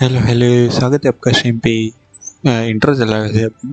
Hello hello, स्वागत है आपका स्ट्रीम पे। इंट्रो चला वैसे अभी।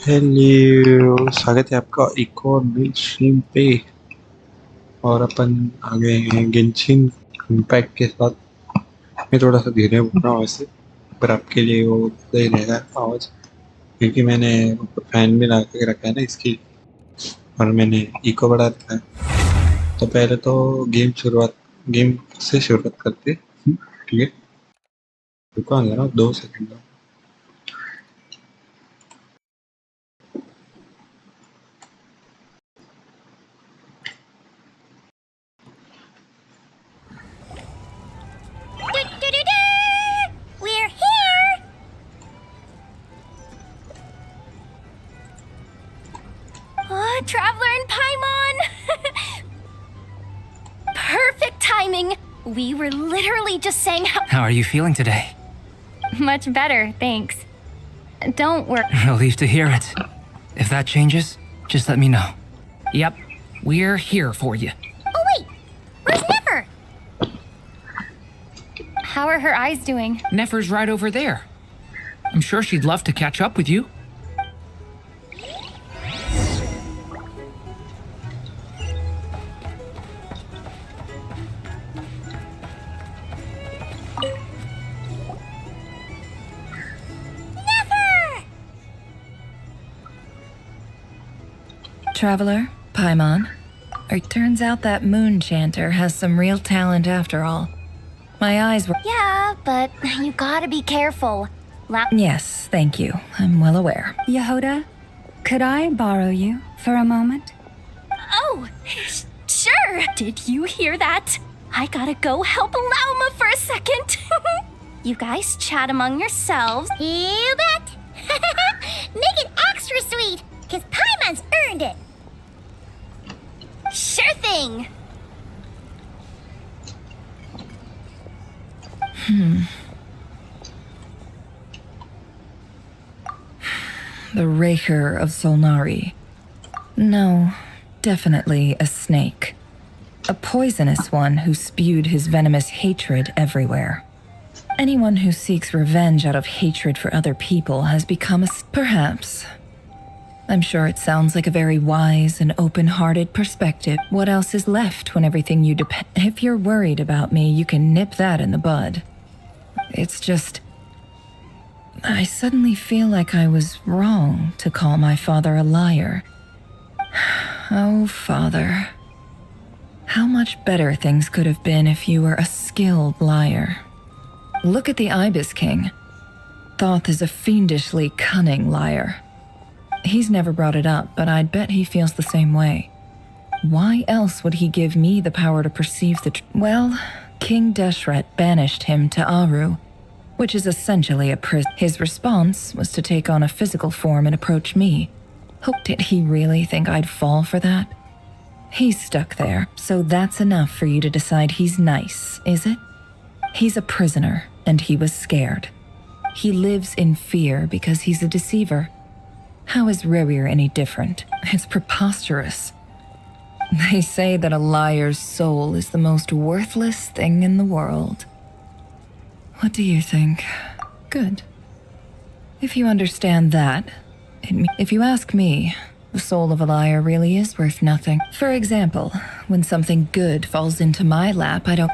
हेलो, स्वागत है आपका एक और नई स्ट्रीम पे। और अपन आ गए हैं गेंशिन इम्पैक्ट के साथ। मैं थोड़ा सा धीरे बोल रहा हूँ वैसे, पर आपके लिए वो सही रहेगा आवाज़, क्योंकि मैंने फैन भी लगा के रखा है ना इसकी, और मैंने इको बढ़ा रखा है। तो पहले तो गेम से शुरुआत करते हैं, ठीक है? रुको जरा 2 second. We're here! Oh, Traveler and Paimon! Perfect timing! We were literally just saying How are you feeling today? Much better, thanks. Don't worry. Relieved to hear it. If that changes, just let me know. Yep, we're here for you. Oh wait! Where's Never? How are her eyes doing? Nefer's right over there. I'm sure she'd love to catch up with you. Never! Traveler, Paimon. It turns out that moon chanter has some real talent after all. My eyes were... Yeah, but you gotta be careful. Yes, thank you. I'm well aware. Yehuda, could I borrow you for a moment? Oh, sure! Did you hear that? I gotta go help Lauma for a second. You guys chat among yourselves. You bet! Make it extra sweet, because Paimon's earned it. Sure thing! The Raker of Solnari. No, definitely a snake. A poisonous one who spewed his venomous hatred everywhere. Anyone who seeks revenge out of hatred for other people has become a... Perhaps. I'm sure it sounds like a very wise and open-hearted perspective. What else is left when everything you depend... If you're worried about me, you can nip that in the bud. It's just... I suddenly feel like I was wrong to call my father a liar. Oh, Father. How much better things could have been if you were a skilled liar. Look at the Ibis King. Thoth is a fiendishly cunning liar. He's never brought it up, but I'd bet he feels the same way. Why else would he give me the power to perceive the Well, King Deshret banished him to Aru, which is essentially a prison. His response was to take on a physical form and approach me. Did he really think I'd fall for that? He's stuck there, so that's enough for you to decide he's nice, is it? He's a prisoner, and he was scared. He lives in fear because he's a deceiver. How is Rerir any different? It's preposterous. They say that a liar's soul is the most worthless thing in the world. What do you think? Good. If you understand that, if you ask me, the soul of a liar really is worth nothing. For example, when something good falls into my lap, I don't...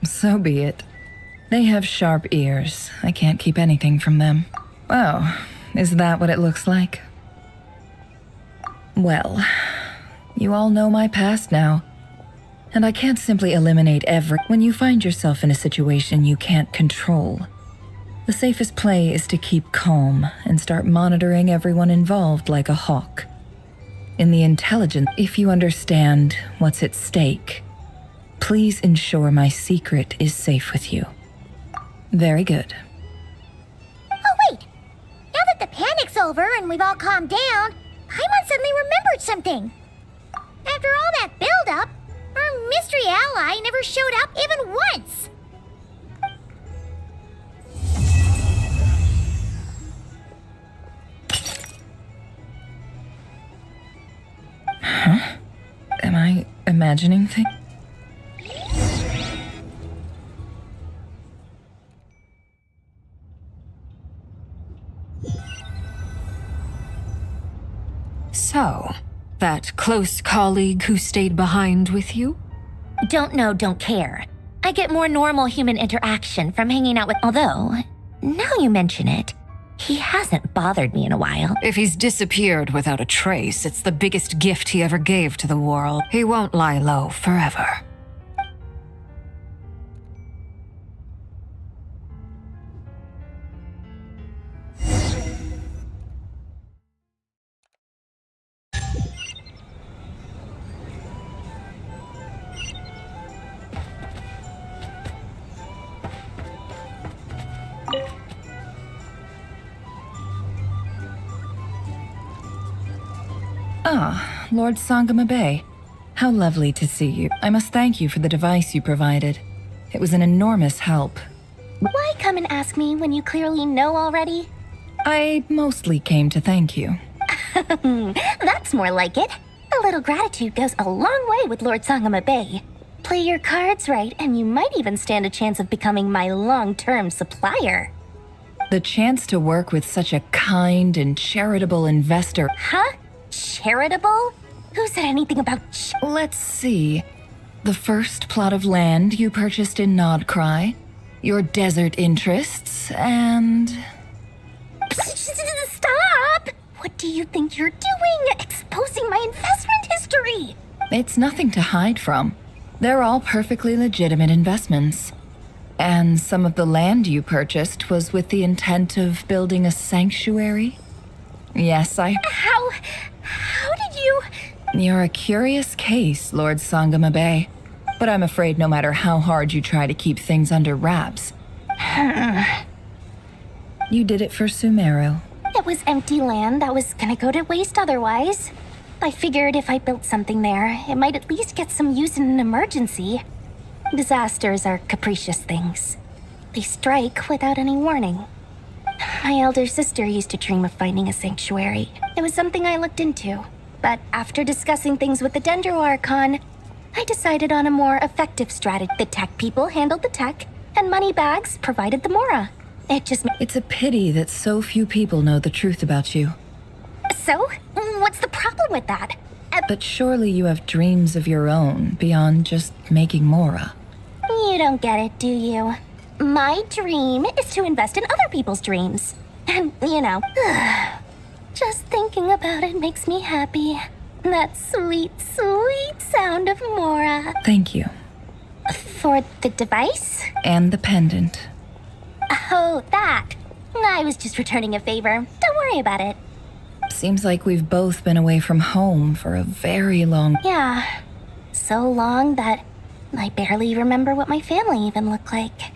So be it. They have sharp ears. I can't keep anything from them. Oh, is that what it looks like? Well, you all know my past now. And I can't simply eliminate When you find yourself in a situation you can't control, the safest play is to keep calm and start monitoring everyone involved like a hawk. In the intelligence, if you understand what's at stake, please ensure my secret is safe with you. Very good. Oh wait! Now that the panic's over and we've all calmed down, Paimon suddenly remembered something. After all that build-up, our mystery ally never showed up even once! Huh? Am I imagining things? So, that close colleague who stayed behind with you? Don't know, don't care. I get more normal human interaction from hanging out with. Although, now you mention it, he hasn't bothered me in a while. If he's disappeared without a trace, it's the biggest gift he ever gave to the world. He won't lie low forever. Ah, Lord Sangama Bay. How lovely to see you. I must thank you for the device you provided. It was an enormous help. Why come and ask me when you clearly know already? I mostly came to thank you. That's more like it. A little gratitude goes a long way with Lord Sangama Bay. Play your cards right, and you might even stand a chance of becoming my long-term supplier. The chance to work with such a kind and charitable investor. Huh? Charitable? Who said anything about Let's see. The first plot of land you purchased in Nodcry, your desert interests, and... Stop! What do you think you're doing? Exposing my investment history! It's nothing to hide from. They're all perfectly legitimate investments. And some of the land you purchased was with the intent of building a sanctuary? Yes, How did you... You're a curious case, Lord Sangama Bay. But I'm afraid no matter how hard you try to keep things under wraps... You did it for Sumeru. It was empty land that was gonna go to waste otherwise. I figured if I built something there, it might at least get some use in an emergency. Disasters are capricious things. They strike without any warning. My elder sister used to dream of finding a sanctuary. It was something I looked into. But after discussing things with the Dendro Archon, I decided on a more effective strategy. The tech people handled the tech, and Moneybags provided the Mora. It's a pity that so few people know the truth about you. So? What's the problem with that? But surely you have dreams of your own beyond just making Mora. You don't get it, do you? My dream is to invest in other people's dreams. And, just thinking about it makes me happy. That sweet, sweet sound of Mora. Thank you. For the device? And the pendant. Oh, that. I was just returning a favor. Don't worry about it. Seems like we've both been away from home for a very long... Yeah. So long that I barely remember what my family even looked like.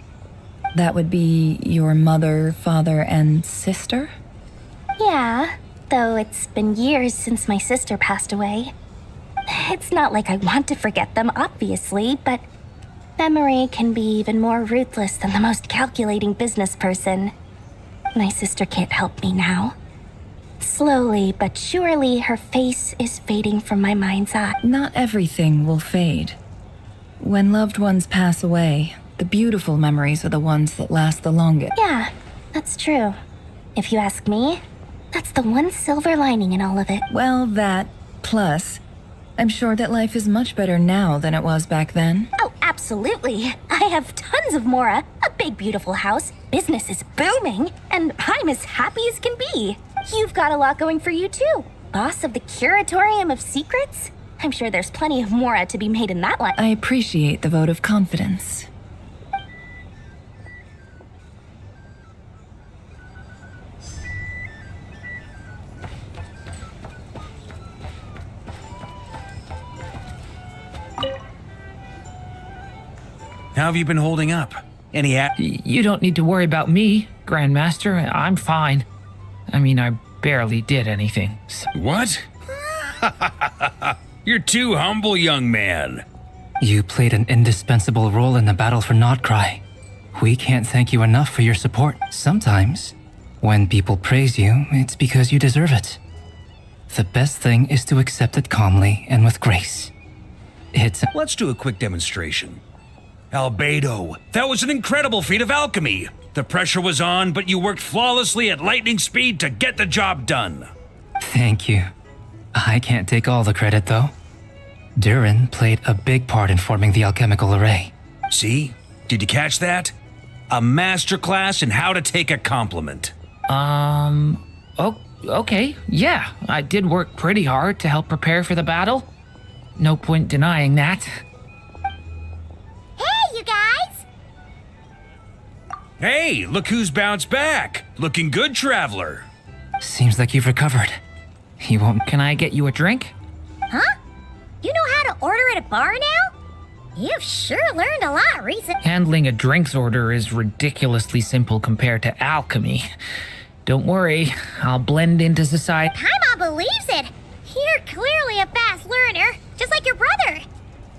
That would be your mother, father, and sister? Yeah, though it's been years since my sister passed away. It's not like I want to forget them, obviously, but memory can be even more ruthless than the most calculating business person. My sister can't help me now. Slowly but surely, her face is fading from my mind's eye. Not everything will fade. When loved ones pass away, the beautiful memories are the ones that last the longest. Yeah, that's true. If you ask me, that's the one silver lining in all of it. Well, that, plus, I'm sure that life is much better now than it was back then. Oh, absolutely. I have tons of Mora, a big beautiful house, business is booming, and I'm as happy as can be. You've got a lot going for you too. Boss of the Curatorium of Secrets? I'm sure there's plenty of Mora to be made in that line. I appreciate the vote of confidence. How have you been holding up? Any You don't need to worry about me, Grandmaster. I'm fine. I mean, I barely did anything. What? You're too humble, young man. You played an indispensable role in the battle for Nodcry. We can't thank you enough for your support. Sometimes, when people praise you, it's because you deserve it. The best thing is to accept it calmly and with grace. Let's do a quick demonstration. Albedo, that was an incredible feat of alchemy. The pressure was on, but you worked flawlessly at lightning speed to get the job done. Thank you. I can't take all the credit, though. Durin played a big part in forming the alchemical array. See? Did you catch that? A masterclass in how to take a compliment. Okay, yeah, I did work pretty hard to help prepare for the battle. No point denying that. Hey, you guys! Hey, look who's bounced back. Looking good, traveler. Seems like you've recovered. You won't. Can I get you a drink? Huh? You know how to order at a bar now? You've sure learned a lot recently. Handling a drinks order is ridiculously simple compared to alchemy. Don't worry, I'll blend into society. Paimon believes it. You're clearly a fast learner, just like your brother.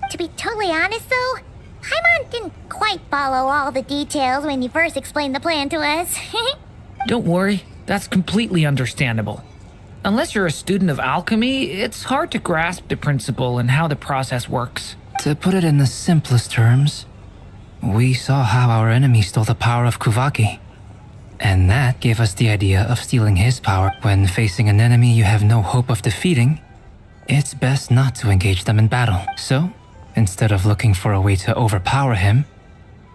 To be totally honest, though, Paimon didn't quite follow all the details when you first explained the plan to us. Don't worry, that's completely understandable. Unless you're a student of alchemy, it's hard to grasp the principle and how the process works. To put it in the simplest terms, we saw how our enemy stole the power of Kuvaki. And that gave us the idea of stealing his power. When facing an enemy you have no hope of defeating, it's best not to engage them in battle. So, instead of looking for a way to overpower him,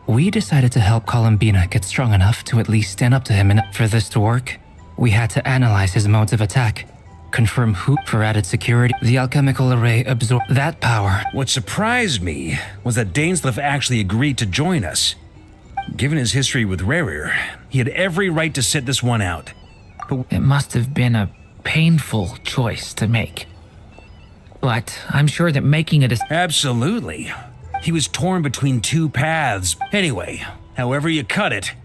we decided to help Columbina get strong enough to at least stand up to him. And for this to work, we had to analyze his modes of attack, confirm who for added security. The alchemical array absorbed that power. What surprised me was that Dainsleif actually agreed to join us. Given his history with Rerir, he had every right to sit this one out. But It must have been a painful choice to make. But I'm sure that making a decision. absolutely. He was torn between two paths. Anyway, however you cut it.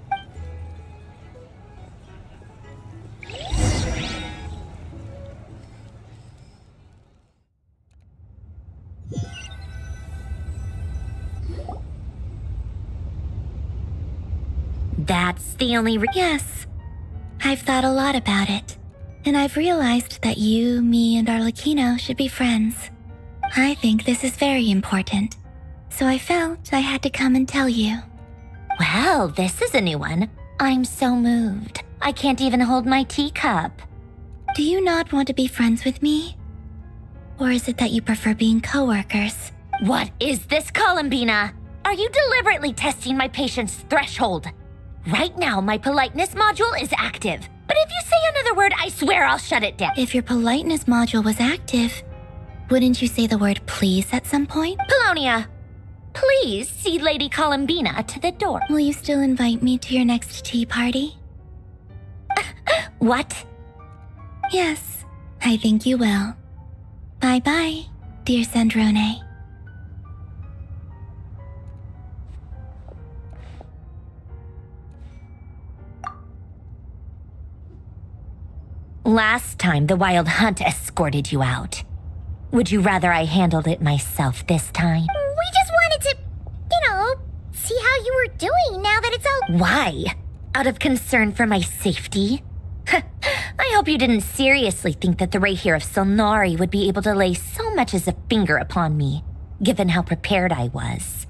That's the only Yes. I've thought a lot about it. And I've realized that you, me, and Arlecchino should be friends. I think this is very important. So I felt I had to come and tell you. Well, this is a new one. I'm so moved. I can't even hold my teacup. Do you not want to be friends with me? Or is it that you prefer being coworkers? What is this, Columbina? Are you deliberately testing my patience threshold? Right now, my politeness module is active. But if you say another word, I swear I'll shut it down. If your politeness module was active, wouldn't you say the word please at some point? Polonia, please see Lady Columbina to the door. Will you still invite me to your next tea party? What? Yes, I think you will. Bye-bye, dear Sandrone. Last time, the Wild Hunt escorted you out. Would you rather I handled it myself this time? We just wanted to, see how you were doing now that it's all... Why? Out of concern for my safety? I hope you didn't seriously think that the Raihir of Solnari would be able to lay so much as a finger upon me, given how prepared I was.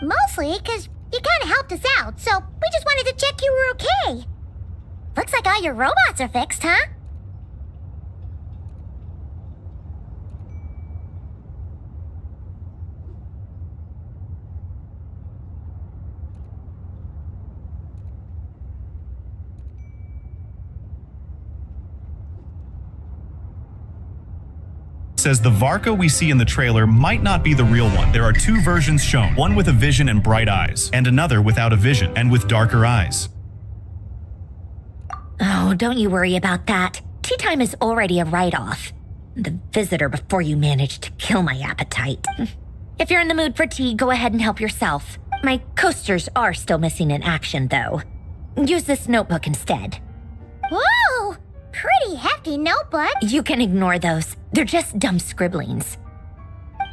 Mostly because you kind of helped us out, so we just wanted to check you were okay. Looks like all your robots are fixed, huh? Says the Varka we see in the trailer might not be the real one. There are two versions shown, one with a vision and bright eyes, and another without a vision and with darker eyes. Oh, don't you worry about that. Tea time is already a write-off. The visitor before you managed to kill my appetite. If you're in the mood for tea, go ahead and help yourself. My coasters are still missing in action, though. Use this notebook instead. Whoa! Pretty hefty notebook. You can ignore those. They're just dumb scribblings.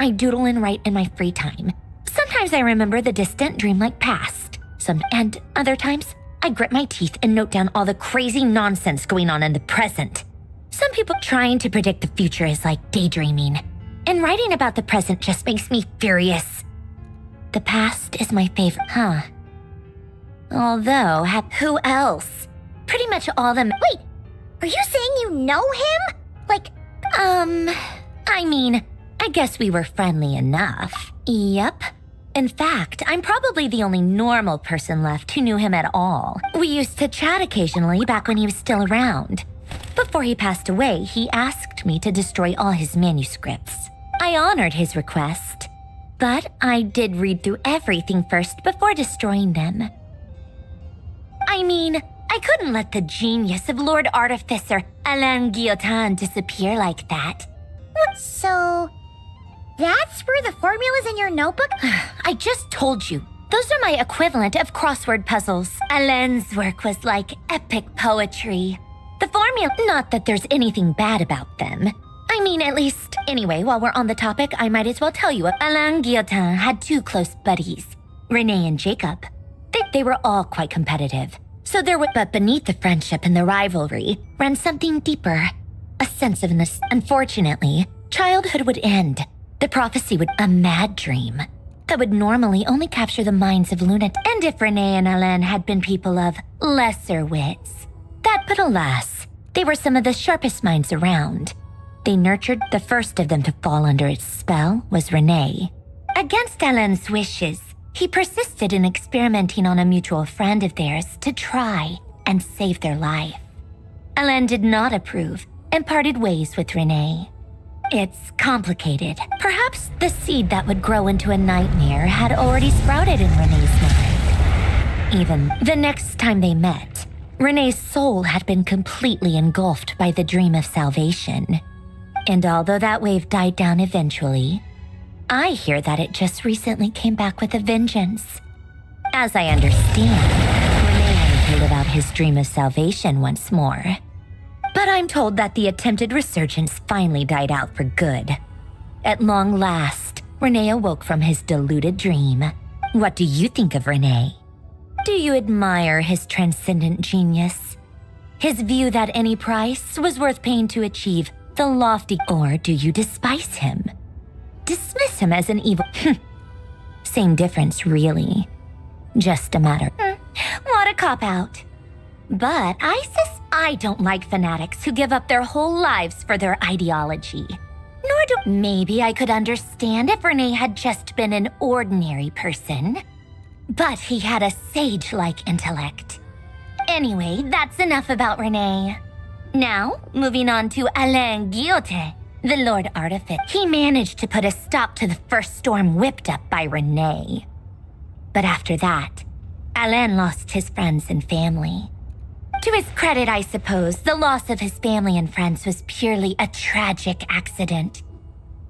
I doodle and write in my free time. Sometimes I remember the distant dreamlike past. And other times, I grit my teeth and note down all the crazy nonsense going on in the present. Some people trying to predict the future is like daydreaming. And writing about the present just makes me furious. The past is my favorite, huh? Although, who else? Pretty much all them. Wait! Are you saying you know him? Like, I mean, I guess we were friendly enough. Yep. In fact, I'm probably the only normal person left who knew him at all. We used to chat occasionally back when he was still around. Before he passed away, he asked me to destroy all his manuscripts. I honored his request, but I did read through everything first before destroying them. I mean, I couldn't let the genius of Lord Artificer Alain Guillotin disappear like that. So, that's where the formulas in your notebook? I just told you. Those are my equivalent of crossword puzzles. Alain's work was like epic poetry. The formula, not that there's anything bad about them. I mean, at least, anyway, while we're on the topic, I might as well tell you. Alain Guillotin had two close buddies, Renee and Jacob. They were all quite competitive. But beneath the friendship and the rivalry ran something deeper, a sense of Unfortunately, childhood would end. The prophecy would a mad dream that would normally only capture the minds of lunatics. And if Renee and Alain had been people of lesser wits, but alas, they were some of the sharpest minds around. They nurtured the first of them to fall under its spell was Renee. Against Alain's wishes, he persisted in experimenting on a mutual friend of theirs to try and save their life. Alain did not approve and parted ways with Renee. It's complicated. Perhaps the seed that would grow into a nightmare had already sprouted in Renee's mind. Even the next time they met, Renee's soul had been completely engulfed by the dream of salvation. And although that wave died down eventually, I hear that it just recently came back with a vengeance. As I understand, Renee wanted to live out his dream of salvation once more. But I'm told that the attempted resurgence finally died out for good. At long last, Renee awoke from his deluded dream. What do you think of Renee? Do you admire his transcendent genius? His view that any price was worth paying to achieve the lofty, or do you despise him? Dismiss him as an evil. Same difference, really. Just a matter. What a cop-out. But I don't like fanatics who give up their whole lives for their ideology. Maybe I could understand if Renee had just been an ordinary person. But he had a sage-like intellect. Anyway, that's enough about Renee. Now, moving on to Alain Guillotin, the Lord Artificer. He managed to put a stop to the first storm whipped up by Renee. But after that, Alain lost his friends and family. To his credit, I suppose, the loss of his family and friends was purely a tragic accident.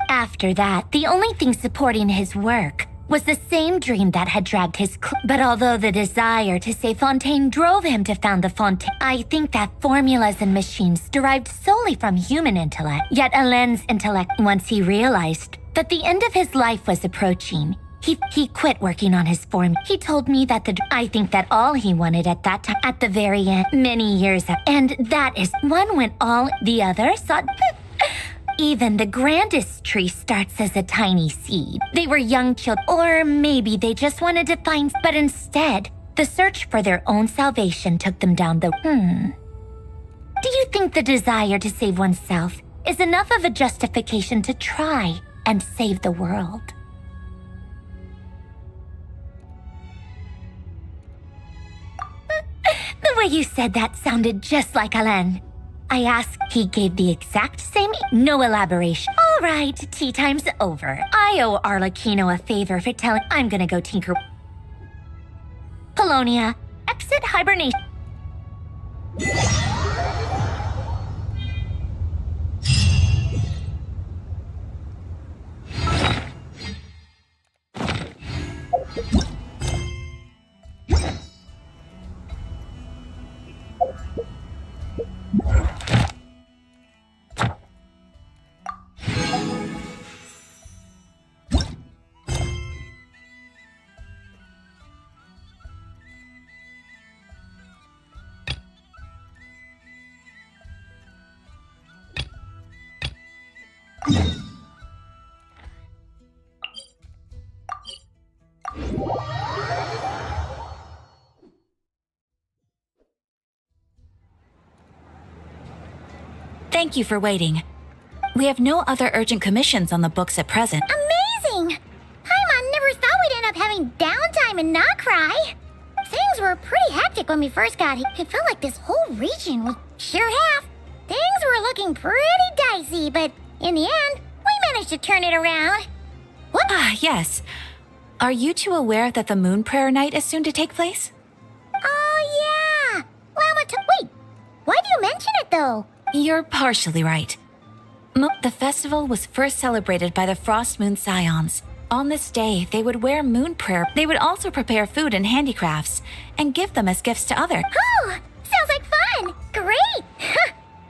After that, the only thing supporting his work was the same dream that had dragged his But although the desire to save Fontaine drove him to found the Fontaine, I think that formulas and machines derived solely from human intellect. Yet Alain's intellect, once he realized that the end of his life was approaching, he quit working on his form. He told me that I think that all he wanted at that time, at the very end, many years, and that is one when all the others thought. Even the grandest tree starts as a tiny seed. They were young children, or maybe they just wanted to find, but instead, the search for their own salvation took them down the. Do you think the desire to save oneself is enough of a justification to try and save the world? The way you said that sounded just like Alain. I asked, he gave the exact same, no elaboration. All right, tea time's over. I owe Arlecchino a favor for telling, I'm gonna go tinker. Polonia, exit hibernation. Thank you for waiting. We have no other urgent commissions on the books at present. Amazing! Paimon never thought we'd end up having downtime and not cry. Things were pretty hectic when we first got here. It felt like this whole region was sheer half. Things were looking pretty dicey, but in the end, we managed to turn it around. What? Ah, yes. Are you two aware that the Moon Prayer Night is soon to take place? Oh, yeah! Wait, why do you mention it, though? You're partially right. The festival was first celebrated by the Frost Moon Scions. On this day, they would wear moon prayer. They would also prepare food and handicrafts and give them as gifts to others. Oh, sounds like fun! Great!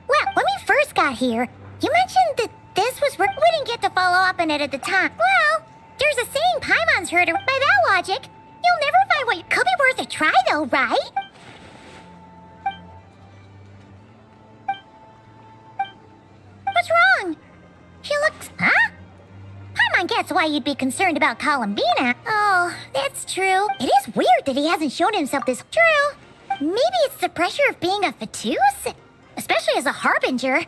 Well, when we first got here, you mentioned that this was where we didn't get to follow up on it at the time. Well, there's a saying Paimon's heard of. By that logic, you'll never find what could be worth a try, though, right? What's wrong? She looks... Huh? Paimon gets why you'd be concerned about Columbina. Oh, that's true. It is weird that he hasn't shown himself this... True. Maybe it's the pressure of being a Fatus? Especially as a Harbinger.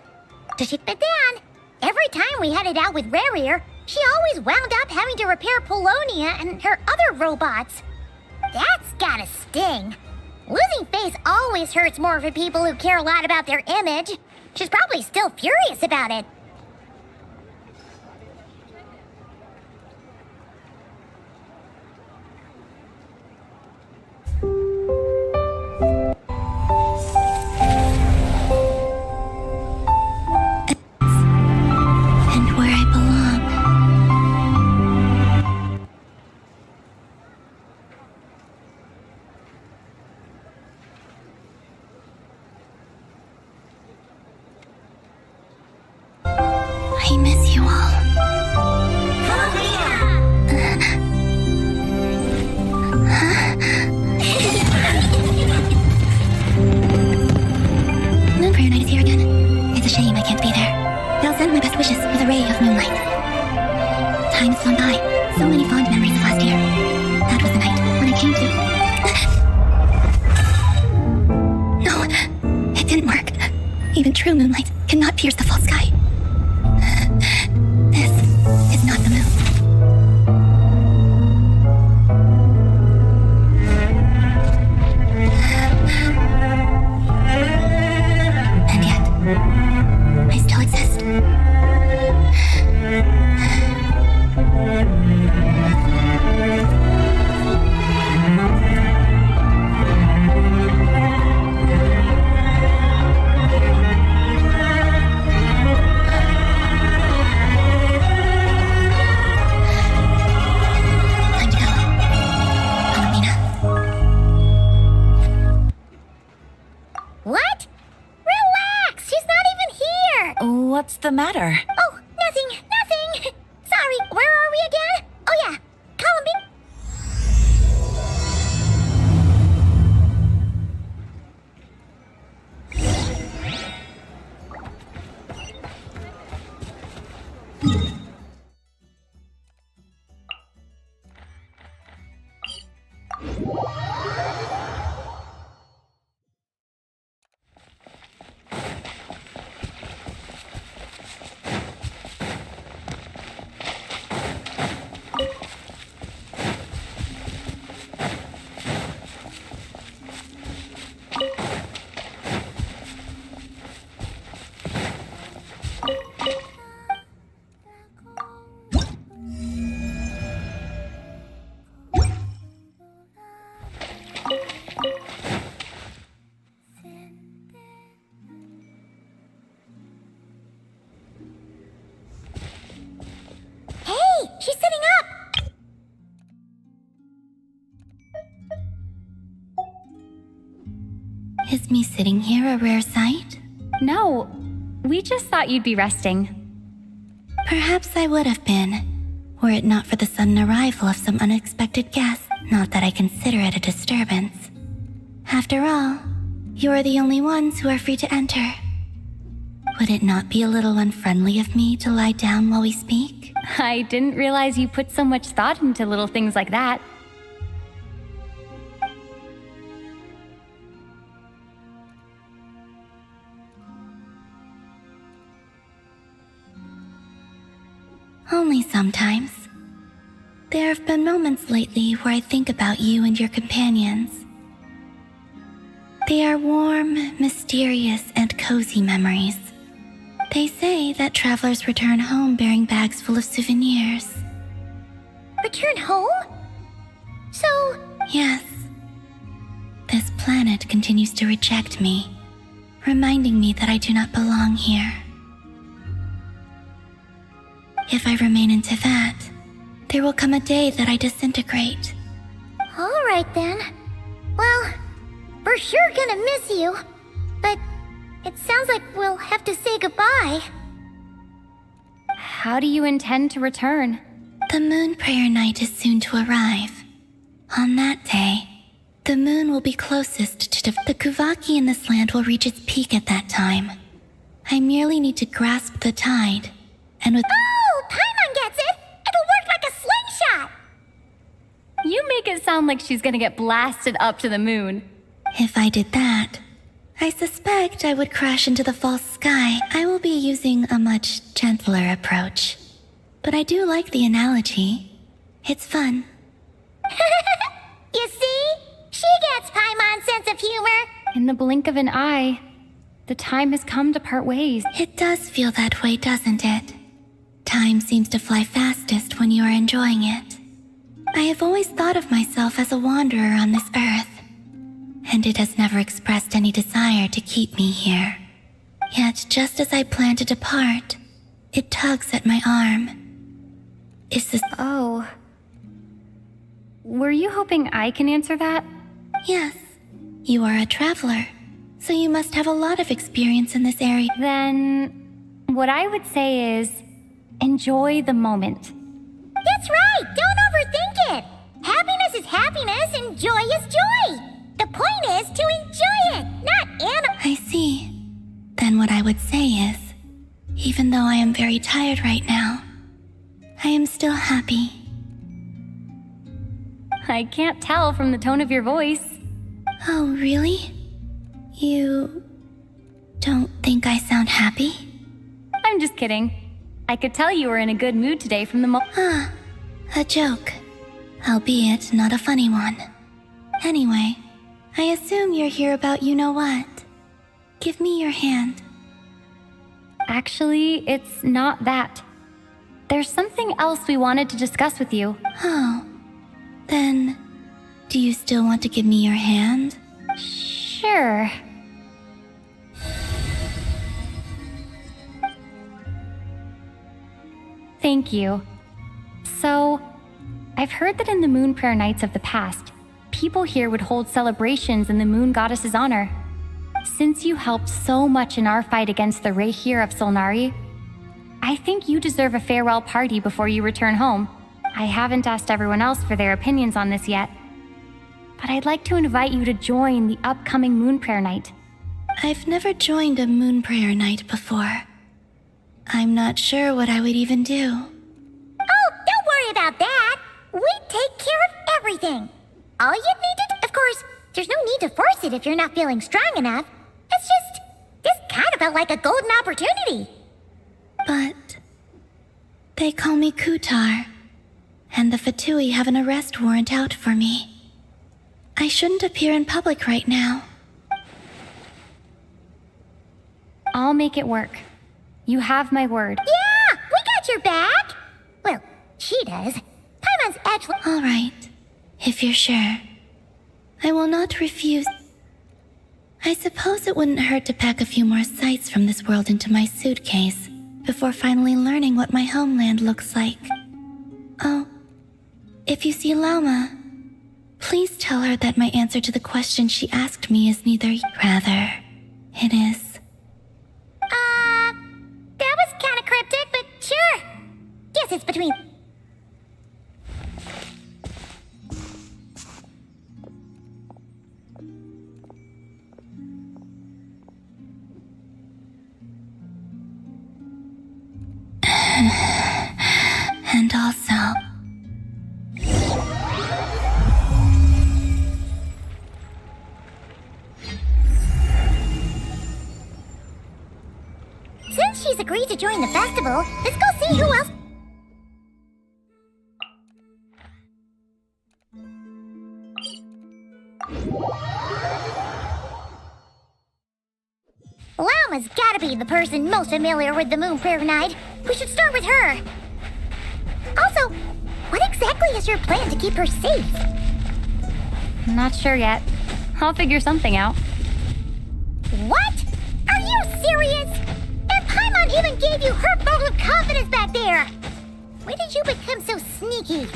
But then, every time we headed out with Rarier, she always wound up having to repair Polonia and her other robots. That's gotta sting. Losing face always hurts more for people who care a lot about their image. She's probably still furious about it. And where I belong. I miss you all. Moon Prayer Night is here again. It's a shame I can't be there. I'll send my best wishes with a ray of moonlight. Time has flown by. So many fond memories of last year. That was the night when I came to... No, it didn't work. Even true moonlight cannot pierce the full sky. This is not the moon. And yet, I still exist. Time to go. Columbina. What? Relax! She's not even here! What's the matter? Oh, nothing. Sorry, where are we again? Oh yeah, Columbine. Hey, she's sitting up. Is me sitting here a rare sight? No, we just thought you'd be resting. Perhaps I would have been, were it not for the sudden arrival of some unexpected guest. Not that I consider it a disturbance. After all, you are the only ones who are free to enter. Would it not be a little unfriendly of me to lie down while we speak? I didn't realize you put so much thought into little things like that. Only sometimes. There have been moments lately where I think about you and your companions. They are warm, mysterious, and cozy memories. They say that travelers return home bearing bags full of souvenirs. Return home? So... Yes. This planet continues to reject me, reminding me that I do not belong here. If I remain into that, there will come a day that I disintegrate. Alright then. Well, we're sure gonna miss you, but it sounds like we'll have to say goodbye. How do you intend to return? The moon prayer night is soon to arrive. On that day, the moon will be closest to the Kuvaki in this land will reach its peak at that time. I merely need to grasp the tide, and with— Oh! Paimon gets it! It'll work like a slingshot! You make it sound like she's gonna get blasted up to the moon. If I did that, I suspect I would crash into the false sky. I will be using a much gentler approach. But I do like the analogy. It's fun. You see? She gets Paimon's sense of humor. In the blink of an eye, the time has come to part ways. It does feel that way, doesn't it? Time seems to fly fastest when you are enjoying it. I have always thought of myself as a wanderer on this earth, and it has never expressed any desire to keep me here. Yet, just as I plan to depart, it tugs at my arm. Is this— Oh. Were you hoping I can answer that? Yes. You are a traveler, so you must have a lot of experience in this area. Then, what I would say is, enjoy the moment. That's right! Don't overthink it! Happiness is happiness and joy is joy! The point is to enjoy it, not I see. Then what I would say is, even though I am very tired right now, I am still happy. I can't tell from the tone of your voice. Oh, really? You don't think I sound happy? I'm just kidding. I could tell you were in a good mood today from the A joke. Albeit not a funny one. Anyway, I assume you're here about you-know-what. Give me your hand. Actually, it's not that. There's something else we wanted to discuss with you. Oh. Then, do you still want to give me your hand? Sure. Thank you. So, I've heard that in the moon prayer nights of the past, people here would hold celebrations in the moon goddess's honor. Since you helped so much in our fight against the Reihir of Solnari, I think you deserve a farewell party before you return home. I haven't asked everyone else for their opinions on this yet, but I'd like to invite you to join the upcoming moon prayer night. I've never joined a moon prayer night before. I'm not sure what I would even do. Oh, don't worry about that. We take care of everything. All you'd need to— Of course, there's no need to force it if you're not feeling strong enough. It's just— this kind of felt like a golden opportunity. But they call me Kutar, and the Fatui have an arrest warrant out for me. I shouldn't appear in public right now. I'll make it work. You have my word. Yeah, we got your back. Well, she does. Paimon's actually— All right, if you're sure. I will not refuse. I suppose it wouldn't hurt to pack a few more sights from this world into my suitcase before finally learning what my homeland looks like. Oh, if you see Lauma, please tell her that my answer to the question she asked me is neither— Rather, it is— that was kinda cryptic, but sure. Guess it's between— And also— Since she's agreed to join the festival, let's go see who else— Llama's gotta be the person most familiar with the Moon Prayer Night. We should start with her. Also, what exactly is your plan to keep her safe? Not sure yet. I'll figure something out. What? Are you serious? If Paimon even gave you her vote of confidence back there! When did you become so sneaky?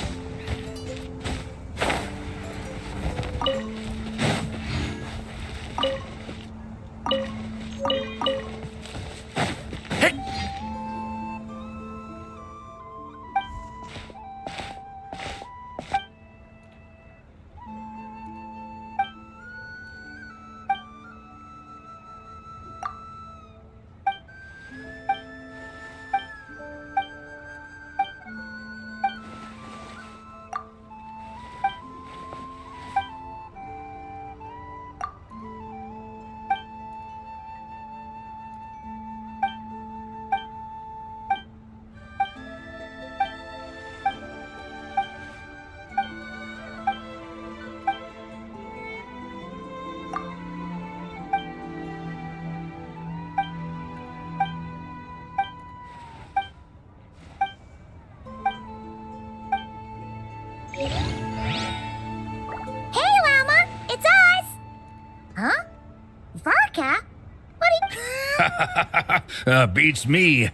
Beats me.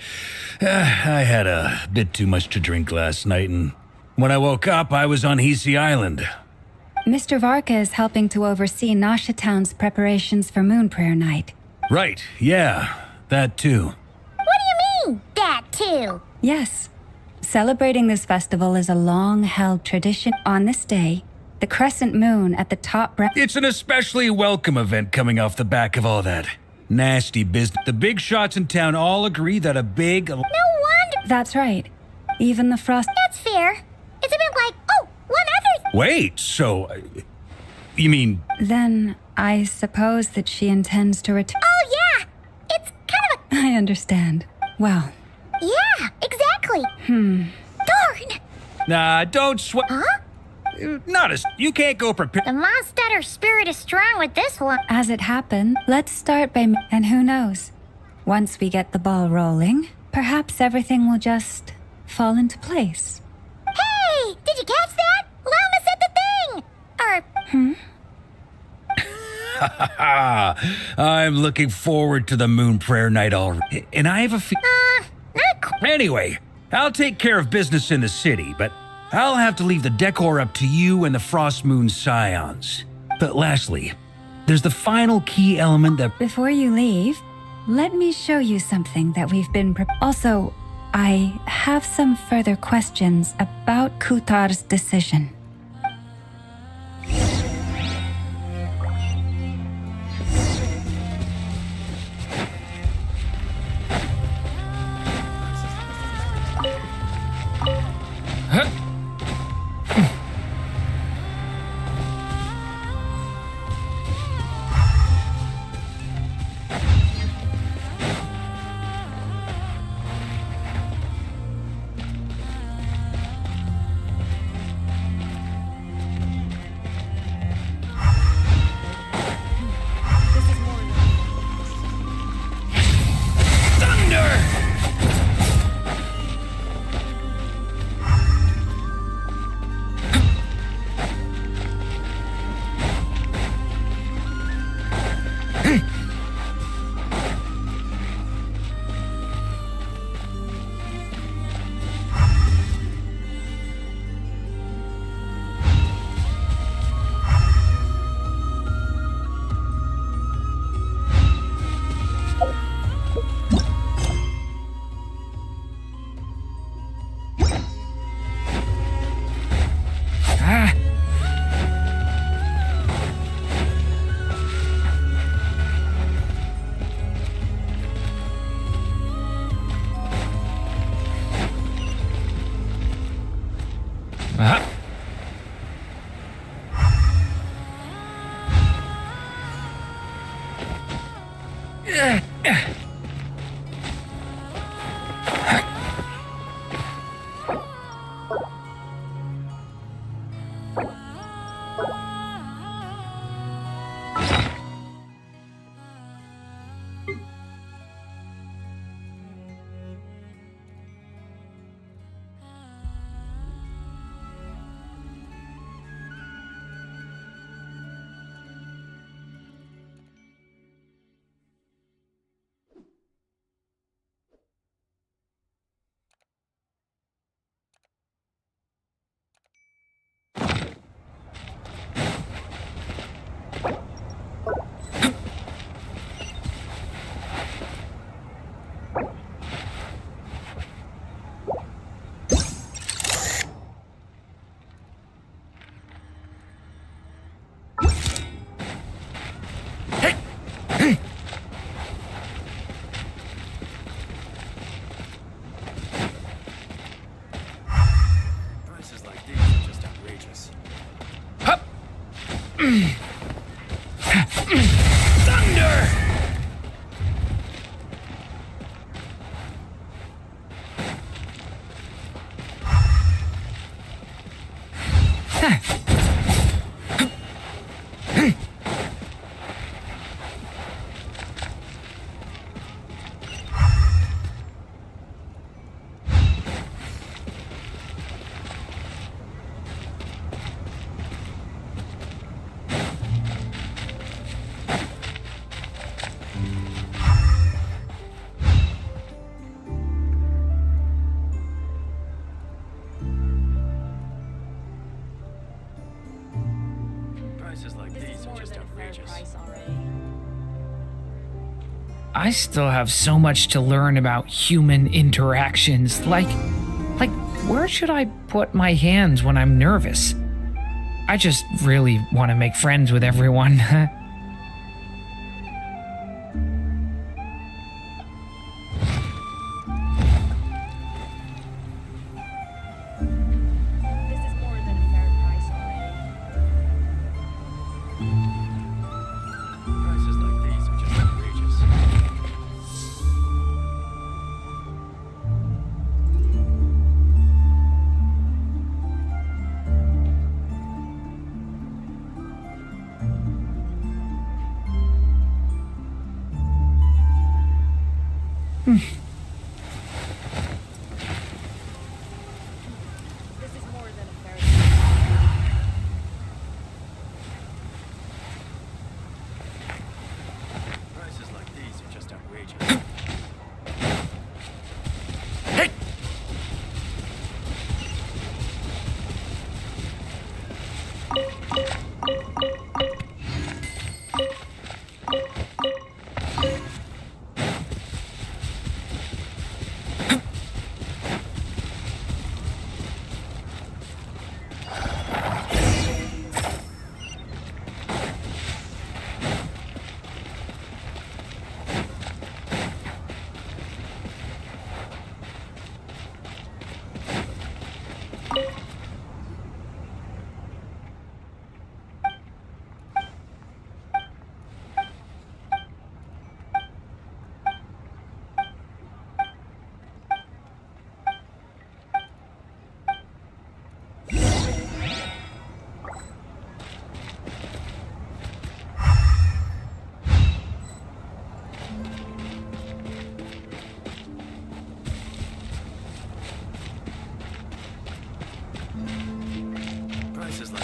I had a bit too much to drink last night, and when I woke up, I was on AISE Island. Mr. Varka is helping to oversee Nasha Town's preparations for Moon Prayer Night. Right, yeah, that too. What do you mean, that too? Yes. Celebrating this festival is a long-held tradition. On this day, the crescent moon at the top... It's an especially welcome event coming off the back of all that nasty business. The big shots in town all agree that a big... No wonder... That's right. Even the frost... That's fair. It's a bit like, oh, one other... Wait, so... you mean... Then I suppose that she intends to return... Oh, yeah! It's kind of a... I understand. Well... Yeah, exactly. Darn! Nah, don't sweat... Huh? Not as... You can't go prepare... The Monstetter spirit is strong with this one. As it happened, let's start by... And who knows? Once we get the ball rolling, perhaps everything will just fall into place. Hey! Did you catch that? Llama said the thing! I'm looking forward to the Moon Prayer Night already. And I have a not quite. Anyway, I'll take care of business in the city, but I'll have to leave the decor up to you and the Frost Moon Scions. But lastly, there's the final key element that... Before you leave, let me show you something that we've been... Also, I have some further questions about Kutar's decision. Thunder! I still have so much to learn about human interactions. Like, where should I put my hands when I'm nervous? I just really want to make friends with everyone.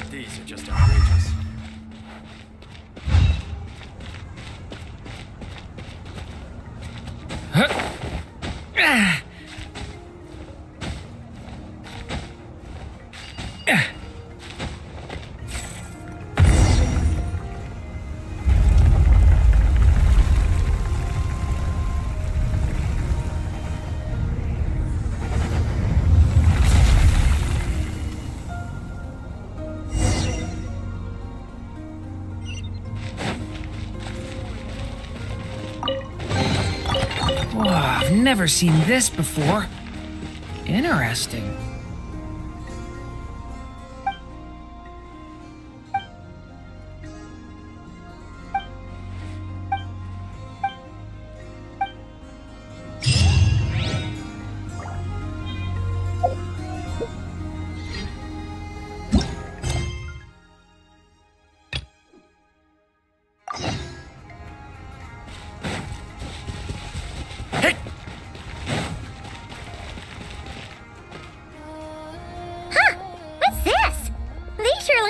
These are just outrageous. Whoa, I've never seen this before. Interesting.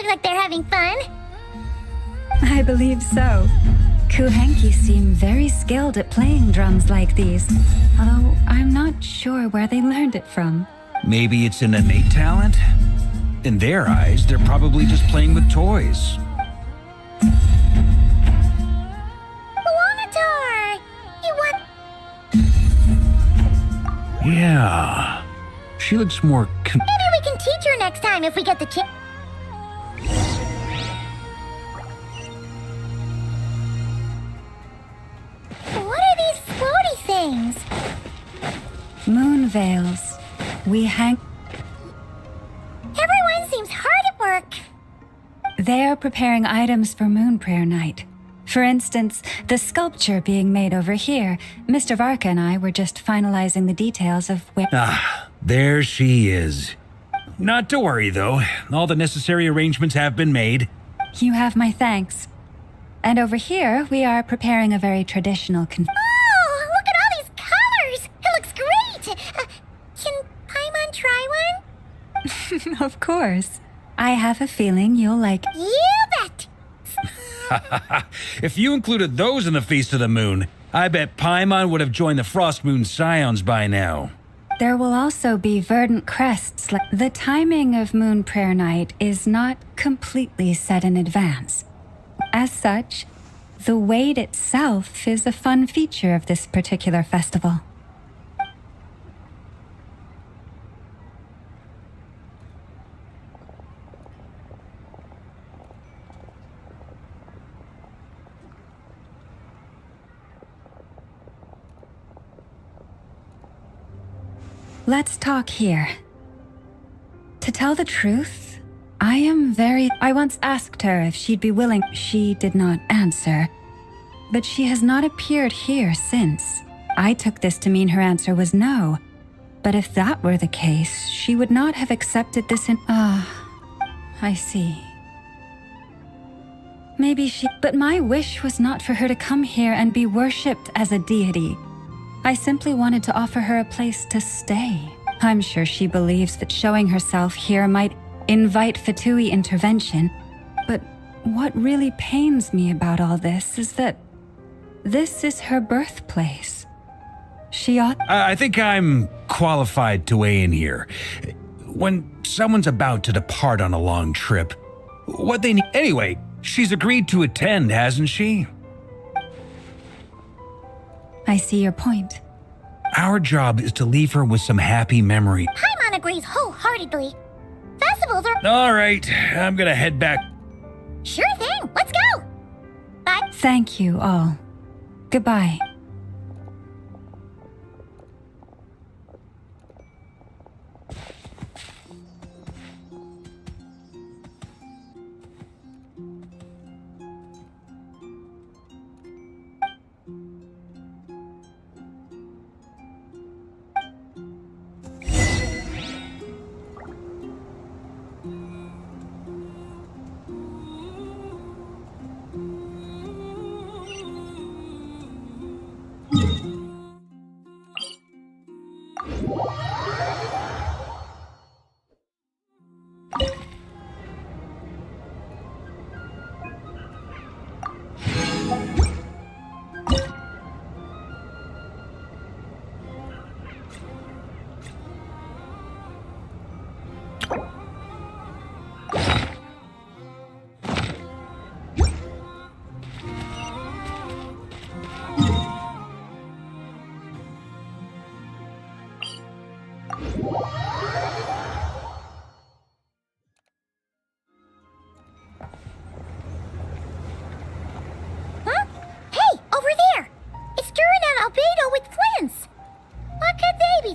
Like they're having fun. I believe so. Kuhenki seem very skilled at playing drums like these, although I'm not sure where they learned it from. Maybe it's an innate talent? In their eyes, they're probably just playing with toys. Luanatar! You want... Yeah. She looks more Maybe we can teach her next time if we get the chance. Things. Moon veils. We hang... Everyone seems hard at work. They are preparing items for Moon Prayer Night. For instance, the sculpture being made over here. Mr. Varka and I were just finalizing the details of where... Ah, there she is. Not to worry, though. All the necessary arrangements have been made. You have my thanks. And over here, we are preparing a very traditional Oh, look at all these colors! It looks great! Can Paimon try one? Of course. I have a feeling you'll like... You bet! If you included those in the Feast of the Moon, I bet Paimon would have joined the Frost Moon Scions by now. There will also be verdant crests. The timing of Moon Prayer Night is not completely set in advance. As such, the wait itself is a fun feature of this particular festival. Let's talk here. To tell the truth, I once asked her if she'd be willing. She did not answer, but she has not appeared here since. I took this to mean her answer was no, but if that were the case, she would not have accepted this in... I see. Maybe she... But my wish was not for her to come here and be worshipped as a deity. I simply wanted to offer her a place to stay. I'm sure she believes that showing herself here might invite Fatui intervention, but what really pains me about all this is that this is her birthplace. She ought... I think I'm qualified to weigh in here. When someone's about to depart on a long trip, what they need... Anyway, she's agreed to attend, hasn't she? I see your point. Our job is to leave her with some happy memory. Paimon agrees wholeheartedly. Festivals are... All right, I'm gonna head back. Sure thing, let's go! Bye. Thank you all. Goodbye.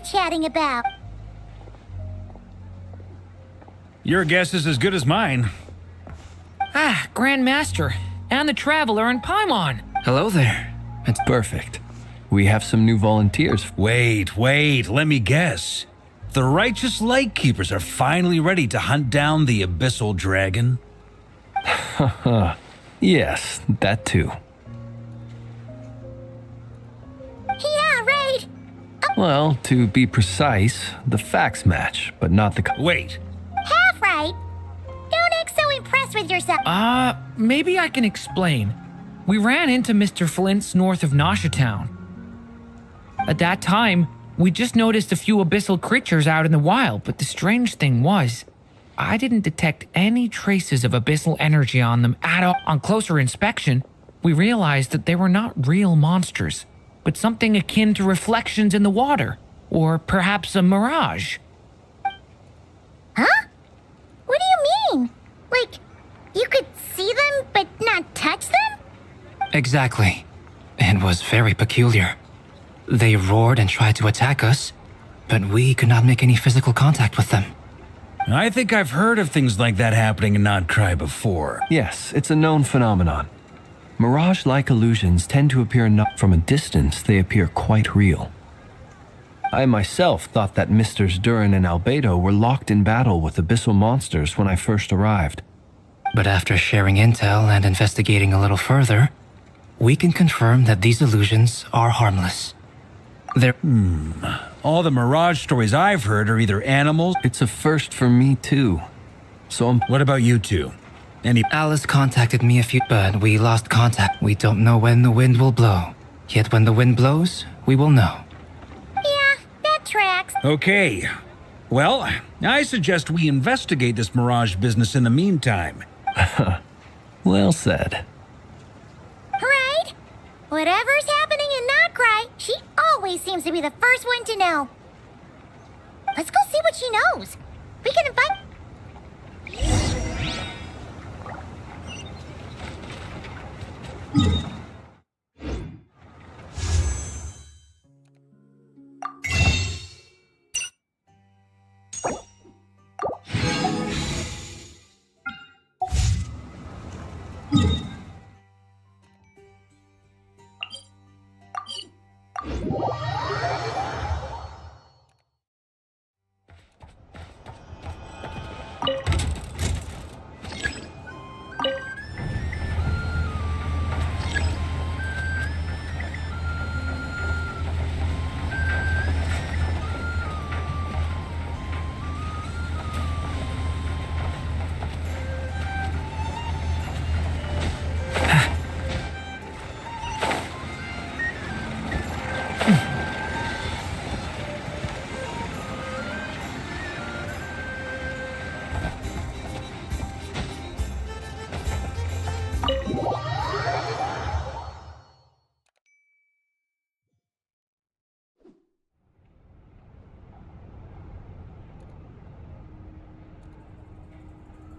Chatting about? Your guess is as good as mine. Ah, Grand Master, and the Traveler and Paimon. Hello there. It's perfect. We have some new volunteers. Wait, let me guess. The righteous Lightkeepers are finally ready to hunt down the Abyssal Dragon? Yes, that too. Yeah, right. Well, to be precise, the facts match, but not the... Wait. Half right. Don't act so impressed with yourself. Maybe I can explain. We ran into Mr. Flint's north of Nasha Town. At that time, we just noticed a few abyssal creatures out in the wild, but the strange thing was, I didn't detect any traces of abyssal energy on them at all. On closer inspection, we realized that they were not real monsters, but something akin to reflections in the water, or perhaps a mirage. Huh? What do you mean? Like, you could see them but not touch them? Exactly. It was very peculiar. They roared and tried to attack us, but we could not make any physical contact with them. I think I've heard of things like that happening in Not Cry before. Yes, it's a known phenomenon. Mirage-like illusions tend to appear not from a distance, they appear quite real. I myself thought that Misters Durin and Albedo were locked in battle with abyssal monsters when I first arrived. But after sharing intel and investigating a little further, we can confirm that these illusions are harmless. They're... All the Mirage stories I've heard are either animals... It's a first for me too. So What about you two? Alice contacted me but we lost contact. We don't know when the wind will blow. Yet when the wind blows, we will know. Yeah, that tracks. Okay. Well, I suggest we investigate this Mirage business in the meantime. Well said. Right? Whatever's happening in Not Cry, she always seems to be the first one to know. Let's go see what she knows. We can invite...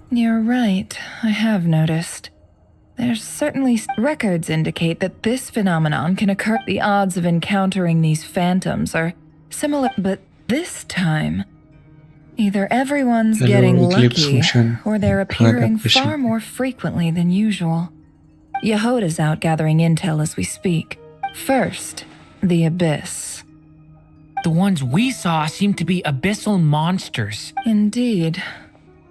You're right, I have noticed. There's certainly records indicate that this phenomenon can occur. The odds of encountering these phantoms are similar, but this time, either everyone's getting lucky or they're appearing far more frequently than usual. Yehoda's out gathering intel as we speak. First, the Abyss. The ones we saw seem to be abyssal monsters. Indeed.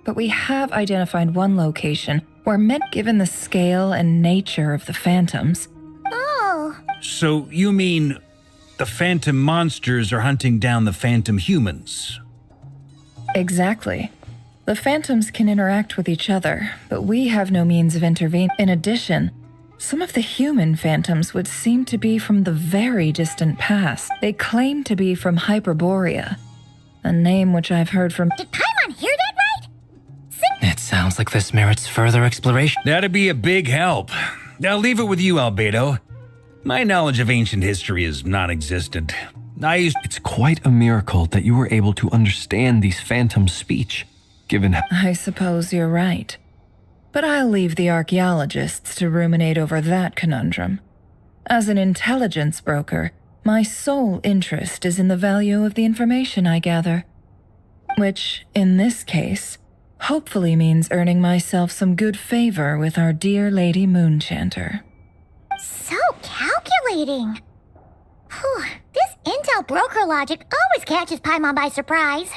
But we have identified one location where given the scale and nature of the phantoms. Oh. So you mean the phantom monsters are hunting down the phantom humans? Exactly. The phantoms can interact with each other, but we have no means of intervening. In addition, some of the human phantoms would seem to be from the very distant past. They claim to be from Hyperborea, a name which I've heard from... Did Paimon hear that right? It sounds like this merits further exploration. That'd be a big help. I'll leave it with you, Albedo. My knowledge of ancient history is non-existent. It's quite a miracle that you were able to understand these phantoms' speech, given... I suppose you're right. But I'll leave the archaeologists to ruminate over that conundrum. As an intelligence broker, my sole interest is in the value of the information I gather. Which, in this case, hopefully means earning myself some good favor with our dear Lady Moonchanter. So calculating. Whew, this intel broker logic always catches Paimon by surprise.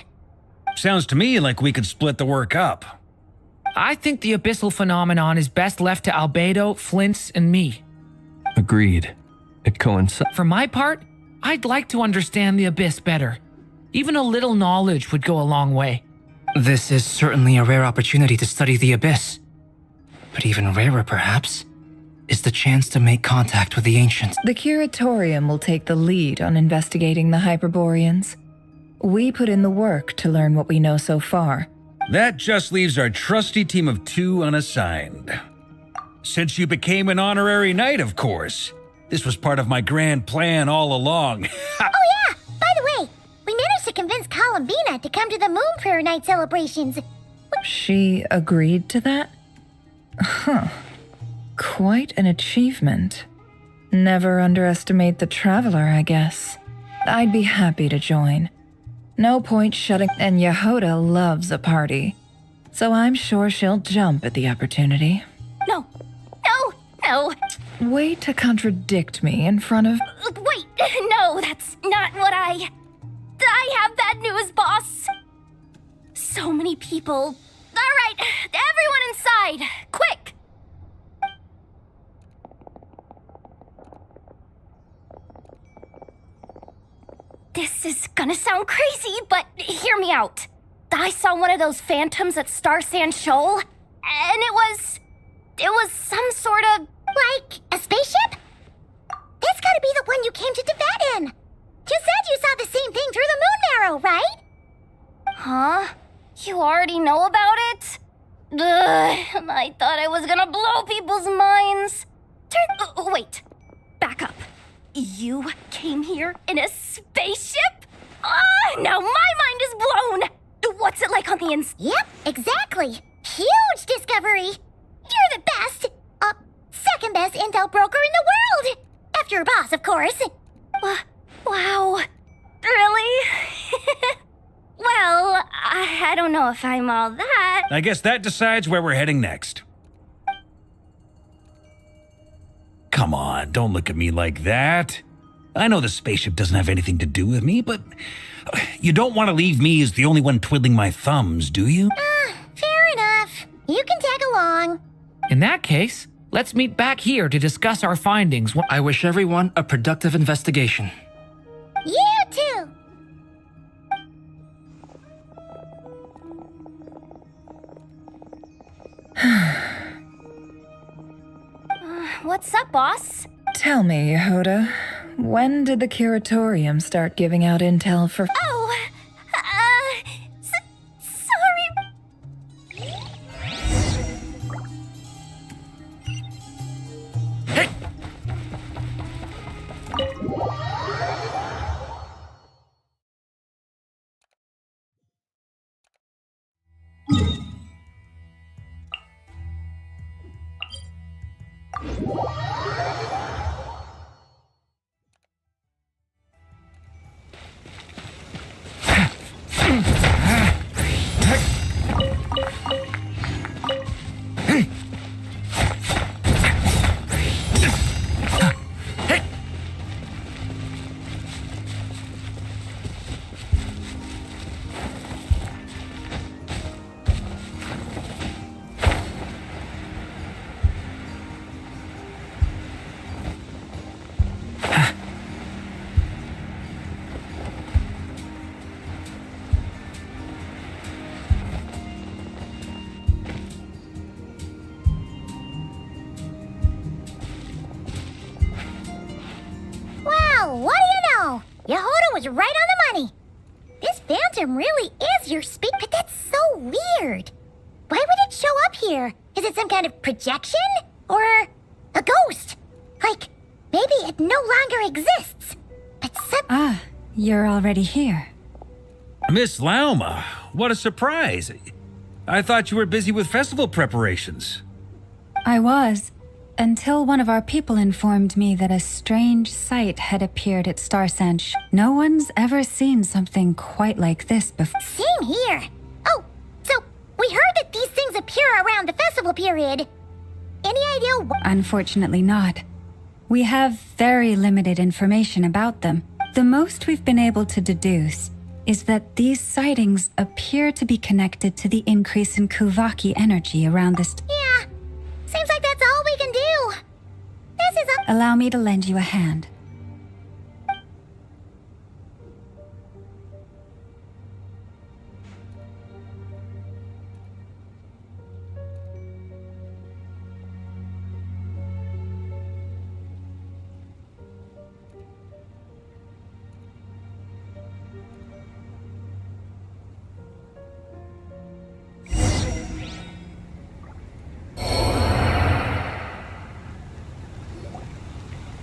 Sounds to me like we could split the work up. I think the abyssal phenomenon is best left to Albedo, Flint's, and me. Agreed. It coincides. For my part, I'd like to understand the abyss better. Even a little knowledge would go a long way. This is certainly a rare opportunity to study the abyss. But even rarer, perhaps, is the chance to make contact with the ancients. The Curatorium will take the lead on investigating the Hyperboreans. We put in the work to learn what we know so far. That just leaves our trusty team of 2 unassigned. Since you became an honorary knight, of course. This was part of my grand plan all along. Oh yeah! By the way, we managed to convince Columbina to come to the Moon Prayer Night celebrations. She agreed to that? Huh. Quite an achievement. Never underestimate the traveler, I guess. I'd be happy to join. No point shutting. And Yehoda loves a party, so I'm sure she'll jump at the opportunity. No, no, no. Way to contradict me in front of. Wait, no, that's not what I have bad news, boss. So many people. All right, everyone inside, quick. This is gonna sound crazy, but hear me out. I saw one of those phantoms at Star Sand Shoal, and it was some sort of... Like a spaceship? That's gotta be the one you came to Tibet in. You said you saw the same thing through the moon marrow, right? Huh? You already know about it? Ugh, I thought I was gonna blow people's minds. Wait. Back up. You came here in a spaceship? Now my mind is blown! What's it like on the inside? Yep, exactly. Huge discovery. You're the best. Second best intel broker in the world. After your boss, of course. Wow. Really? Well, I don't know if I'm all that. I guess that decides where we're heading next. Come on, don't look at me like that. I know the spaceship doesn't have anything to do with me, but you don't want to leave me as the only one twiddling my thumbs, do you? Fair enough. You can tag along. In that case, let's meet back here to discuss our findings. I wish everyone a productive investigation. You too. What's up, boss? Tell me, Yehoda, when did the curatorium start giving out intel for... Oh, sorry. What do you know? Yehoda was right on the money. This phantom really is your speak, but that's so weird. Why would it show up here? Is it some kind of projection? Or a ghost? Like, maybe it no longer exists. But you're already here. Miss Lauma, what a surprise. I thought you were busy with festival preparations. I was, until one of our people informed me that a strange sight had appeared at Star Sand. No one's ever seen something quite like this before. Same here. Oh, so we heard that these things appear around the festival period. Any idea what? Unfortunately not. We have very limited information about them. The most we've been able to deduce is that these sightings appear to be connected to the increase in Kuvaki energy around this. Yeah, seems like that's all we can do. This is a... Allow me to lend you a hand.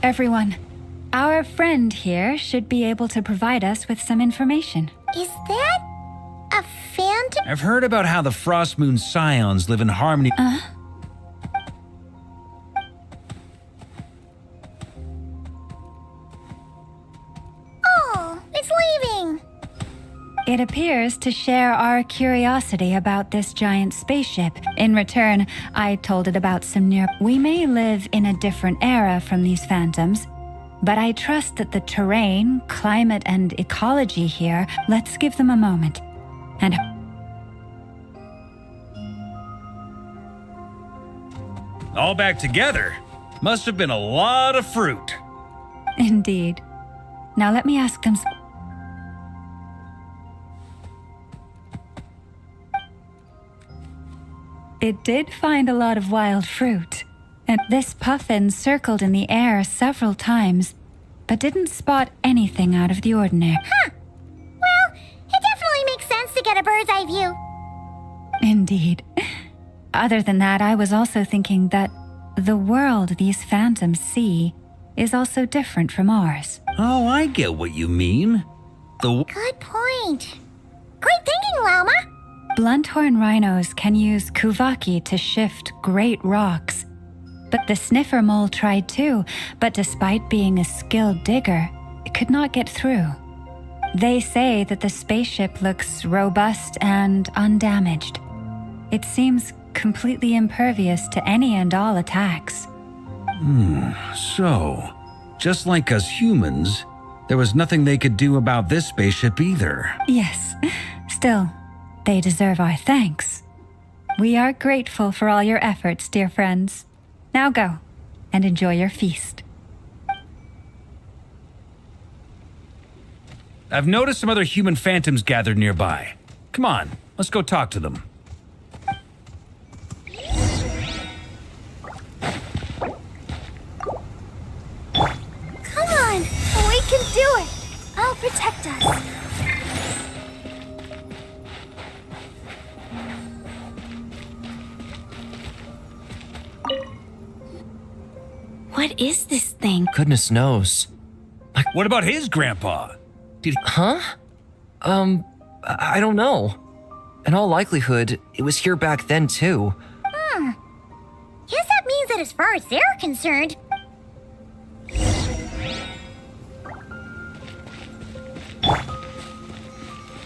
Everyone, our friend here should be able to provide us with some information. Is that a phantom? I've heard about how the Frost Moon Scions live in harmony. Oh, it's leaving. It appears to share our curiosity about this giant spaceship. In return, I told it about some near. We may live in a different era from these phantoms, but I trust that the terrain, climate, and ecology here. Let's give them a moment. And All back together? Must have been a lot of fruit. indeed. Now let me ask them. It did find a lot of wild fruit, and this puffin circled in the air several times, but didn't spot anything out of the ordinary. Huh. Well, it definitely makes sense to get a bird's eye view. Indeed. Other than that, I was also thinking that the world these phantoms see is also different from ours. Oh, I get what you mean. Good point. Great thinking, Llama. Blunthorn rhinos can use kuvaki to shift great rocks. But the sniffer mole tried too, but despite being a skilled digger, it could not get through. They say that the spaceship looks robust and undamaged. It seems completely impervious to any and all attacks. So, just like us humans, there was nothing they could do about this spaceship either. Yes, still, they deserve our thanks. We are grateful for all your efforts, dear friends. Now go and enjoy your feast. I've noticed some other human phantoms gathered nearby. Come on, let's go talk to them. Come on, we can do it. I'll protect us. What is this thing? Goodness knows. What about his grandpa? Did he... Huh? I don't know. In all likelihood, it was here back then too. Guess that means that as far as they're concerned...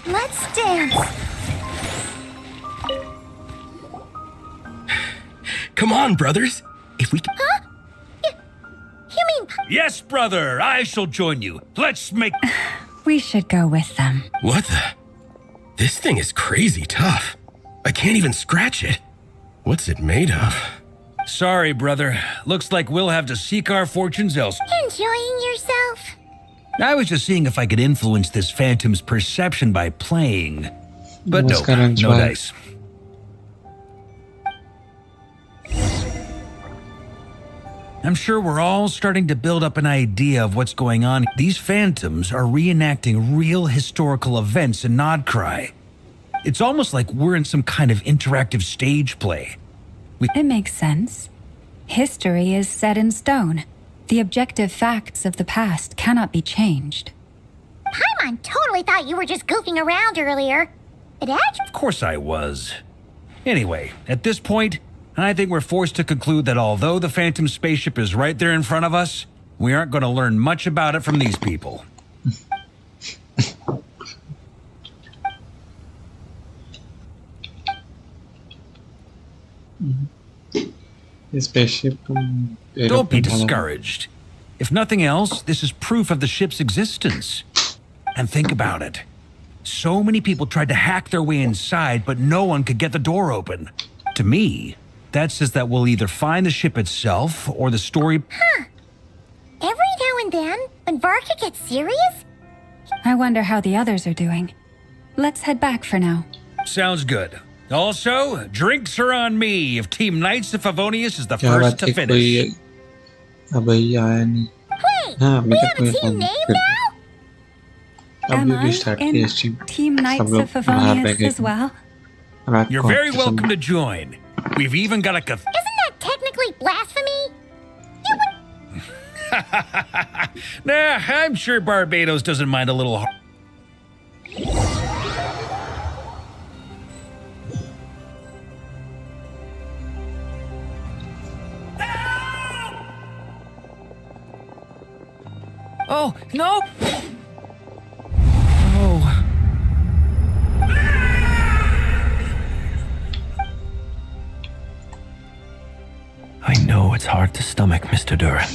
Let's dance. Come on, brothers. If we can... Huh? You mean... Yes, brother, I shall join you. Let's make... We should go with them. What the? This thing is crazy tough. I can't even scratch it. What's it made of? Sorry, brother. Looks like we'll have to seek our fortunes elsewhere. Enjoying yourself? I was just seeing if I could influence this phantom's perception by playing. But no, no dice. I'm sure we're all starting to build up an idea of what's going on. These phantoms are reenacting real historical events in Nodcry. It's almost like we're in some kind of interactive stage play. It makes sense. History is set in stone. The objective facts of the past cannot be changed. Paimon totally thought you were just goofing around earlier. It actually... Of course I was. Anyway, at this point, I think we're forced to conclude that although the Phantom spaceship is right there in front of us, we aren't going to learn much about it from these people. The spaceship. Don't be discouraged. If nothing else, this is proof of the ship's existence. And think about it. So many people tried to hack their way inside, but no one could get the door open. To me, that says that we'll either find the ship itself or the story... Huh. Every now and then, when Varka gets serious... I wonder how the others are doing. Let's head back for now. Sounds good. Also, drinks are on me if Team Knights of Favonius is the first to finish. अभी आया नहीं. हाँ, we have a team name now? Am I in Team Knights of Favonius as well? You're very welcome to join. We've even got a... Isn't that technically blasphemy? Nah, I'm sure Barbados doesn't mind a little... Oh, no! Oh. know it's hard to stomach, Mr. Duran.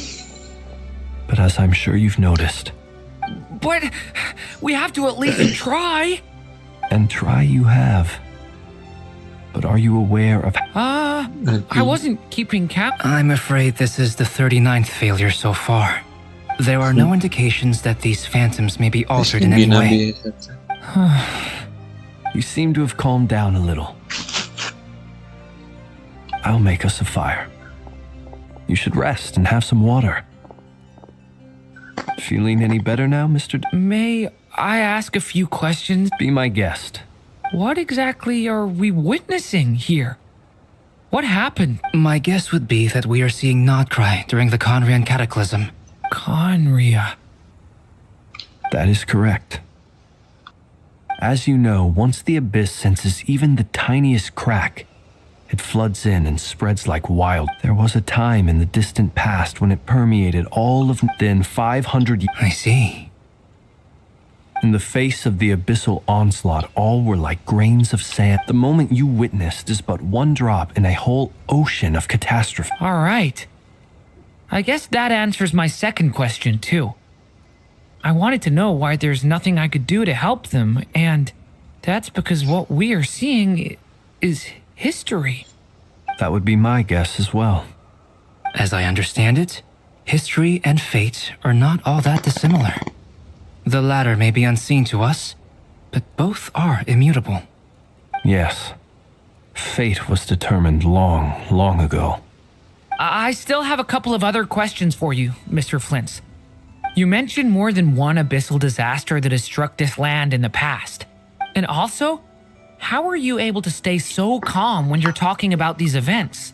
But as I'm sure you've noticed, But we have to at least try. and try you have. But are you aware of... I wasn't keeping count. I'm afraid this is the 39th failure so far. There are no indications that these phantoms may be altered in any way. You seem to have calmed down a little. I'll make us a fire. You should rest and have some water. Feeling any better now, Mr. May I ask a few questions? Be my guest. What exactly are we witnessing here? What happened? My guess would be that we are seeing Nodcry during the Conrian Cataclysm. Conria. That is correct. As you know, once the Abyss senses even the tiniest crack, it floods in and spreads like wild. There was a time in the distant past when it permeated all of then 500 years. I see. In the face of the abyssal onslaught, all were like grains of sand. The moment you witnessed is but one drop in a whole ocean of catastrophe. All right. I guess that answers my second question, too. I wanted to know why there's nothing I could do to help them, and that's because what we are seeing is history. That would be my guess as well. As I understand it, history and fate are not all that dissimilar. The latter may be unseen to us, but both are immutable. Yes. Fate was determined long, long ago. I still have a couple of other questions for you, Mr. Flint's. You mentioned more than one abyssal disaster that has struck this land in the past. And also, how are you able to stay so calm when you're talking about these events?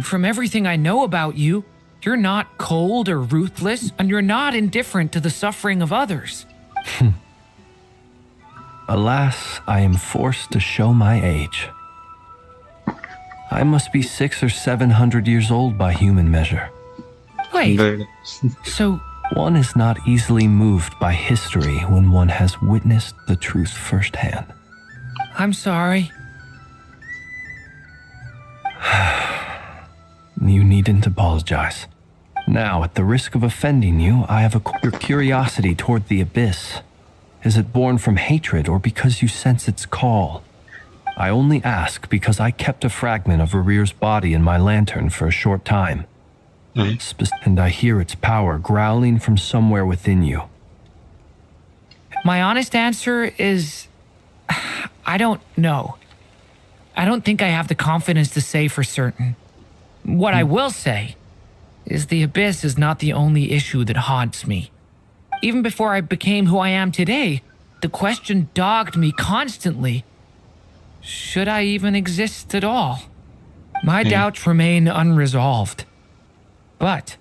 From everything I know about you, you're not cold or ruthless, and you're not indifferent to the suffering of others. Alas, I am forced to show my age. I must be 600 or 700 years old by human measure. Wait, so... One is not easily moved by history when one has witnessed the truth firsthand. I'm sorry. You needn't apologize. Now, at the risk of offending you, I have your curiosity toward the Abyss. Is it born from hatred or because you sense its call? I only ask because I kept a fragment of Rere's body in my lantern for a short time. And I hear its power growling from somewhere within you. My honest answer is... I don't know. I don't think I have the confidence to say for certain. What I will say is the Abyss is not the only issue that haunts me. Even before I became who I am today, the question dogged me constantly. Should I even exist at all? My doubts remain unresolved. But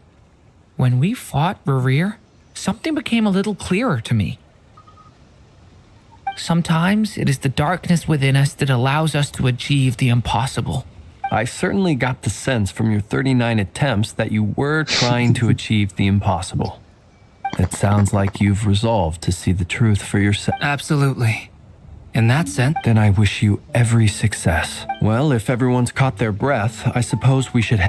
when we fought Rerir, something became a little clearer to me. Sometimes it is the darkness within us that allows us to achieve the impossible. I certainly got the sense from your 39 attempts that you were trying to achieve the impossible. It sounds like you've resolved to see the truth for yourself. Absolutely. In that sense... Then I wish you every success. Well, if everyone's caught their breath, I suppose we should...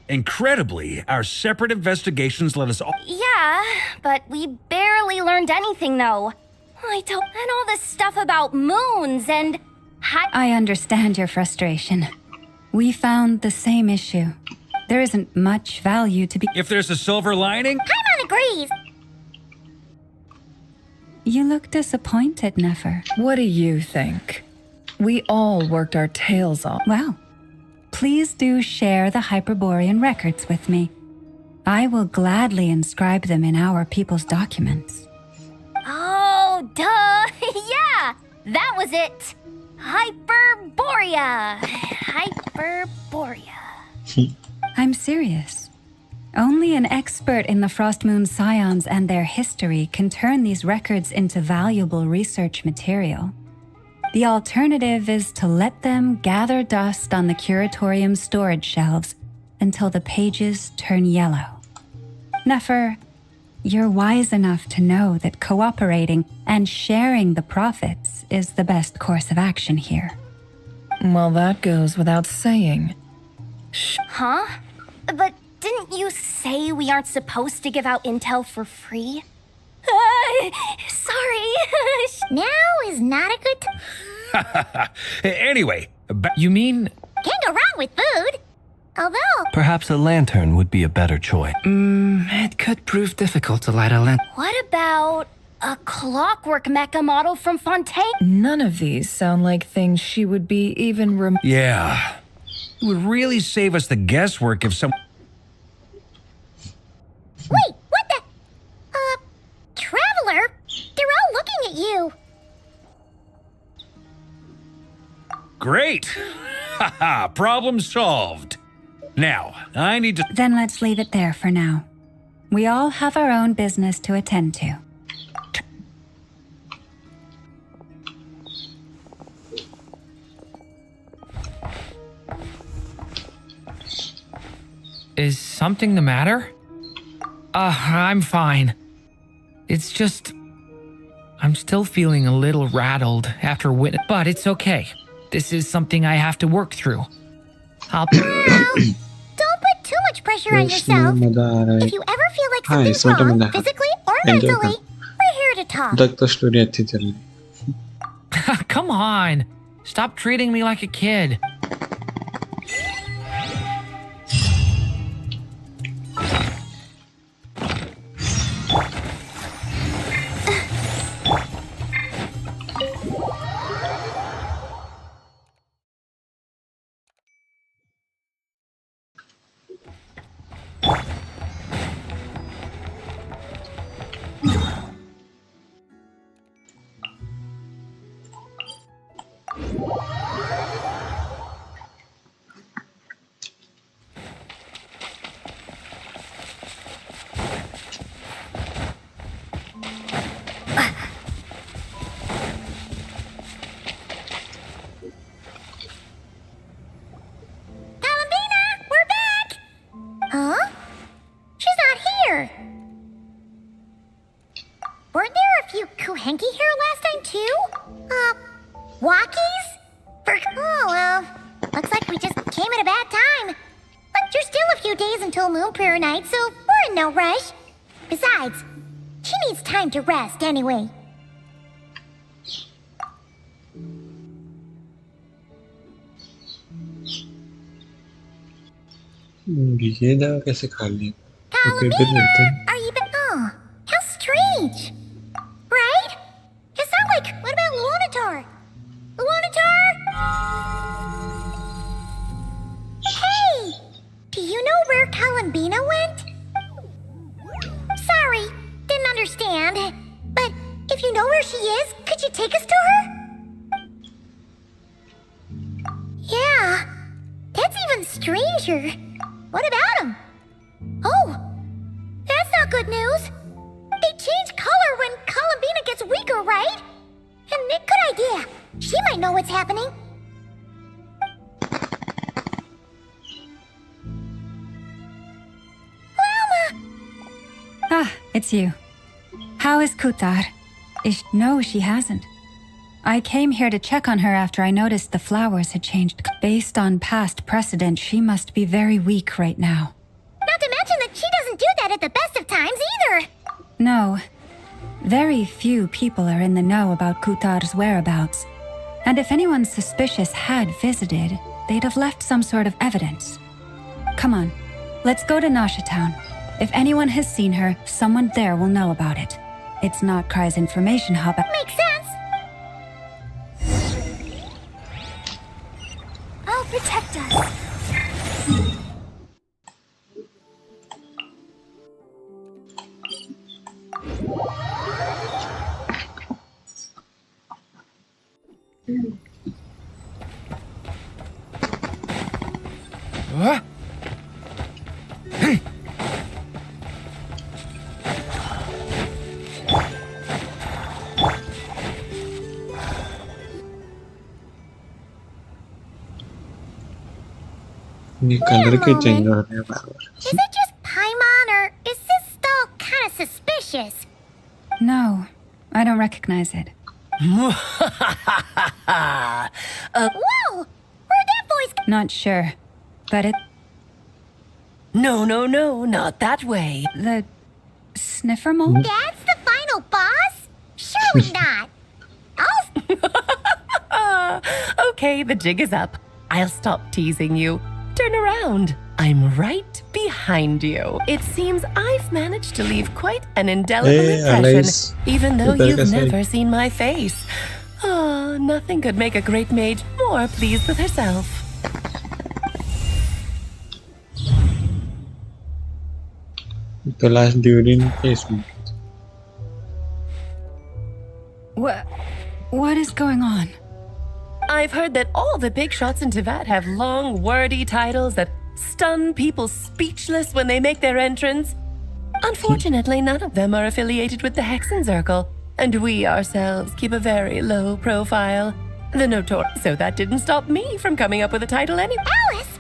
Incredibly, our separate investigations let us all... Yeah, but we barely learned anything, though. And all this stuff about moons and... I understand your frustration. We found the same issue. There isn't much value to be... If there's a silver lining... Paimon agrees. You look disappointed, Nefer. What do you think? We all worked our tails off. Well, please do share the Hyperborean records with me. I will gladly inscribe them in our people's documents. Oh, duh! Yeah! That was it! Hyperborea! Hyperborea. I'm serious. Only an expert in the Frost Moon Scions and their history can turn these records into valuable research material. The alternative is to let them gather dust on the Curatorium storage shelves until the pages turn yellow. Nefer, You're wise enough to know that cooperating and sharing the profits is the best course of action here. Well, that goes without saying. Huh? But didn't you say we aren't supposed to give out intel for free? Sorry. Now is not a good time. Anyway, you mean... Can't go wrong with food. Although... Perhaps a lantern would be a better choice. It could prove difficult to light a lantern. What about a clockwork mecha model from Fontaine? None of these sound like things she would be even Yeah. It would really save us the guesswork if some... Wait, what the... Traveler? They're all looking at you. Great! Haha, problem solved. Now, I need to... Then let's leave it there for now. We all have our own business to attend to. Is something the matter? I'm fine. It's just... I'm still feeling a little rattled after but it's okay. This is something I have to work through. Don't put too much pressure on yourself. If you ever feel like something's wrong, physically or mentally, we're here to talk. तक तो story अच्छी चल रही. Come on. Stop treating me like a kid. To rest anyway. ये दवा कैसे खा ली? Are you oh, how strange. Right? It's not like, what about Luonatar? Luonatar? Hey! Do you know where Columbina went? Sorry. Didn't understand. But if you know where she is, could you take us to her? Yeah, that's even stranger. What about him? Oh, that's not good news. They change color when Columbina gets weaker, right? And good idea. She might know what's happening. Ah, it's you. How is Kutar? No, she hasn't. I came here to check on her after I noticed the flowers had changed. Based on past precedent, she must be very weak right now. Not to mention that she doesn't do that at the best of times either. No. Very few people are in the know about Kutar's whereabouts. And if anyone suspicious had visited, they'd have left some sort of evidence. Come on, let's go to Nasha Town. If anyone has seen her, someone there will know about it. It's not Cry's information hub. Makes sense. I'll protect us. What? ये colour के change हो रहे हैं बार-बार. Is it just Paimon, or is this all kind of suspicious? suspicious. No, I don't recognize it. Whoa! Where'd that voice come? Not sure, but it. No, not that way. The sniffer mold? That's the final boss? Surely not. Okay, the jig is up. I'll stop teasing you. Turn around. I'm right behind you. It seems I've managed to leave quite an indelible impression, AISE. even though Better you've say. never seen my face. Oh, nothing could make a great mage more pleased with herself. The last during placement. What is going on? I've heard that all the big shots in Tevat have long, wordy titles that stun people speechless when they make their entrance. Unfortunately, none of them are affiliated with the Hexen Circle, and we ourselves keep a very low profile. The notorious. So that didn't stop me from coming up with a title anyway. Alice?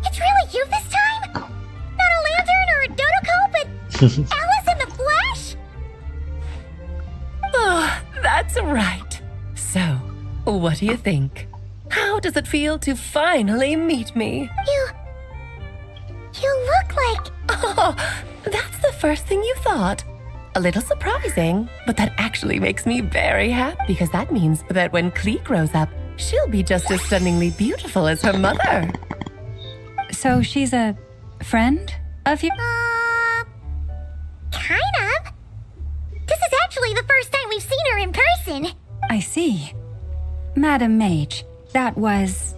It's really you this time? Not a lantern or a dodo but Alice in the flesh? Oh, that's right. So, what do you think? How does it feel to finally meet me? You look like... Oh, that's the first thing you thought. A little surprising, but that actually makes me very happy because that means that when Klee grows up, she'll be just as stunningly beautiful as her mother. So she's a friend of you? Kind of. This is actually the first time we've seen her in person. I see. Madam Mage, that was,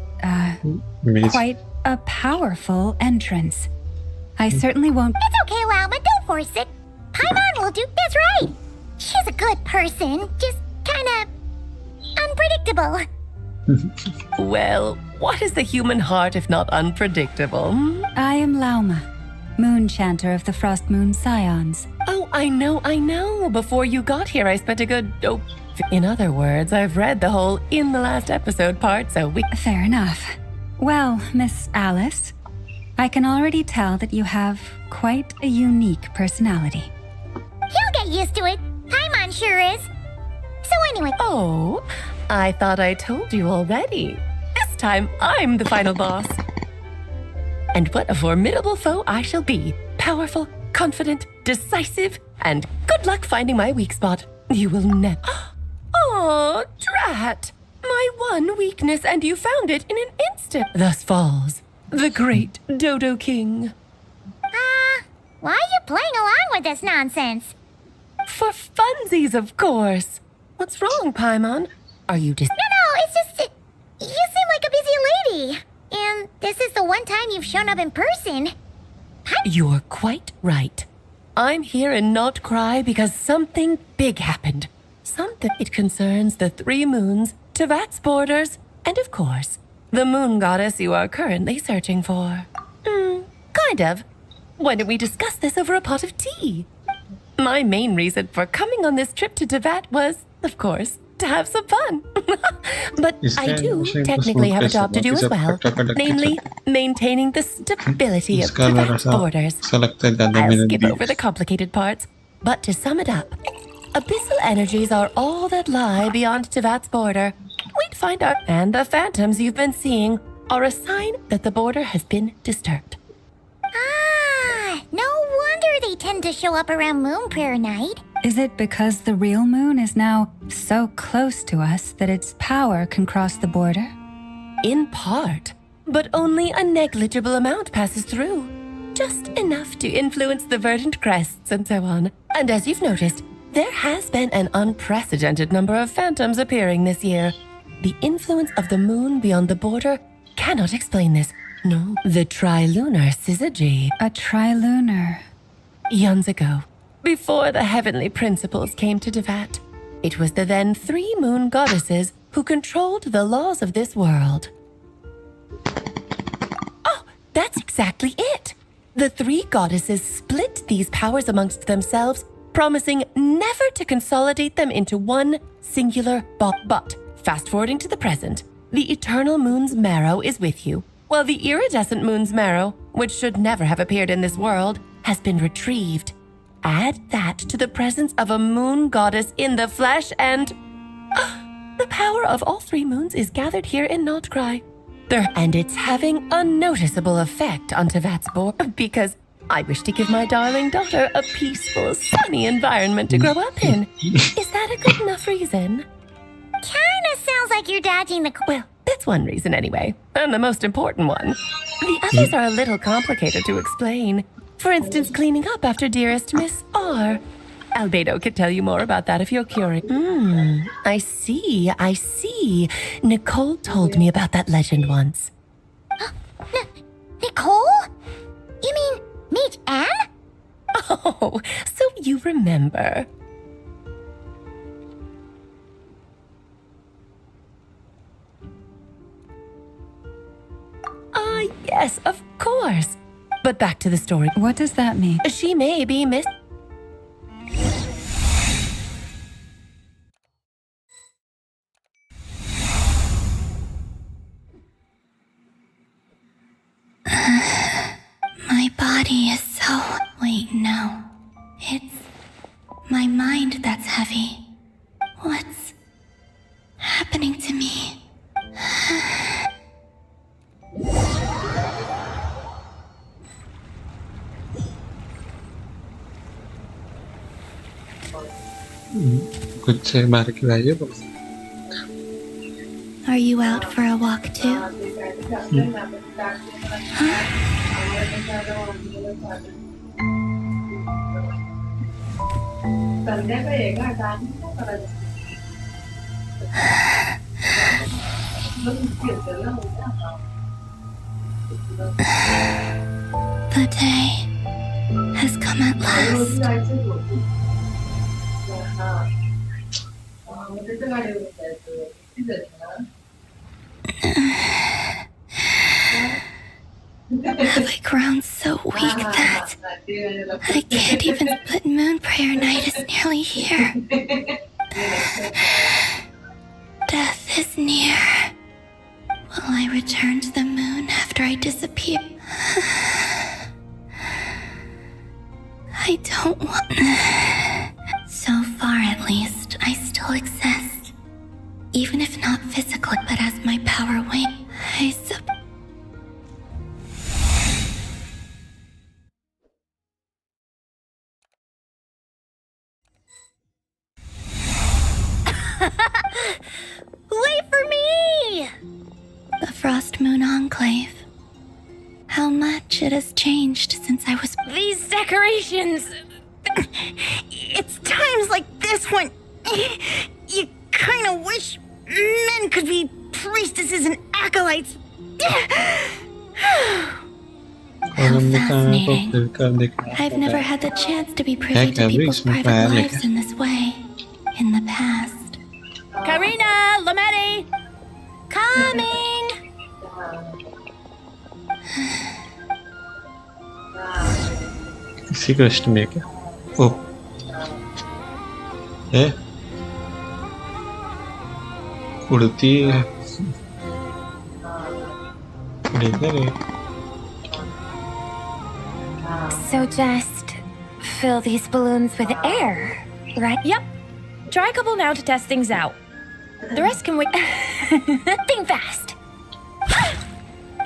Mage. quite a powerful entrance. I certainly won't. It's okay, Lauma, don't force it. Paimon will do. That's right. She's a good person, just kinda unpredictable. Well, what is the human heart if not unpredictable? I am Lauma, Moon Chanter of the Frost Moon Scions. Oh, I know. Before you got here, I spent a good, in other words, I've read the whole in the last episode part, so we... Fair enough. Well, Miss Alice, I can already tell that you have quite a unique personality. He'll get used to it. Paimon sure is. So anyway... Oh, I thought I told you already. This time, I'm the final boss. And what a formidable foe I shall be. Powerful, confident, decisive, and good luck finding my weak spot. You will never... Oh, drat! My one weakness, and you found it in an instant. Thus falls the great Dodo King. Why are you playing along with this nonsense? For funsies, of course. What's wrong, Paimon? Are you just... No, it's just... you seem like a busy lady. And this is the one time you've shown up in person. You're quite right. I'm here in Not Cry because something big happened. Something it concerns the three moons, Tevat's borders, and of course, the moon goddess you are currently searching for. Kind of. Why don't we discuss this over a pot of tea? My main reason for coming on this trip to Tevat was, of course, to have some fun. But I do technically have a job to do as well, namely maintaining the stability of Tevat's borders. I'll skip over the complicated parts, but to sum it up, abyssal energies are all that lie beyond Tevat's border. We'd find out, and the phantoms you've been seeing are a sign that the border has been disturbed. No wonder they tend to show up around Moon Prayer Night. Is it because the real moon is now so close to us that its power can cross the border? In part, but only a negligible amount passes through. Just enough to influence the verdant crests and so on. And as you've noticed, there has been an unprecedented number of phantoms appearing this year. The influence of the moon beyond the border cannot explain this. No, the trilunar syzygy. A trilunar. Eons ago, before the heavenly principles came to Tevat, it was the then three moon goddesses who controlled the laws of this world. Oh, that's exactly it. The three goddesses split these powers amongst themselves, promising never to consolidate them into one singular but fast-forwarding to the present, the eternal moon's marrow is with you, while the iridescent moon's marrow, which should never have appeared in this world, has been retrieved. Add that to the presence of a moon goddess in the flesh and... the power of all 3 moons is gathered here in Notcry. And it's having a noticeable effect on Tavatsborg because I wish to give my darling daughter a peaceful, sunny environment to grow up in. Is that a good enough reason? Kinda sounds like you're dodging the... Well, that's one reason anyway, and the most important one. The others are a little complicated to explain. For instance, cleaning up after dearest Miss R. Albedo could tell you more about that if you're curious. I see. Nicole told me about that legend once. Nicole? You mean Mage Anne? Oh, so you remember. Yes, of course. But back to the story. What does that mean? She may be Miss... My body is so... Wait, no. It's my mind that's heavy. What's happening to me? कुछ मार के लाइए Are you out for a walk too? The day has come at last. Have I grown so weak that I can't even split moon prayer night is nearly here? Death is near. Will I return to the moon after I disappear? I don't want... So far, at least, I still exist. Even if not physically, but as my power wanes, Wait for me! The Frost Moon Enclave. How much it has changed since I was... These decorations... It's times like this when... You kind of wish men could be priestesses and acolytes. How fascinating. I've never had the chance to be privy to people's private lives in this way. In the past. Karina! Lametti! Coming! इसी कृष्ण में क्या ओह है उड़ती है So just fill these balloons with air, right? Yep. Try a couple now to test things out. The rest can wait. Think fast.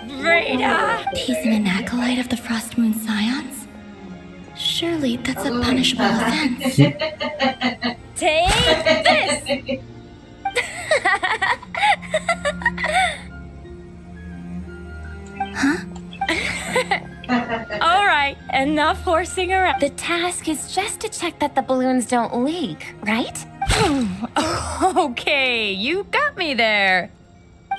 Rita! Teasing an acolyte of the Frost Moon Scions? Surely that's a punishable offense. Take this! Huh? Alright, enough horsing around. The task is just to check that the balloons don't leak, right? Okay, you got me there.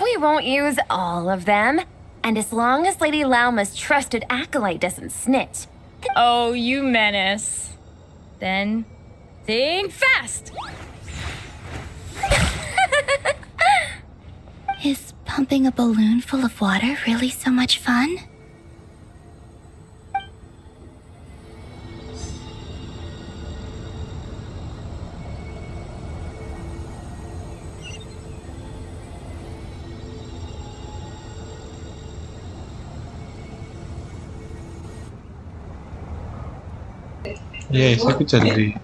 We won't use all of them. And as long as Lady Lauma's trusted acolyte doesn't snitch. Oh, you menace. Then, think fast! Is pumping a balloon full of water really so much fun? ये ऐसे क्यों चल रही है?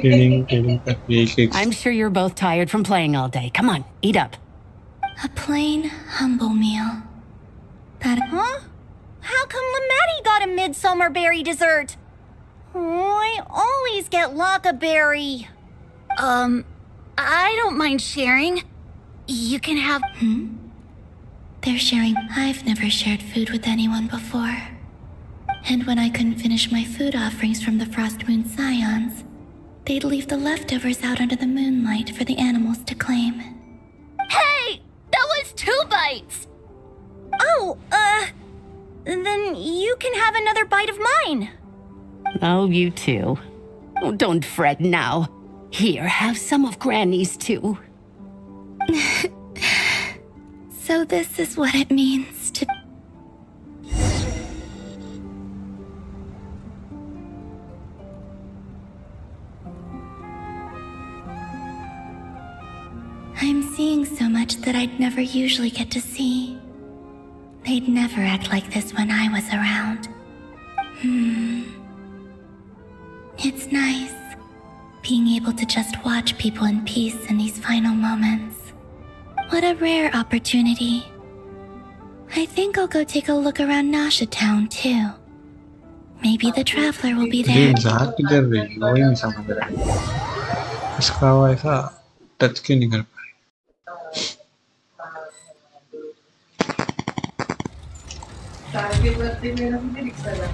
Tiding तक एक I'm sure you're both tired from playing all day. Come on, eat up. A plain, humble meal. That. Huh? How come Lametti got a midsummer berry dessert? Oh, I always get lockaberry. I don't mind sharing. You can have. They're sharing. I've never shared food with anyone before. And when I couldn't finish my food offerings from the Frost Moon Scions, they'd leave the leftovers out under the moonlight for the animals to claim. Hey! That was 2 bites! Oh, then you can have another bite of mine. Oh, you too. Oh, don't fret now. Here, have some of Granny's too. So this is what it means to... I'm seeing so much that I'd never usually get to see. They'd never act like this when I was around. It's nice, being able to just watch people in peace in these final moments. What a rare opportunity. I think I'll go take a look around Nasha Town too. Maybe the Traveler will be there. मजाक किधर रही वही नहीं समझ रहा है इसका वो ऐसा टच क्यों नहीं कर पाए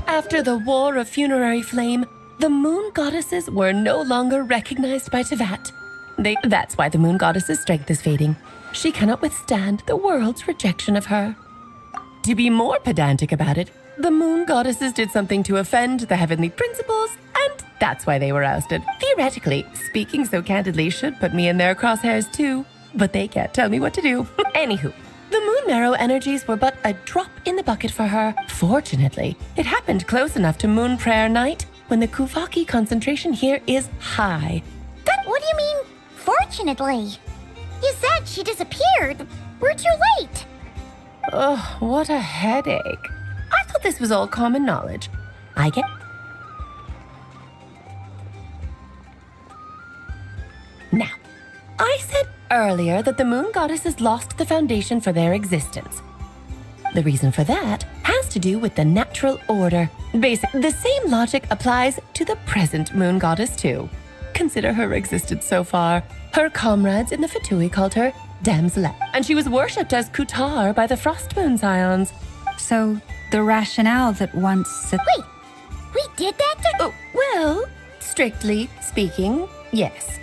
After the War of Funerary Flame, the Moon Goddesses were no longer recognized by Tevat. That's why the Moon Goddess's strength is fading. She cannot withstand the world's rejection of her. To be more pedantic about it, the Moon Goddesses did something to offend the heavenly principles, and that's why they were ousted. Theoretically, speaking so candidly should put me in their crosshairs too, but they can't tell me what to do. Anywho, the Moon Marrow energies were but a drop in the bucket for her. Fortunately, it happened close enough to Moon Prayer Night when the Kuvaki concentration here is high. What do you mean, fortunately? You said she disappeared. We're too late. Ugh, what a headache. I thought this was all common knowledge. I get... Now, I said earlier that the Moon Goddesses lost the foundation for their existence. The reason for that has to do with the natural order. Basically, the same logic applies to the present Moon Goddess too. Consider her existence so far. Her comrades in the Fatui called her Damselette, and she was worshipped as Kutar by the Frost Moon Scions. So, the rationale that once... Wait, we did that? Oh, well, strictly speaking, yes.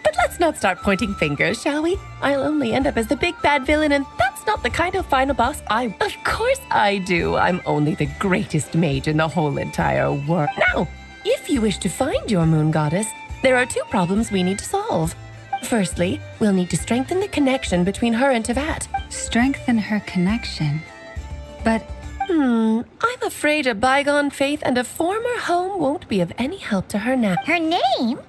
But let's not start pointing fingers, shall we? I'll only end up as the big bad villain, and that's not the kind of final boss I... Of course I do. I'm only the greatest mage in the whole entire world. Now, if you wish to find your Moon Goddess, there are 2 problems we need to solve. Firstly, we'll need to strengthen the connection between her and Tevat. Strengthen her connection? But... I'm afraid a bygone faith and a former home won't be of any help to her now. Her name?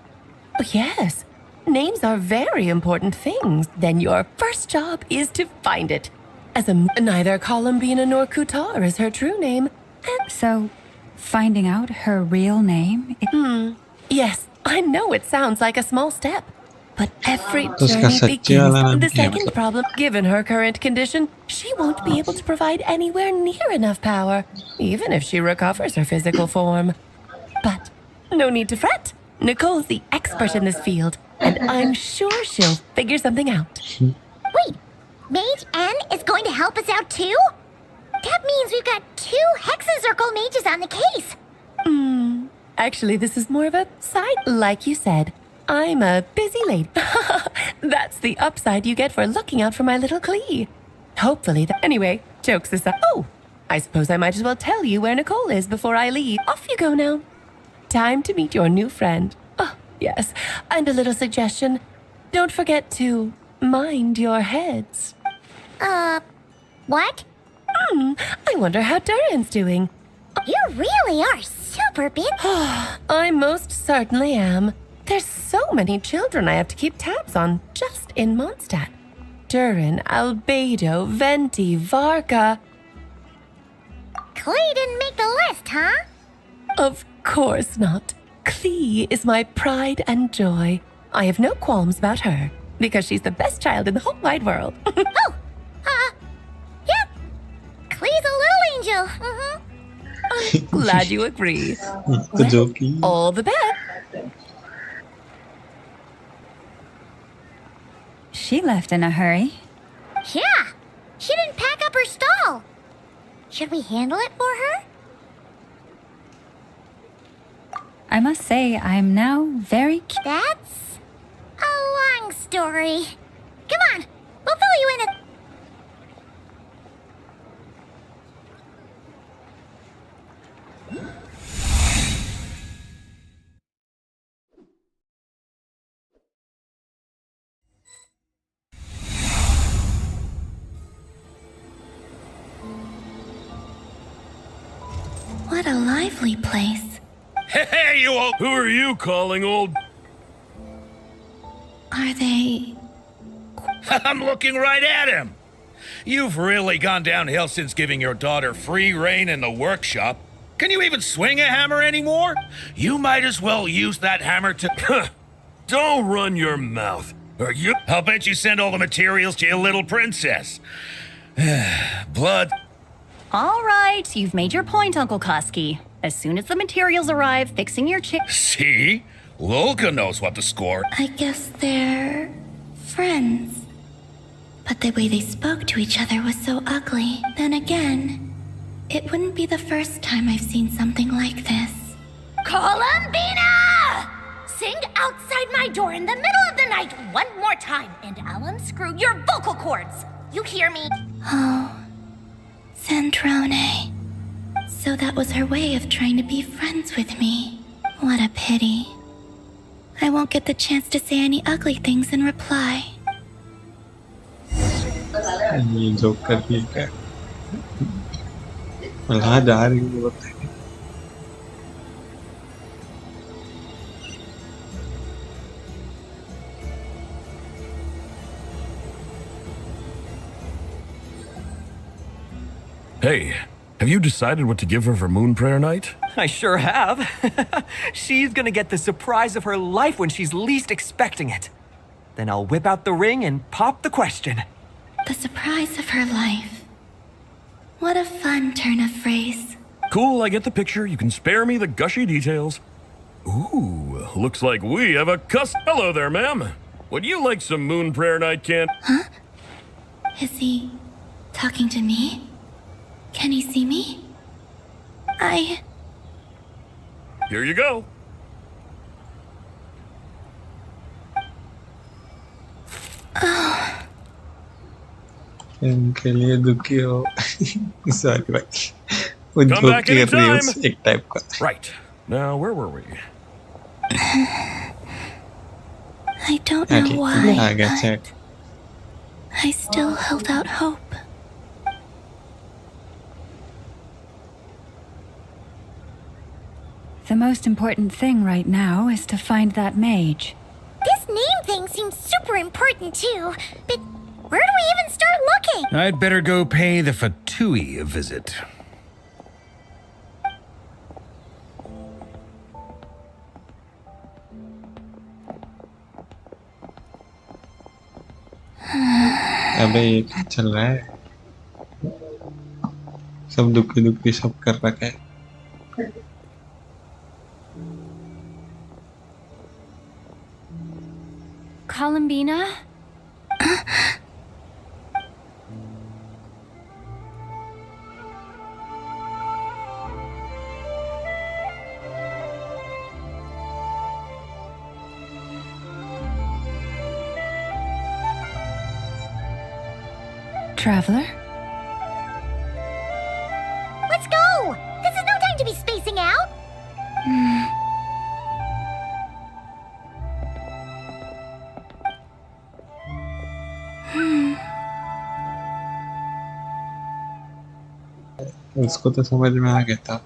Oh, yes. Names are very important things. Then your first job is to find it. As neither Columbina nor Kutar is her true name. And so, finding out her real name? Yes, I know it sounds like a small step. But every journey begins. The second problem, given her current condition, she won't be able to provide anywhere near enough power, even if she recovers her physical form. But no need to fret. Nicole's the expert in this field, and I'm sure she'll figure something out. Wait, Mage N is going to help us out too? That means we've got 2 Hexencircle mages on the case. Actually, this is more of a side. Like you said, I'm a busy lady. That's the upside you get for looking out for my little Klee. Hopefully anyway, jokes aside. Oh, I suppose I might as well tell you where Nicole is before I leave. Off you go now. Time to meet your new friend. Oh, yes. And a little suggestion. Don't forget to mind your heads. What? I wonder how Durin's doing. You really are super busy. I most certainly am. There's so many children I have to keep tabs on just in Mondstadt. Durin, Albedo, Venti, Varka. Klee didn't make the list, huh? Of course not. Klee is my pride and joy. I have no qualms about her, because she's the best child in the whole wide world. Yeah. Klee's a little angel. Mm-hmm. I'm glad you agree. Joking. All the best. She left in a hurry. Yeah. She didn't pack up her stall. Should we handle it for her? I must say, I'm now very That's a long story. Come on, we'll fill you in it. What a lively place. Hey, you old... Who are you calling old? Are they... I'm looking right at him. You've really gone downhill since giving your daughter free rein in the workshop. Can you even swing a hammer anymore? You might as well use that hammer to... Don't run your mouth. Or you... I'll bet you send all the materials to your little princess. Blood. All right, you've made your point, Uncle Koski. As soon as the materials arrive, fixing your chick... See? Lolka knows what to score. I guess they're... friends. But the way they spoke to each other was so ugly. Then again, it wouldn't be the first time I've seen something like this. Columbina! Sing outside my door in the middle of the night one more time, and I'll unscrew your vocal cords. You hear me? Oh, Centrone. So that was her way of trying to be friends with me. What a pity. I won't get the chance to say any ugly things in reply. ये joke कर ली क्या? मल्हा जा रही है बताइए. Hey, have you decided what to give her for Moon Prayer Night? I sure have. She's gonna get the surprise of her life when she's least expecting it. Then I'll whip out the ring and pop the question. The surprise of her life. What a fun turn of phrase. Cool, I get the picture. You can spare me the gushy details. Ooh, looks like we have a Hello there, ma'am. Would you like some Moon Prayer Night candy? Huh? Is he talking to me? Can he see me? Here you go. Oh. इनके लिए दुखी हो. Sorry भाई. वो Come joke back कर रही है anytime. एक टाइप का. Right. Now, where were we? I don't know why, I get it. but I still held out hope. The most important thing right now is to find that mage. This name thing seems super important too, but where do we even start looking? I'd better go pay the Fatui a visit. अबे ये क्या चल रहा है? सब दुखी दुखी सब कर रखा है. Columbina? Traveler? Let's go! This is no time to be spacing out! उसको तो समझ में आ गया था.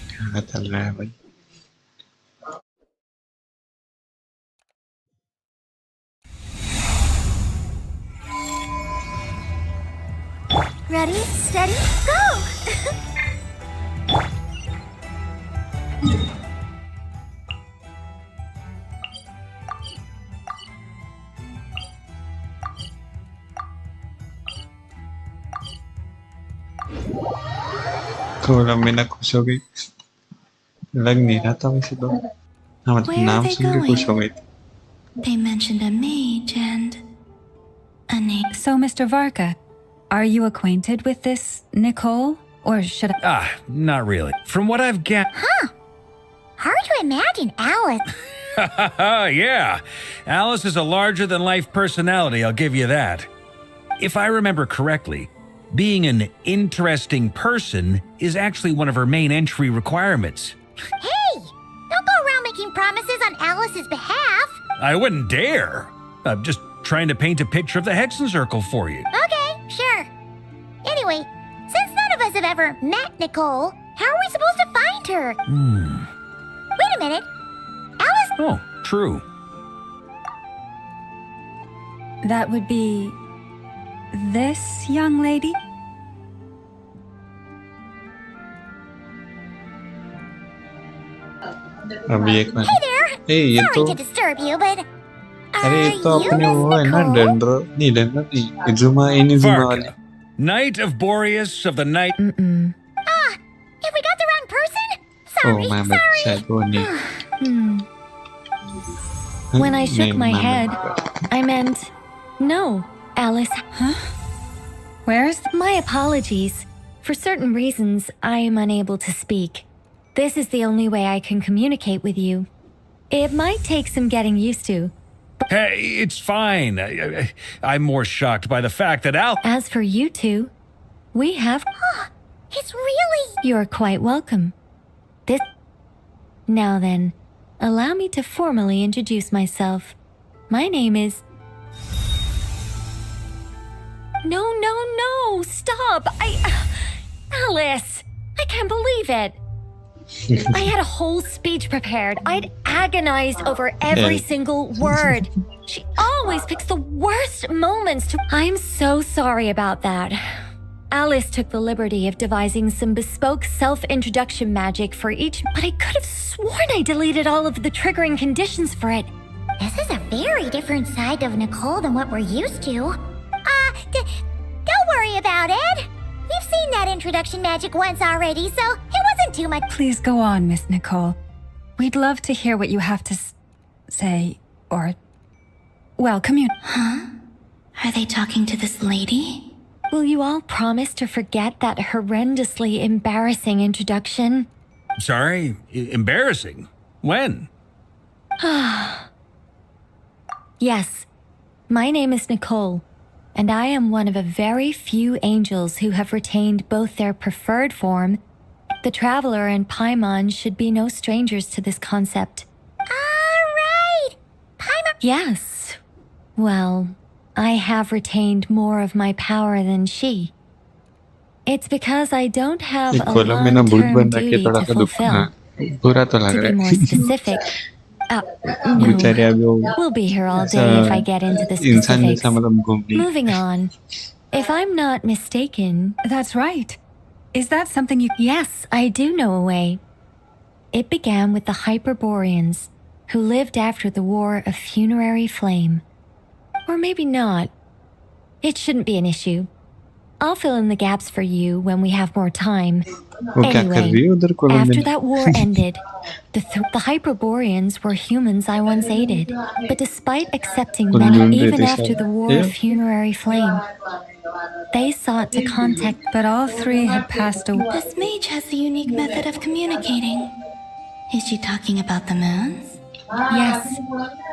क्या चल रहा है भाई? Ready? Steady, go! थोड़ा मैं ना खुश हो गई, लग नहीं रहा था वैसे तो। हाँ मतलब Where are नाम they सुन के going? खुश हो गई थी। They mentioned a mage and a name. So, Mr. Varka, are you acquainted with this Nicole? Or should I? Ah, not really. From what I've gathered. Huh. Hard to imagine Alice. Yeah. Alice is a larger-than-life personality, I'll give you that. If I remember correctly, being an interesting person is actually one of her main entry requirements. Hey! Don't go around making promises on Alice's behalf. I wouldn't dare. I'm just trying to paint a picture of the Hexen Circle for you. Okay, sure. Anyway, since none of us have ever met Nicole, how are we supposed to find her? Wait a minute. Alice... Oh, true. That would be this young lady? अभी एक minute. Hey there! ए ये Sorry तो to disturb you, but... अरे ये तो you अपने वो है ना डेंड्रो नहीं इजुमा वाली। Knight of Boreas of the Night. Have we got the wrong person? Sorry, Oh my bad, शायद वो नहीं। When I shook नहीं, my मैं head, बता। I meant no, Alice. Huh? Where's my apologies? For certain reasons, I am unable to speak. This is the only way I can communicate with you. It might take some getting used to. Hey, it's fine. I'm more shocked by the fact that As for you two, we have. It's really. You're quite welcome. This. Now then, allow me to formally introduce myself. My name is. No, stop! Alice! I can't believe it! I had a whole speech prepared. I'd agonized over every single word. She always picks the worst moments to. I'm so sorry about that. Alice took the liberty of devising some bespoke self-introduction magic for each, but I could have sworn I deleted all of the triggering conditions for it. This is a very different side of Nicole than what we're used to. Don't worry about it. We've seen that introduction magic once already, so it wasn't too much. Please go on, Miss Nicole. We'd love to hear what you have to say, or... Well, Huh? Are they talking to this lady? Will you all promise to forget that horrendously embarrassing introduction? Sorry, embarrassing. When? Yes, my name is Nicole, and I am one of a very few angels who have retained both their preferred form. The Traveler and Paimon should be no strangers to this concept. Alright! Paimon... Yes. Well, I have retained more of my power than she. It's because I don't have a long-term duty to fulfill. To be more specific, no. We'll be here all day if I get into the specifics. Moving on. If I'm not mistaken... That's right. Is that something you... Yes, I do know a way. It began with the Hyperboreans, who lived after the War of Funerary Flame. Or maybe not. It shouldn't be an issue. I'll fill in the gaps for you when we have more time. Anyway, after that war ended, the Hyperboreans were humans I once aided. But despite accepting them even after the War of Funerary Flame, they sought to contact... But all three had passed away. This mage has a unique method of communicating. Is she talking about the moons? Yes,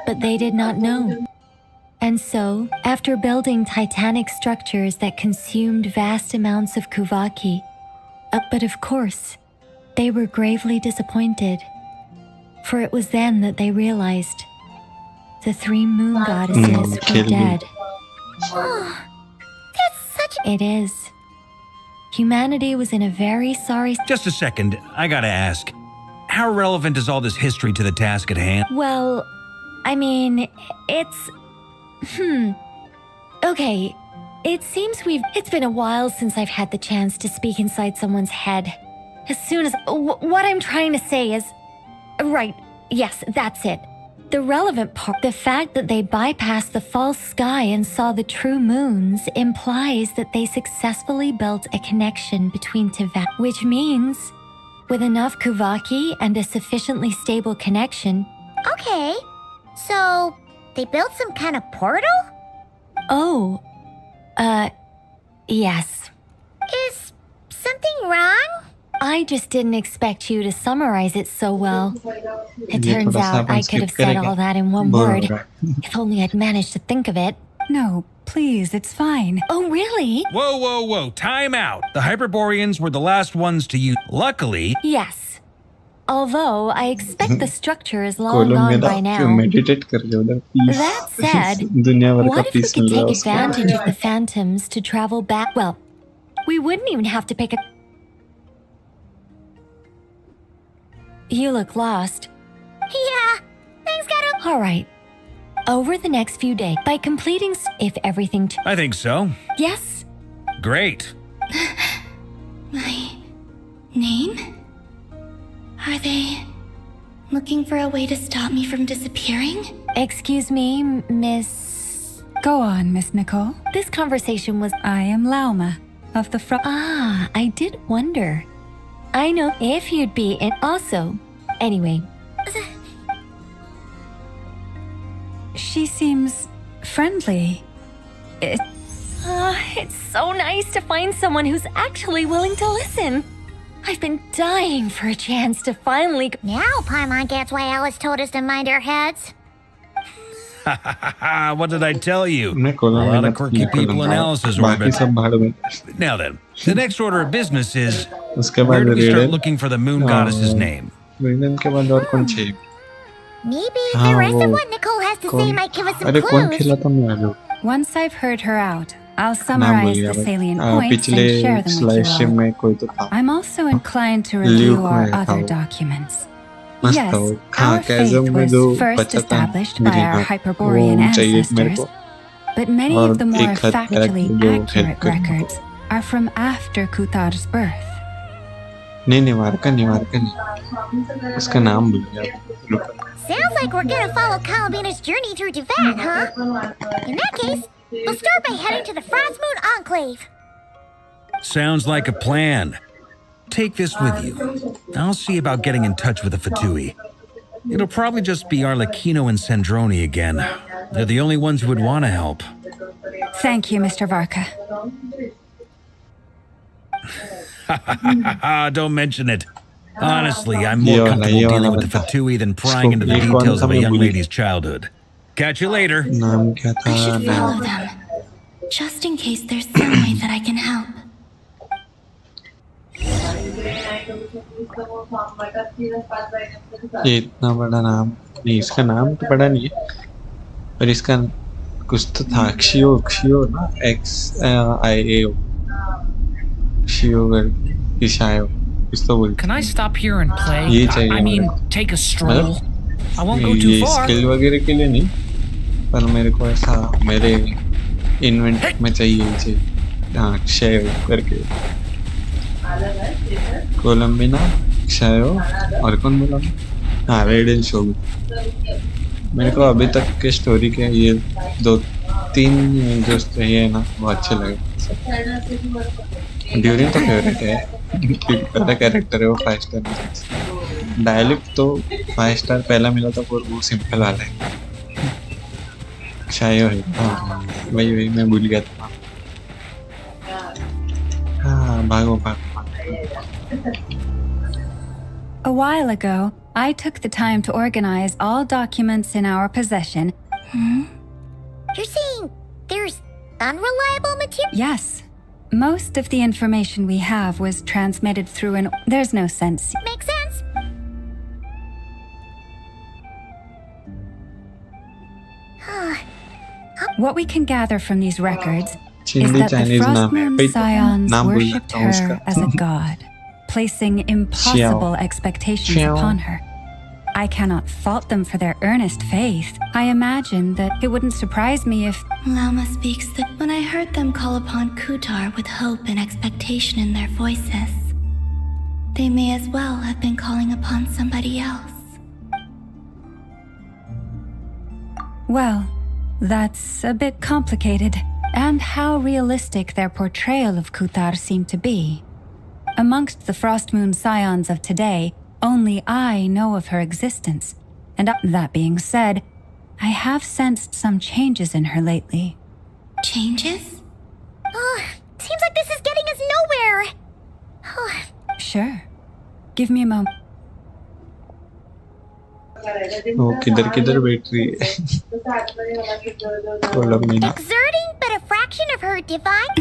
but they did not know. And so, after building titanic structures that consumed vast amounts of Kuvaki, but of course, they were gravely disappointed. For it was then that they realized the three moon goddesses were dead. That's such a... It is. Humanity was in a very sorry... Just a second, I gotta ask. How relevant is all this history to the task at hand? Well, I mean, it's... Okay, It seems it's been a while since I've had the chance to speak inside someone's head. As soon as... what I'm trying to say is... Right, yes, that's it. The relevant part, the fact that they bypassed the false sky and saw the true moons implies that they successfully built a connection between Teyvat, which means, with enough Kuvaki and a sufficiently stable connection... Okay, so they built some kind of portal? Oh, yes. Is something wrong? I just didn't expect you to summarize it so well. It turns out I could have said all that in one word, if only I'd managed to think of it. No, please, it's fine. Oh, really? Whoa, whoa, whoa, time out. The Hyperboreans were the last ones to use. Luckily... Yes. Although I expect the structure is long gone by now. That said, what if we could take advantage of the phantoms to travel back? Well, we wouldn't even have to pick a... You look lost. Yeah, things got All right. Over the next few days, by completing... if everything... I think so. Yes? Great. My name? Are they looking for a way to stop me from disappearing? Excuse me, Miss... Go on, Miss Nicole. This conversation was... I am Lauma of the Ah, I did wonder. I know if you'd be in... Also, anyway... She seems friendly. It's so nice to find someone who's actually willing to listen. I've been dying for a chance to finally... Now Paimon gets why Alice told us to mind our heads. What did I tell you? A lot of quirky people in Alice's orbit. Now then, the next order of business is... Where do we start looking for the moon goddess's name? Maybe the rest of what Nicole has to say might give us some clues. Once I've heard her out, I'll summarize the salient points and share them with you all. I'm also inclined to review our other documents. Yes, our faith was first established by our Hyperborean ancestors, but many of the more factually accurate records are from after Kutar's birth. Sounds like we're gonna follow Kalabina's journey through Teyvat, huh? In that case, we'll start by heading to the Frost Moon Enclave. Sounds like a plan. Take this with you. I'll see about getting in touch with the Fatui. It'll probably just be Arlecchino and Sandroni again. They're the only ones who would want to help. Thank you, Mr. Varka. Don't mention it. Honestly, I'm more comfortable dealing with the Fatui than prying into the details of a young lady's childhood. Catch you later. I should follow them, just in case there's some way that I can help. ये इतना बड़ा नाम नहीं, इसका नाम तो बड़ा नहीं है, पर इसका कुछ तो था, क्षियो ना, XIAO, क्षियो कुछ तो बोल. Can I stop here and play? I mean, take a stroll. I won't go too far. Skill वगैरह के लिए नहीं, पर मेरे को ऐसा मेरे इन्वेंट में चाहिए. हाँ, क्षय करके कोलम्बिना, क्षयो और कौन बोला? हाँ, रेडियल शो. मेरे को अभी तक के स्टोरी के ये 2-3 जो चाहिए ना, वो अच्छे लगे. ड्यूरिंग तो फेवरेट है, पहला कैरेक्टर है वो 5 स्टार. डायलॉग तो 5 स्टार पहला मिला था, वो सिंपल वाला है. क्षयो है. हाँ, वही मैं भूल गया था. हाँ, भागो. A while ago, I took the time to organize all documents in our possession. You're saying there's unreliable material? Yes. Most of the information we have was transmitted through an... There's no sense. Makes sense. What we can gather from these records is that the Frost Moon Scions worshipped her as a god, placing impossible expectations upon her. I cannot fault them for their earnest faith. I imagine that it wouldn't surprise me if... Lama speaks that when I heard them call upon Kutar with hope and expectation in their voices, they may as well have been calling upon somebody else. Well, that's a bit complicated. And how realistic their portrayal of Kutar seemed to be. Amongst the Frost Moon Scions of today, only I know of her existence. And that being said, I have sensed some changes in her lately. Changes? Oh, seems like this is getting us nowhere. Sure. Give me a moment. वो किधर बैठ रही है Exerting but a fraction of her divine...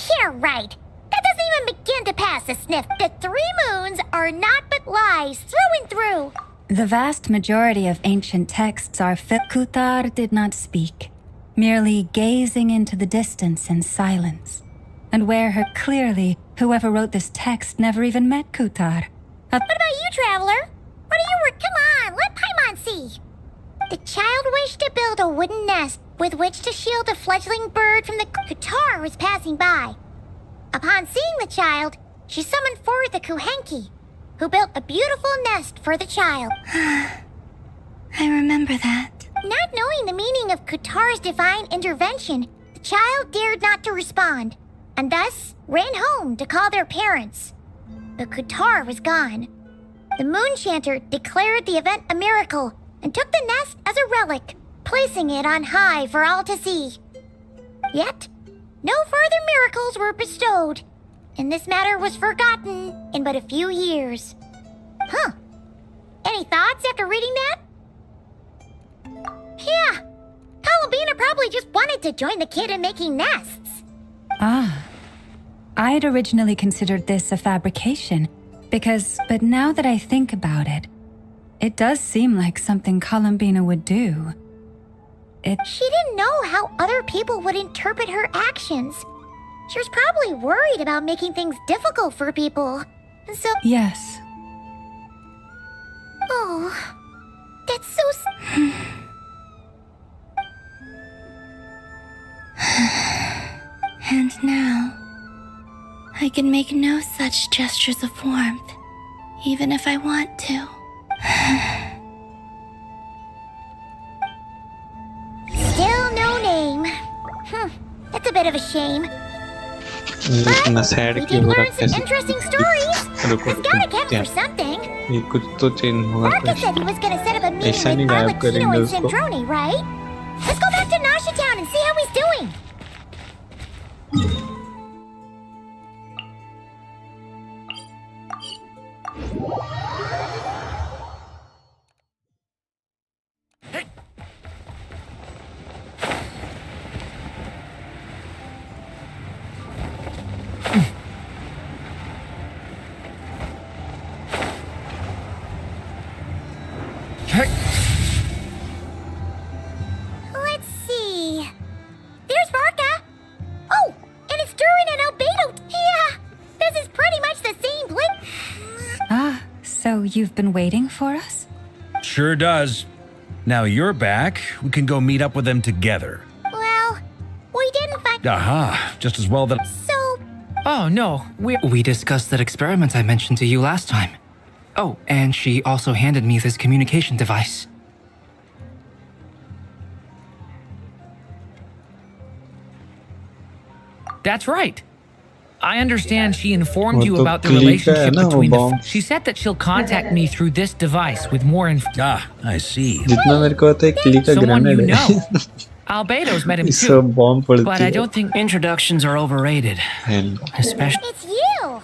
Yeah, right. That doesn't even begin to pass a sniff. The 3 moons are not but lies through and through. The vast majority of ancient texts are Kutar did not speak, merely gazing into the distance in silence. And where her clearly, whoever wrote this text never even met Kutar. What about you, traveler? What do you were? Come on, let Paimon see. The child wished to build a wooden nest with which to shield a fledgling bird from the Kutar was passing by. Upon seeing the child, she summoned forth the Kuhenki, who built a beautiful nest for the child. I remember that. Not knowing the meaning of Kutar's divine intervention, the child dared not to respond, and thus ran home to call their parents. The Kutar was gone. The moon chanter declared the event a miracle and took the nest as a relic, placing it on high for all to see. Yet, no further miracles were bestowed, and this matter was forgotten in but a few years. Huh. Any thoughts after reading that? Yeah. Columbina probably just wanted to join the kid in making nests. Ah. I'd originally considered this a fabrication, but now that I think about it, it does seem like something Columbina would do. She didn't know how other people would interpret her actions. She was probably worried about making things difficult for people. So... Yes. Oh, that's so... And now, I can make no such gestures of warmth, even if I want to. Still no name. That's a bit of a shame. इतना sad क्यों हो रहा है? Some interesting stories. It's gotta count for something. ये कुछ तो change होगा. Marcus said he was gonna set up a meeting with Arlecchino and Sandrone, right? Let's go back to Nasha Town and see how he's doing. Let's see. There's Varka. Oh, and it's Durin and Albedo. Yeah, this is pretty much the same place. Ah, so you've been waiting for us? Sure does. Now you're back, we can go meet up with them together. Well, we didn't find... Aha, just as well that... So... Oh, no, We discussed that experiment I mentioned to you last time. Oh, and she also handed me this communication device. That's right. I understand she informed you तो about the click relationship है ना वो between bomb. She said that she'll contact me through this device with more info. Ah, I see. जितना मेरे को आता है click का Someone you ग्रेनेड है. know. Albedo's met him इससे too. बॉम्ब But I पड़ती है. don't think introductions are overrated. Especially... It's you!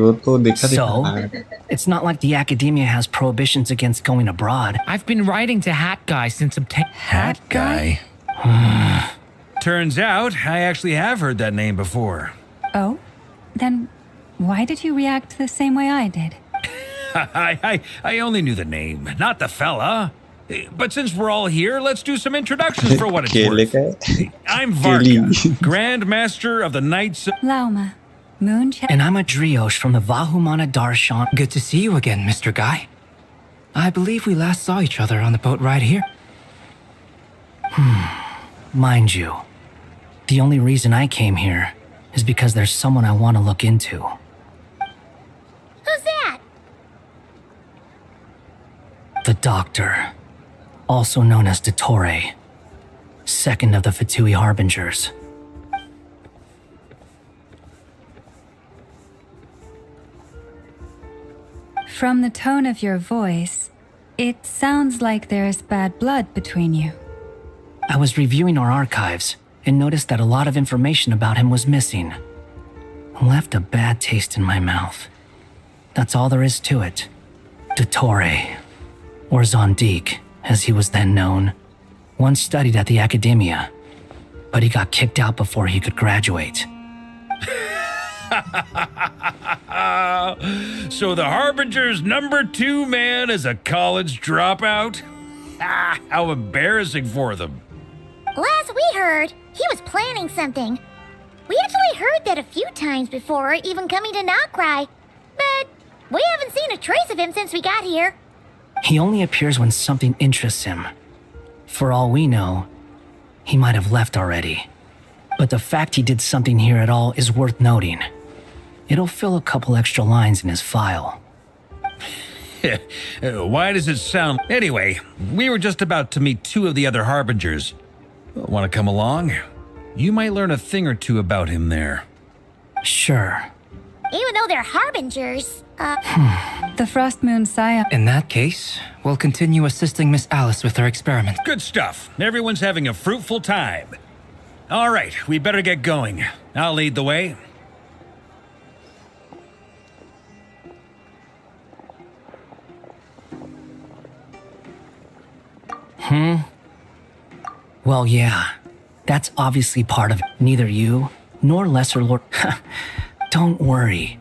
वो तो देखा So, है. it's not like the academia has prohibitions against going abroad. I've been writing to Hat Guy since obtaining... Hat Guy? Turns out, I actually have heard that name before. Oh? Then why did you react the same way I did? I only knew the name, not the fella. But since we're all here, let's do some introductions for what it's worth. I'm Varka, Grand Master of the Knights of... Lauma. And I'm a Drioche from the Vahumana Darshan. Good to see you again, Mr. Guy. I believe we last saw each other on the boat ride here. Mind you, the only reason I came here is because there's someone I want to look into. Who's that? The Doctor, also known as Dottore, second of the Fatui Harbingers. From the tone of your voice, it sounds like there is bad blood between you. I was reviewing our archives and noticed that a lot of information about him was missing. Left a bad taste in my mouth. That's all there is to it. Dottore, or Zondique, as he was then known, once studied at the academia, but he got kicked out before he could graduate. So the Harbinger's #2 man is a college dropout? How embarrassing for them. Last we heard, he was planning something. We actually heard that a few times before, even coming to Notcry, but we haven't seen a trace of him since we got here. He only appears when something interests him. For all we know, he might have left already. But the fact he did something here at all is worth noting. It'll fill a couple extra lines in his file. Why does it sound... Anyway, we were just about to meet 2 of the other Harbingers. Want to come along? You might learn a thing or two about him there. Sure. Even though they're Harbingers, The Frost Moon Scion. In that case, we'll continue assisting Miss Alice with her experiment. Good stuff. Everyone's having a fruitful time. All right, we better get going. I'll lead the way. Well, yeah. That's obviously part of it. Neither you, nor Lesser Lord... Don't worry.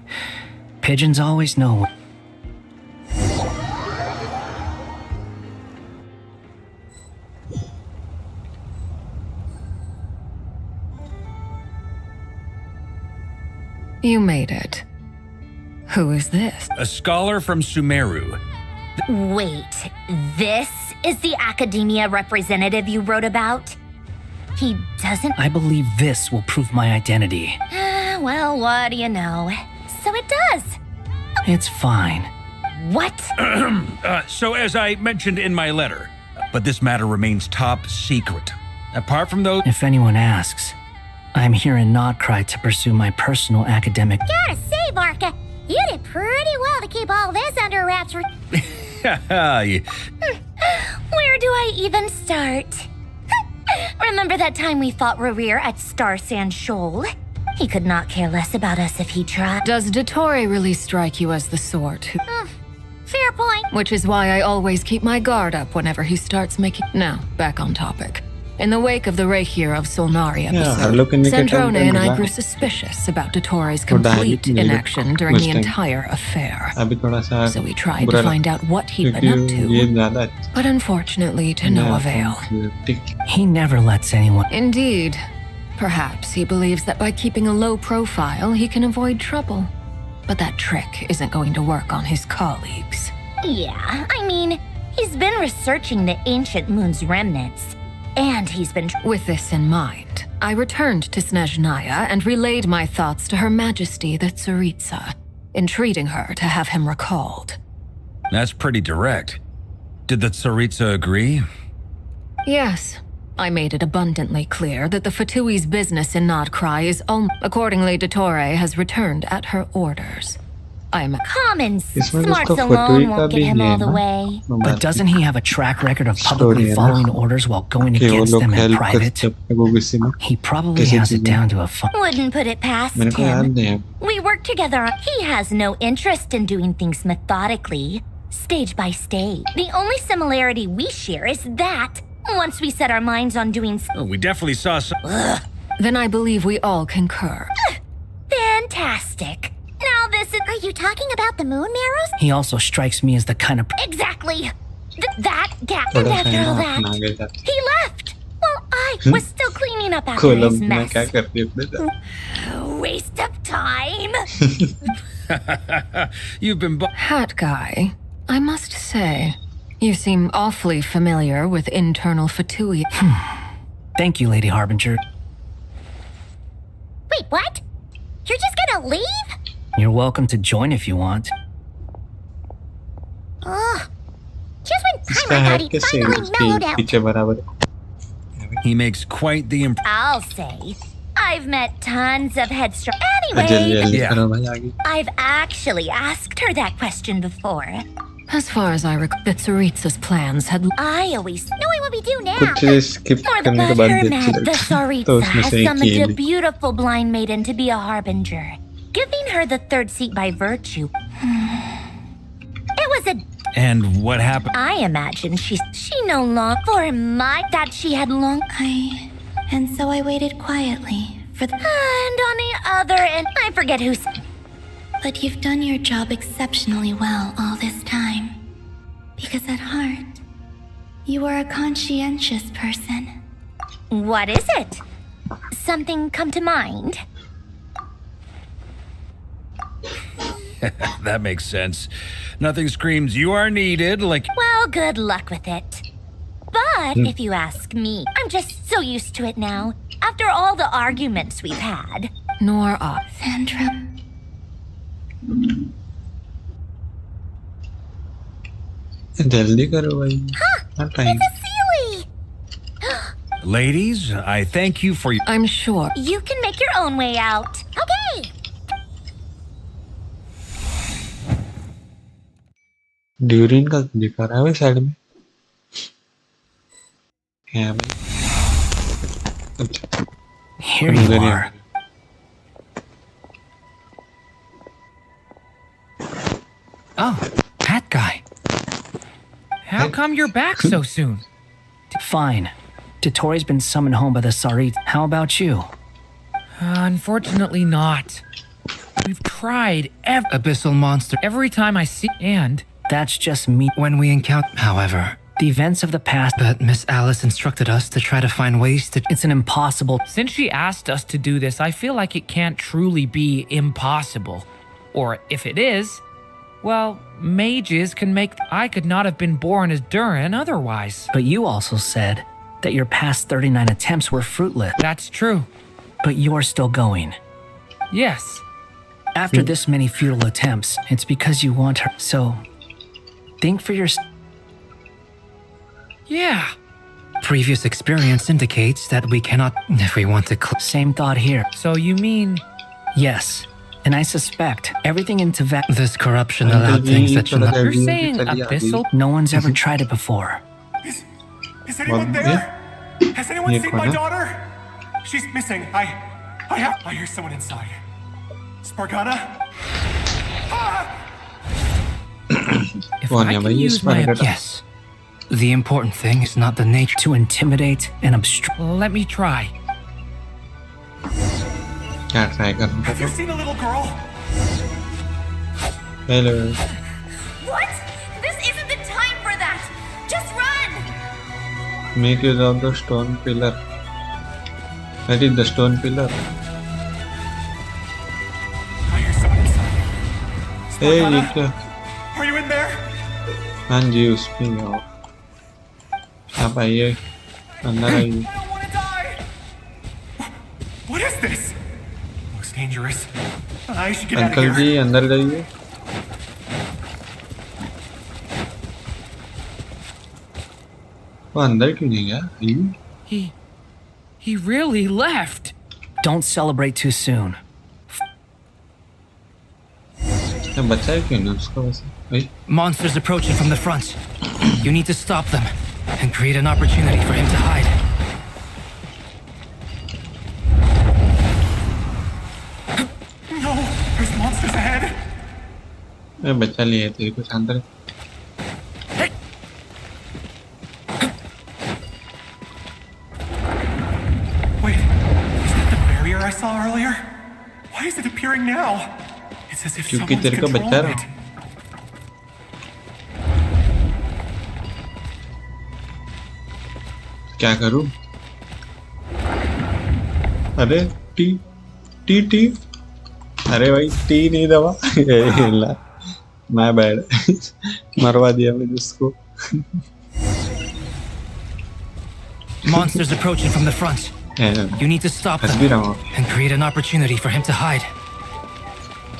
Pigeons always know... You made it. Who is this? A scholar from Sumeru. Wait, this is the academia representative you wrote about? He doesn't... I believe this will prove my identity. Well, what do you know? So it does. It's fine. What? So as I mentioned in my letter, but this matter remains top secret. Apart from those... If anyone asks, I'm here in Notcry to pursue my personal academic... gotta say, Barca, you did pretty well to keep all this under wraps for... Where do I even start? Remember that time we fought Rerir at Star Sand Shoal? He could not care less about us if he tried. Does Dottore really strike you as the sort who... Fair point. Which is why I always keep my guard up whenever he starts making... Now, back on topic. In the wake of the Reikir of Solnari episode, Sandrone and I grew suspicious about Dottore's complete inaction during the entire affair. So we tried to find out what he'd been up to, but unfortunately to no avail. He never lets anyone... Indeed. Perhaps he believes that by keeping a low profile, he can avoid trouble. But that trick isn't going to work on his colleagues. Yeah, I mean, he's been researching the ancient moon's remnants. And he's been... With this in mind, I returned to Snezhnaya and relayed my thoughts to Her Majesty the Tsaritsa, entreating her to have him recalled. That's pretty direct. Did the Tsaritsa agree? Yes. I made it abundantly clear that the Fatui's business in Notcry is accordingly, Dottore has returned at her orders. Common smarts alone won't get him all the way. But doesn't he have a track record of publicly following orders while going against them in private? He probably has it down to a fine. Wouldn't put it past him. We work together. He has no interest in doing things methodically, stage by stage. The only similarity we share is that once we set our minds on doing... Oh, we definitely saw some... Then I believe we all concur. Fantastic. Now this is... Are you talking about the moon marrows? He also strikes me as the kind of... Exactly. And after all that, he left. Well, was still cleaning up after his mess. क्या करती है अपने साथ? Waste of time. You've been Hat guy, I must say, you seem awfully familiar with internal fatigue. Thank you, Lady Harbinger. Wait, what? You're just gonna leave? You're welcome to join if you want. Ugh. Just when Paimon thought he finally mellowed out. पीछे बराबर. He makes quite the impression. I'll say. I've met tons of headstrong. Anyway, I've actually asked her that question before. As far as I recall, that Tsaritsa's plans had. I always knowing what we do now. कुछ skip For the करने के bad बाद Hermit, देखते the लगता है. Tsaritsa तो उसमें has से एक summoned he a beautiful blind maiden to be a harbinger, giving her the third seat by virtue. It was a. And what happened? I imagine she no longer for my that she had long. And so I waited quietly for the. And on the other end, I forget who's. But you've done your job exceptionally well all this time. Because at heart, you are a conscientious person. What is it? Something come to mind? That makes sense. Nothing screams you are needed like. Well, good luck with it. But if you ask me, I'm just so used to it now. After all the arguments we've had. Nor I. Sandra. जल्दी करो भाई. Not time. It's a Sealy! Ladies, I thank you for your. I'm sure. You can make your own way out. Okay! Durian का दिखा रहा है भाई side में. है भाई. अच्छा. Here you are. Oh, that guy. How come you're back so soon? Fine. Dotori's been summoned home by the Tsarit. How about you? Unfortunately not. We've tried Abyssal monster. every time I see and That's just me when we encounter. However, the events of the past. But Miss Alice instructed us to try to find ways to. It's an impossible. since she asked us to do this, I feel like it can't truly be impossible. Or if it is, well, mages can make. I could not have been born as Durin otherwise. But you also said that your past 39 attempts were fruitless. That's true. But you're still going. Yes. After this many futile attempts, it's because you want her. So, think for yourself. Yeah. Previous experience indicates that we cannot. If we want to. Same thought here. So you mean. Yes. And I suspect everything in Tibet. This corruption allowed things that should not. You're saying abyssal? No one's ever tried it before. Is anyone there? Has anyone seen my daughter? She's missing. I hear someone inside. Spargana? If I can use my. Yes. The important thing is not the nature to intimidate and obstruct. Let me try. क्या try करना Have you seen a little girl? Hello. What? This isn't the time for that! Just run! Make use of the stone pillar. That is the stone pillar. I hear someone inside. Hey, ये क्या? Are you in there? हाँ जी उसमें आओ. आप आइए. अंदर आइए. What is this? Looks dangerous. I should get out of uncle ji here. अंदर जाइए. वो अंदर क्यों नहीं गया? He really left. Don't celebrate too soon. बच्चा है क्यों ना उसको वैसे? भाई. Monsters approaching from the front. You need to stop them and create an opportunity for him to hide. No, there's monsters ahead. मैं बच्चा लिए तेरे कुछ अंदर. Wait, is that the barrier I saw earlier? Why is it appearing now? It's as if क्योंकि someone's तेरे को बच्चा controlling रहा. it. क्या करूं? अरे टी टी टी अरे भाई टी नहीं दवा ला मैं बैड मरवा दिया मैंने उसको Monsters approaching from the front. You need to stop them and create an opportunity for him to hide.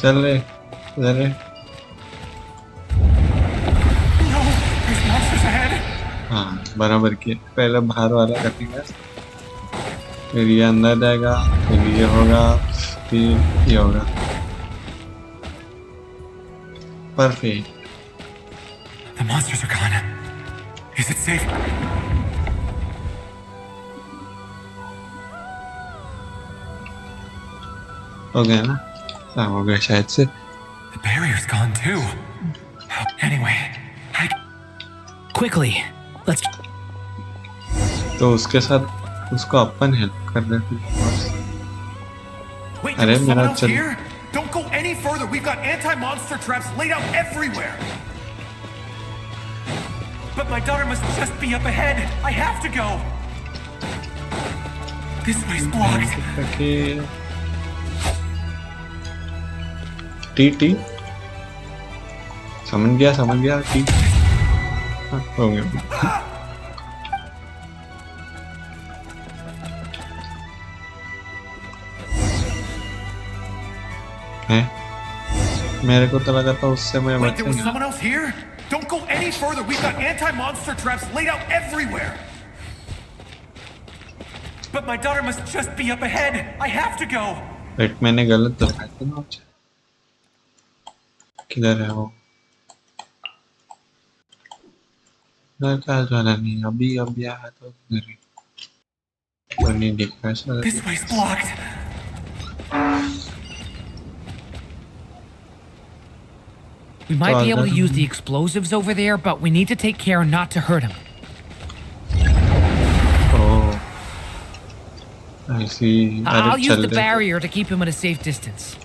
चल रहे हाँ बराबर किया पहले बाहर वाला कटेगा फिर ये अंदर जाएगा फिर ये होगा फिर ये होगा perfect The monsters are gone. Is it safe? हो गया ना हाँ हो गया शायद से The barrier's gone too. Anyway, Quickly, let's. तो उसके साथ उसको अपन हेल्प कर रहे थे Wait, अरे there's मेरा someone else चल here? Don't go any further. We've got anti-monster traps laid out everywhere. but my daughter must just be up ahead. I have to go. This way's blocked. T T समझ गया T हाँ, हो गया हैं मेरे को तो लगा था उससे मैं Wait, there was someone else here? Don't go any further. We've got anti-monster traps laid out everywhere. But my daughter must just be up ahead. I have to go. Wait मैंने गलत दबाया था ना किधर है वो वाला नहीं अभी आया तो किधर है तो नहीं दिख रहा है This way's blocked. We might be able to use the explosives over there, but we need to take care not to hurt him. Oh, I see. I'll use the barrier to keep him at a safe distance.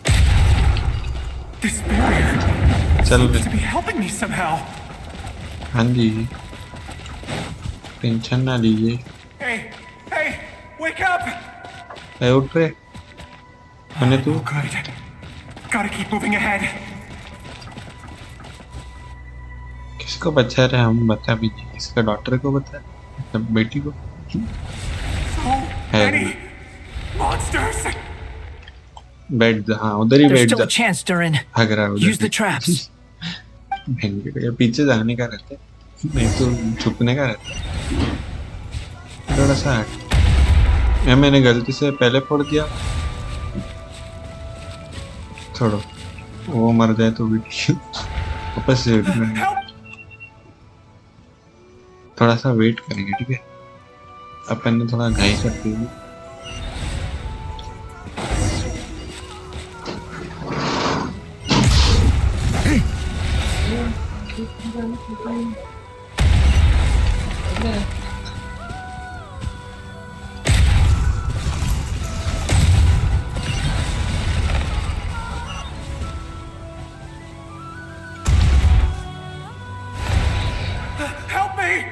This barrier seems to be helping me somehow. हाँ जी tension ना लीजिए Hey, wake up! है उठ रहे मैंने तू Good. Gotta keep moving ahead. किसको बचा रहे हम बता भी नहीं इसका डॉक्टर को बता मतलब बेटी को So many monsters. बैठ जा हाँ उधर ही There's बैठ still जा a chance, Durin. भाग रहा है उधर Use the traps. पीछे जाने का रहता है नहीं तो छुपने का रहता है थोड़ा सा हट मैंने गलती से पहले फोड़ दिया छोड़ो वो मर जाए तो वीडियो वापस से थोड़ा सा वेट करेंगे ठीक है अपन ने थोड़ा घाई कर दी Help me!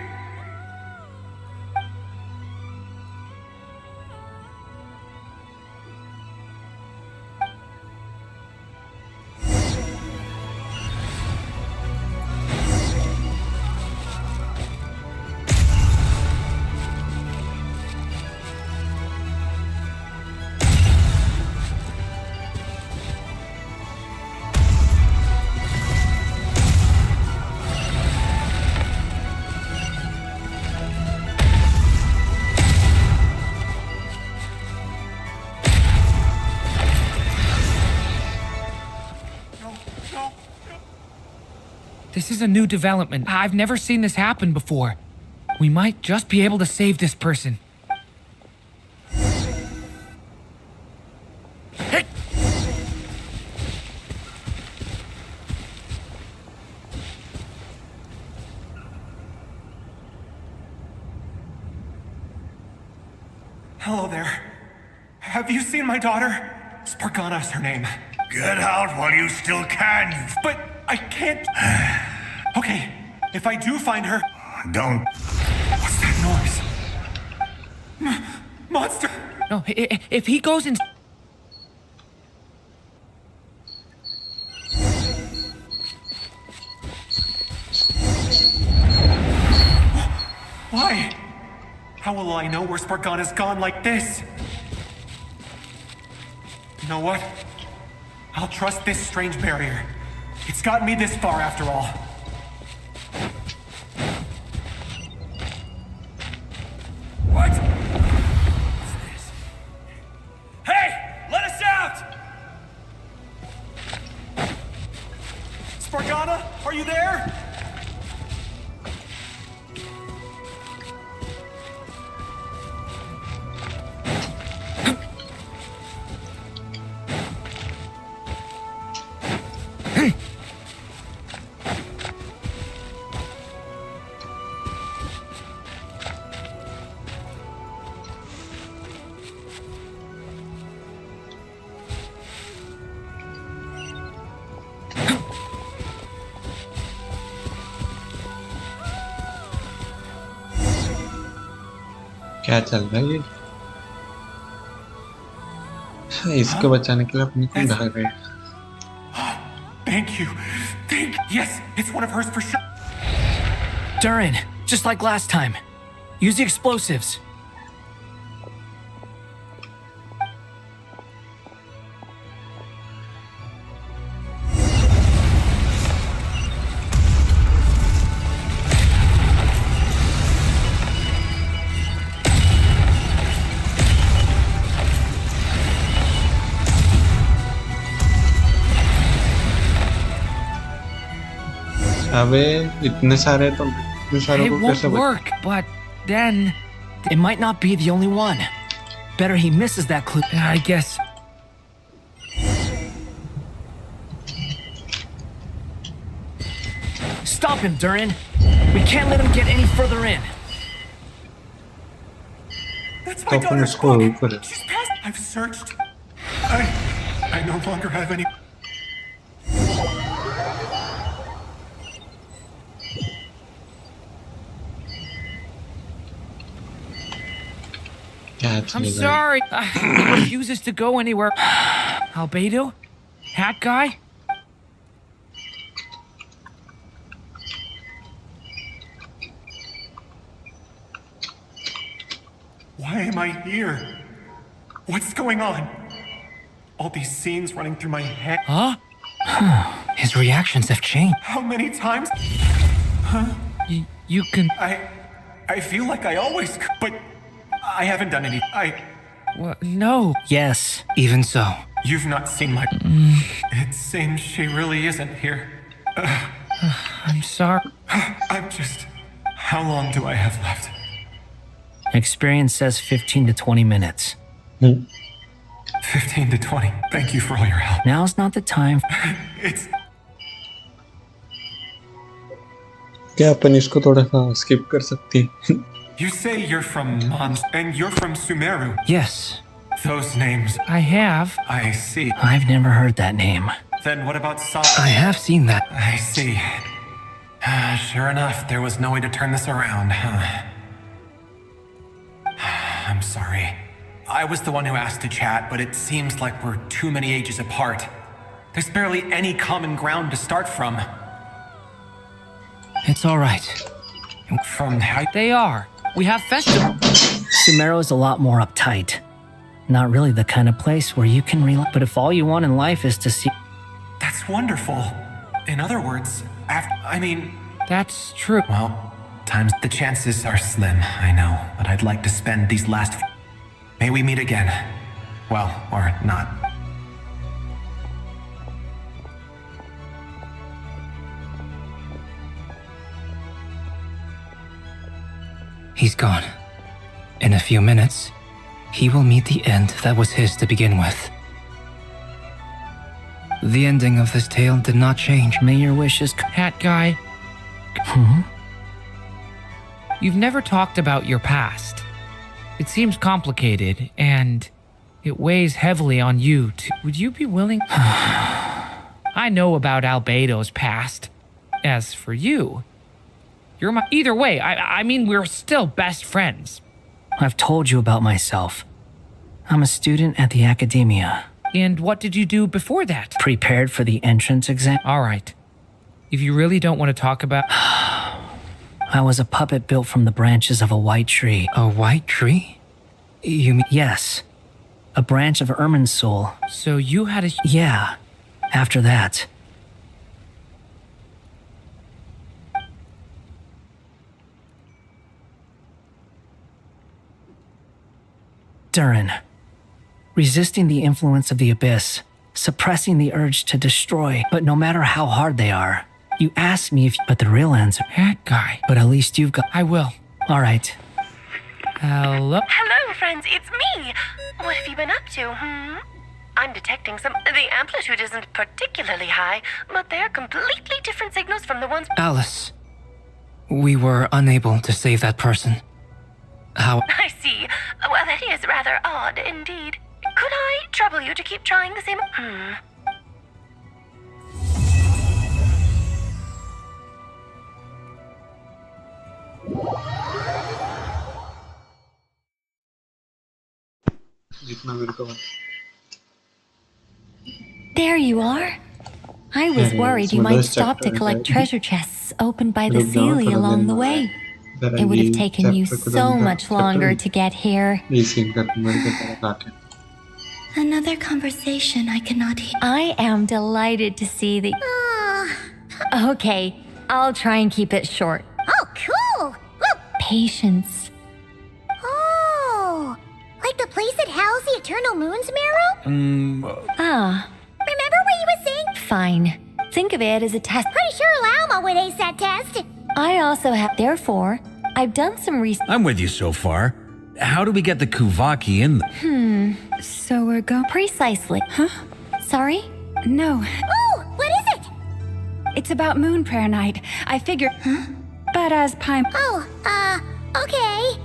This is a new development. I've never seen this happen before. We might just be able to save this person. Hello there. Have you seen my daughter? Spargana is her name. Get out while you still can. But I can't. Okay, if I do find her. Don't. What's that noise? Monster! No, if he goes in... Why? How will I know where Spargana's gone like this? You know what? I'll trust this strange barrier. It's gotten me this far after all. What? What's this? Hey! Let us out! Spargana, are you there? क्या चल रहा है ये? इसको बचाने के लिए अपने को भाग रहे हैं. Thank you. Yes, it's one of hers for sure. Durin, just like last time. Use the explosives. अबे इतने सारे तो इतने सारे It को won't कैसे work, but then it might not be the only one. Better he misses that clue. I guess. Stop him, Durin. We can't let him get any further in. That's my daughter's book. She's passed. I've searched. I no longer have any. I'm sorry. He refuses to go anywhere. Albedo? Hat guy? Why am I here? What's going on? All these scenes running through my head. Huh? His reactions have changed. How many times? Huh? You can... I feel like I always could, but I haven't done any. What? No. Yes, even so. You've not seen my... It seems she really isn't here. I'm sorry. I'm just... How long do I have left? Experience says 15 to 20 minutes. 15 to 20. Thank you for all your help. Now's not the time. It's... क्या अपन इसको थोड़ा सा skip कर सकते हैं? You say you're from Mons, and you're from Sumeru. Yes. Those names. I have. I see. I've never heard that name. Then what about I have seen that. I see. Sure enough, there was no way to turn this around, huh? I'm sorry. I was the one who asked to chat, but it seems like we're too many ages apart. There's barely any common ground to start from. It's all right. From how... They are. We have festival. Sumeru is a lot more uptight. Not really the kind of place where you can relax. But if all you want in life is to see... That's wonderful. In other words, That's true. Well, the chances are slim, I know. But I'd like to spend these last... May we meet again. Well, or not. He's gone. In a few minutes, he will meet the end that was his to begin with. The ending of this tale did not change. May your wishes... Hat guy. You've never talked about your past. It seems complicated, and it weighs heavily on you too. Would you be willing... I know about Albedo's past. As for you... You're my... Either way, I mean, we're still best friends. I've told you about myself. I'm a student at the academia. And what did you do before that? Prepared for the entrance exam. All right. If you really don't want to talk about... I was a puppet built from the branches of a white tree. A white tree? You mean... Yes. A branch of Irminsul. So you had a... Yeah. After that... Durin. Resisting the influence of the abyss, suppressing the urge to destroy, but no matter how hard they are. You asked me if... But the real answer... That guy. But at least you've got... I will. All right. Hello? Hello, friends, it's me. What have you been up to, I'm detecting some... The amplitude isn't particularly high, but they're completely different signals from the ones... Alice. We were unable to save that person. How... I see. Well, that is rather odd indeed. Could I trouble you to keep trying the same... There you are. I was worried you might stop to collect treasure chests opened by the Seelie along the way. It would have taken you so much longer to get here. Another conversation I cannot hear. I am delighted to see the... Okay, I'll try and keep it short. Oh, cool! Look! Patience. Oh, like the place that housed the Eternal Moon's marrow? Remember what you were saying? Fine. Think of it as a test. Pretty sure Lauma would ace that test. I also have... Therefore, I've done some research. I'm with you so far. How do we get the Kuvaki in? So we're going... Precisely. Huh? Sorry? No. Oh, what is it? It's about Moon Prayer Night. I figured... But as Pime... Oh, okay.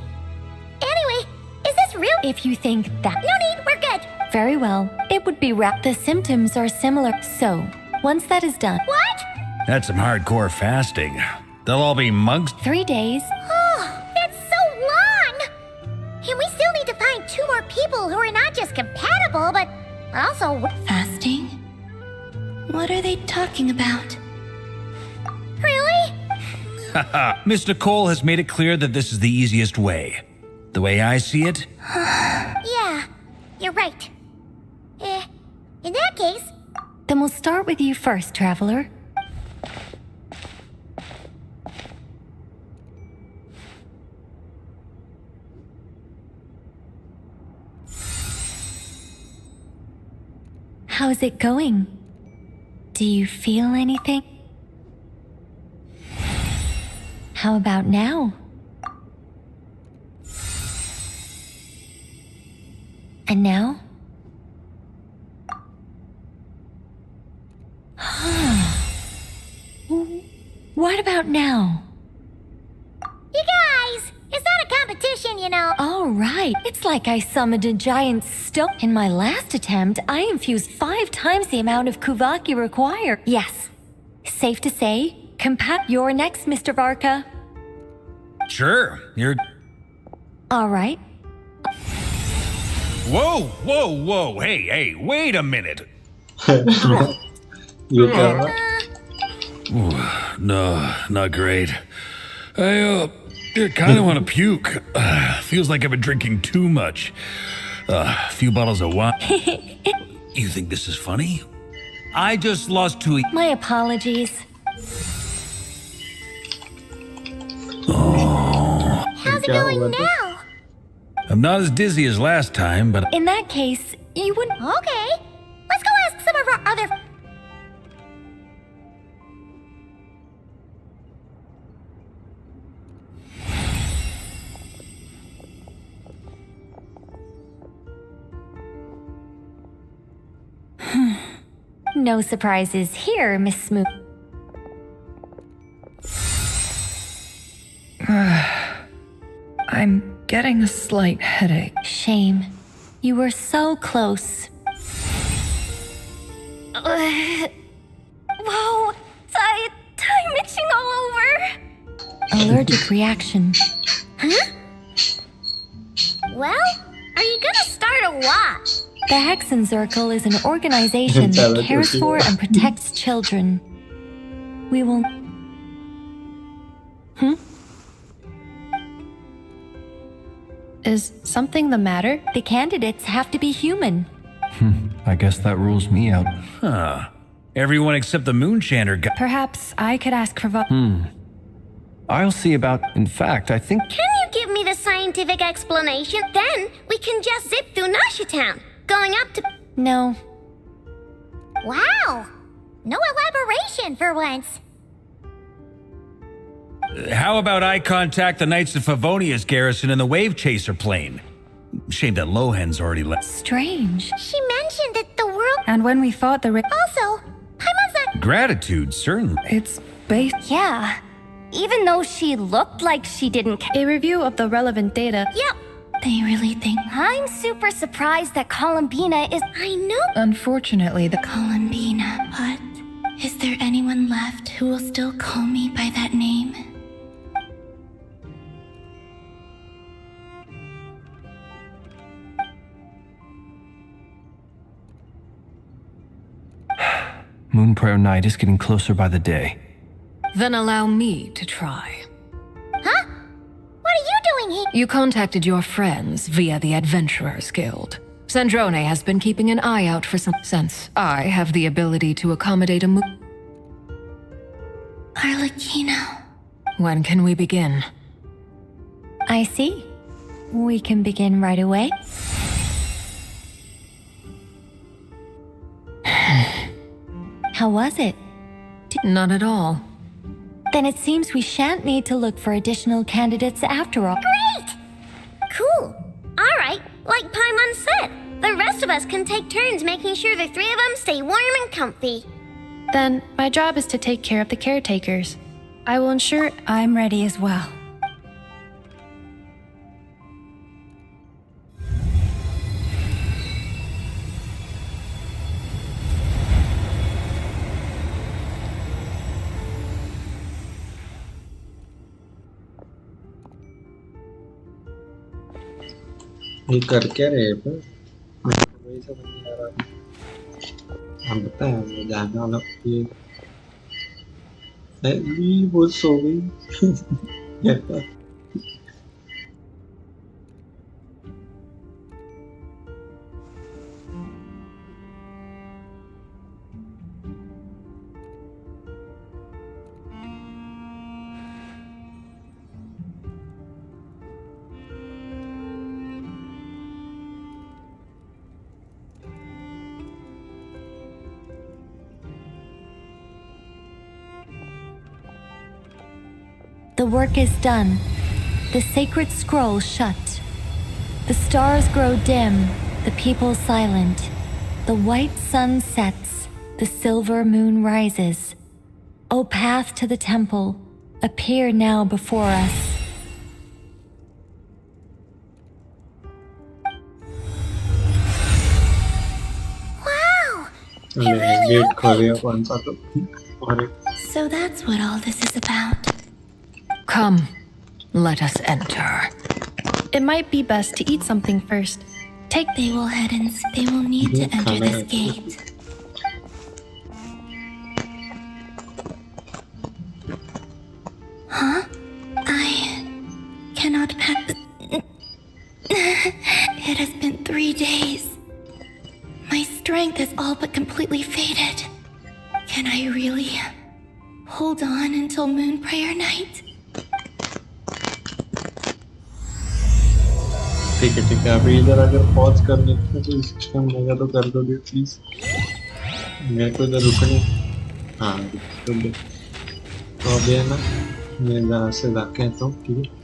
Anyway, is this real? If you think that... No need, we're good. Very well. It would be The symptoms are similar. So, once that is done... What? That's some hardcore fasting. They'll all be monks? 3 days. Oh, that's so long! And we still need to find 2 more people who are not just compatible, but also... Fasting? What are they talking about? Really? Miss Nicole has made it clear that this is the easiest way. The way I see it? Yeah, you're right. In that case... Then we'll start with you first, Traveler. How's it going? Do you feel anything? How about now? And now? What about now? You guys, it's not a competition, you know. All right. It's like I summoned a giant stone. In my last attempt, I infused 5 times the amount of Kuvaki required. Yes. Safe to say, you're next, Mr. Varka. Sure, you're... All right. Whoa. Hey, wait a minute. No, not great. I kind of want to puke. Feels like I've been drinking too much. A few bottles of wine. You think this is funny? I just lost 2... My apologies. How's it going now? I'm not as dizzy as last time, but... In that case, you wouldn't... Okay. Let's go ask some of our other... No surprises here, Miss Smooth. I'm getting a slight headache. Shame. You were so close. Whoa! I'm itching all over! Allergic reaction. Huh? Well, Are you gonna start a what? The Hexen Circle is an organization that cares for and protects children. We will... Is something the matter? The candidates have to be human. I guess that rules me out. Huh. Everyone except the Moonchanter guy. Perhaps I could ask for I'll see about... In fact, I think... Can you give me the scientific explanation? Then we can just zip through Nasha Town, going up to... No. Wow! No elaboration for once. How about I contact the Knights of Favonia's garrison in the Wave Chaser plane? Shame that Lohan's already left. Strange. She mentioned that the world... And when we fought the... Also, Paimon's Gratitude, certainly. It's based... Yeah. Even though she looked like she didn't... A review of the relevant data. Yep. They really think... I'm super surprised that Columbina is... I know. Unfortunately, the Columbina, but is there anyone left who will still call me by that name? Moon Prayer Night is getting closer by the day. Then allow me to try. Huh? What are you doing here? You contacted your friends via the Adventurers Guild. Sandrone has been keeping an eye out for some... Since I have the ability to accommodate a Arlecchino. When can we begin? I see. We can begin right away. How was it? Not at all. Then it seems we shan't need to look for additional candidates after all. Great! Cool. All right, like Paimon said, the rest of us can take turns making sure the three of them stay warm and comfy. Then my job is to take care of the caretakers. I will ensure I'm ready as well. ये कर क्या रहे हैं पर वही समझ नहीं आ रहा। हम पता है वो जाने वाला ये बहुत सो गई। The work is done. The sacred scroll shut. The stars grow dim, the people silent. The white sun sets, the silver moon rises. O path to the temple, appear now before us. Wow! So that's what all this is about. Come, let us enter. it might be best to eat something first. They will need to enter this gate. Huh? I cannot pass. It has been 3 days. My strength has all but completely faded. Can I really hold on until Moon Prayer Night? ठीक है अभी इधर अगर pause करने का कोई system होगा तो कर दो प्लीज। मेरे को इधर रुकने हाँ रुक दो तो अभी है ना मैं जरा से जाके आता हूँ ठीक है।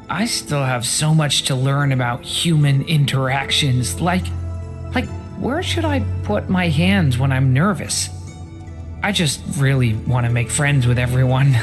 I still have so much to learn about human interactions. Like, where should I put my hands when I'm nervous? I just really want to make friends with everyone.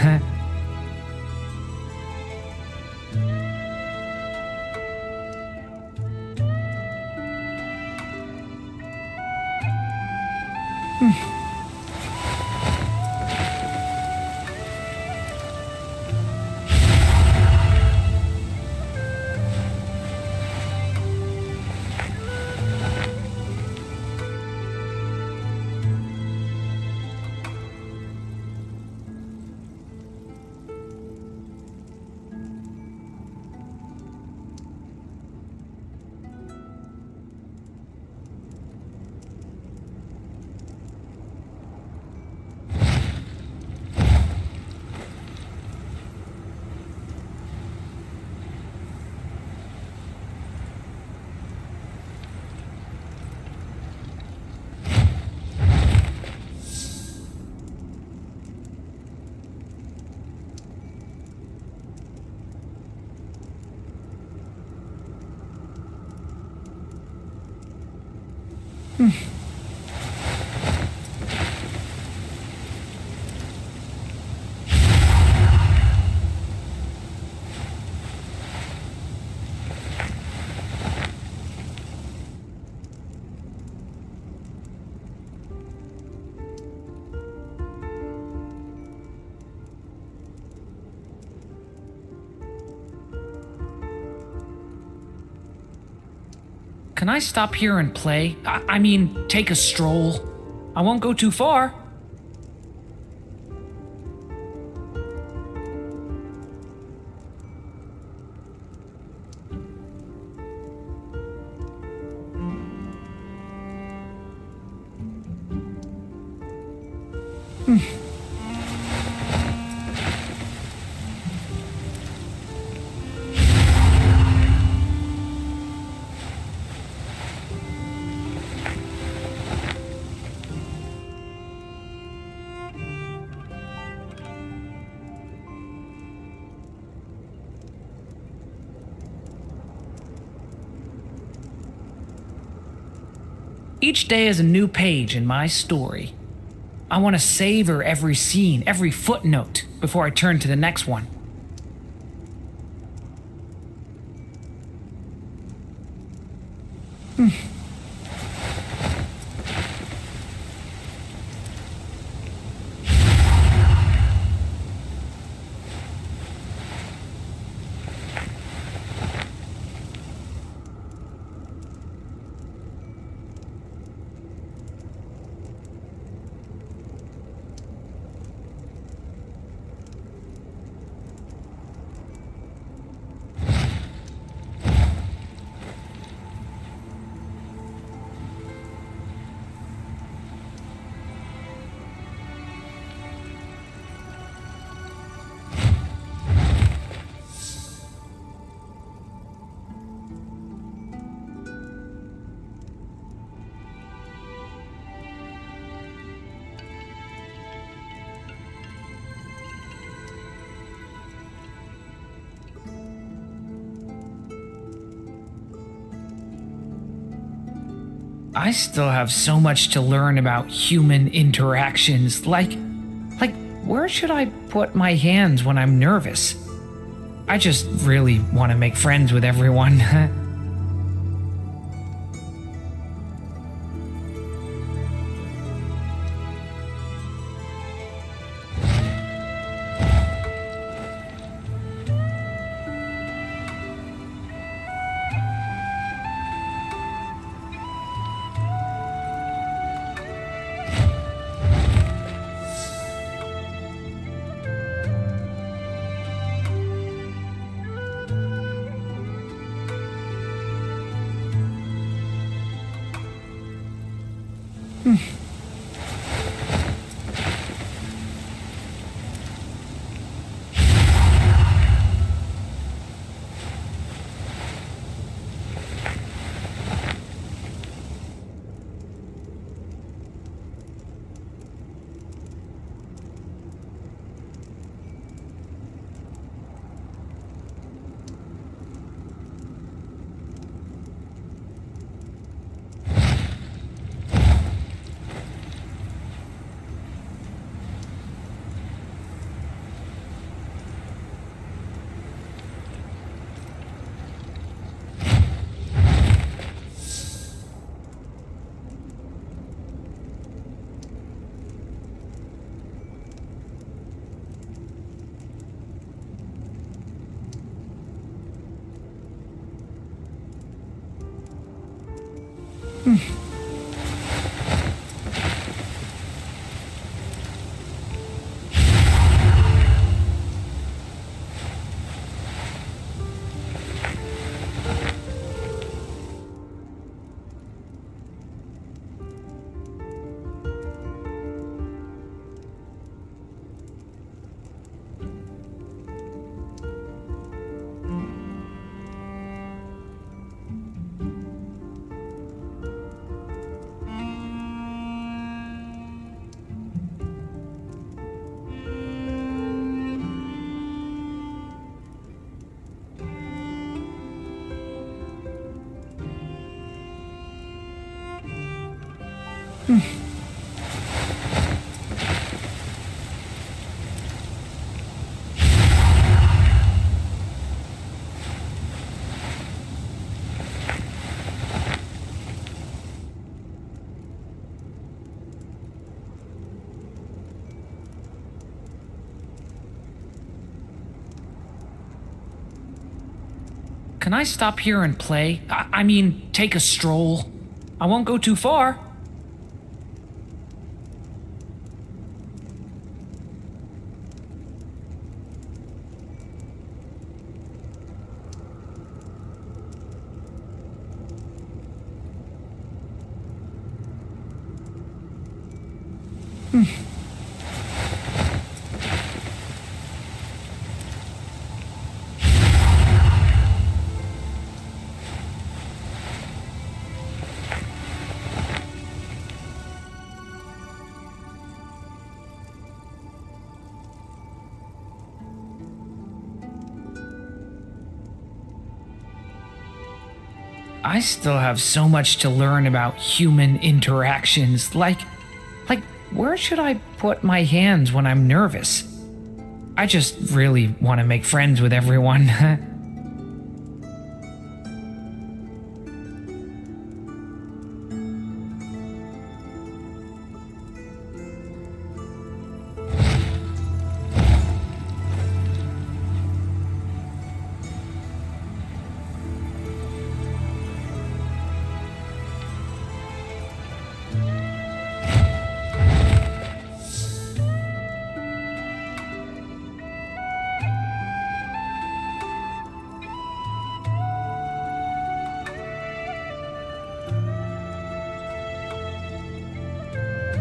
Can I stop here and play? I mean, take a stroll. I won't go too far. Each day is a new page in my story. I want to savor every scene, every footnote, before I turn to the next one. I still have so much to learn about human interactions. Like, where should I put my hands when I'm nervous? I just really want to make friends with everyone. Can I stop here and play? I mean, take a stroll. I won't go too far. I still have so much to learn about human interactions. Like, where should I put my hands when I'm nervous? I just really want to make friends with everyone.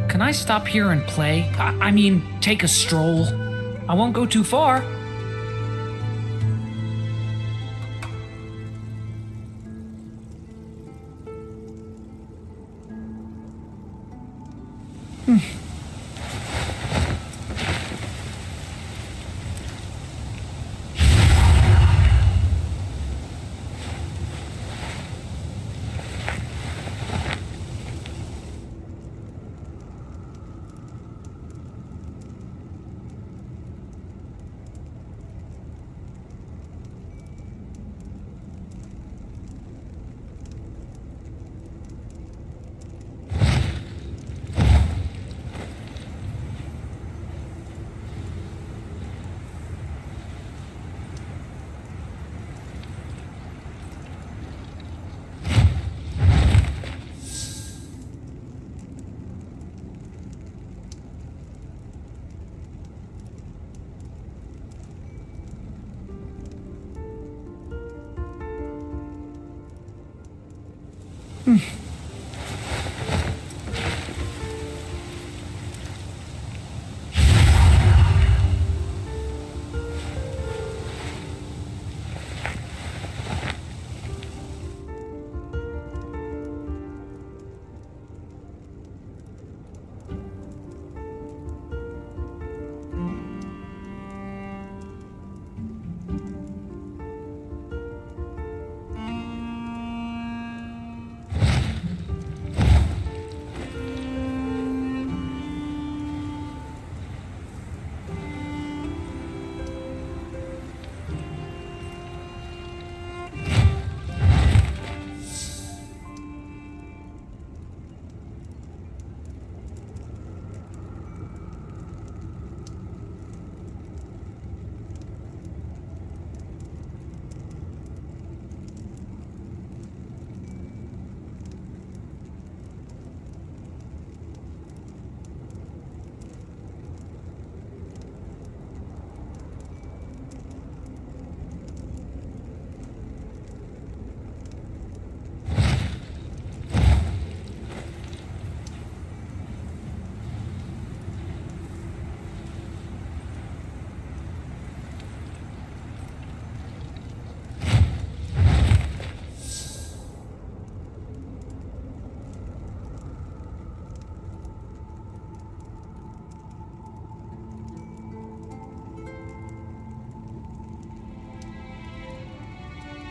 Can I stop here and play? I mean, take a stroll. I won't go too far.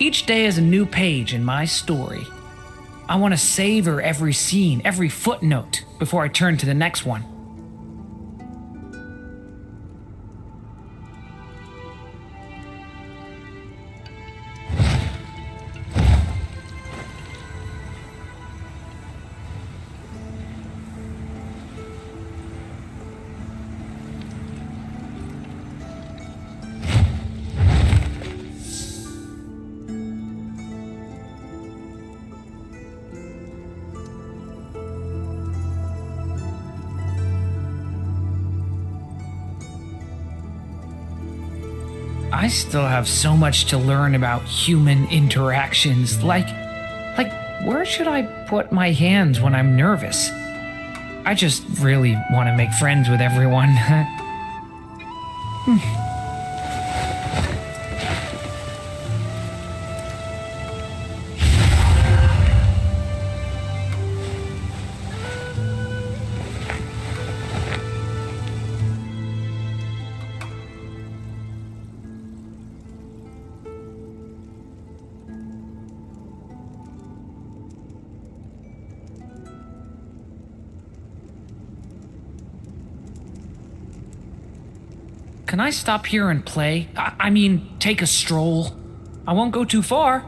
Each day is a new page in my story. I want to savor every scene, every footnote, before I turn to the next one. I still have so much to learn about human interactions, like where should I put my hands when I'm nervous? I just really want to make friends with everyone. Can I stop here and play? I mean, take a stroll. I won't go too far.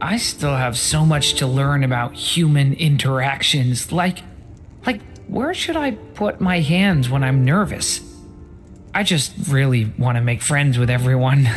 I still have so much to learn about human interactions, like where should I put my hands when I'm nervous? I just really want to make friends with everyone.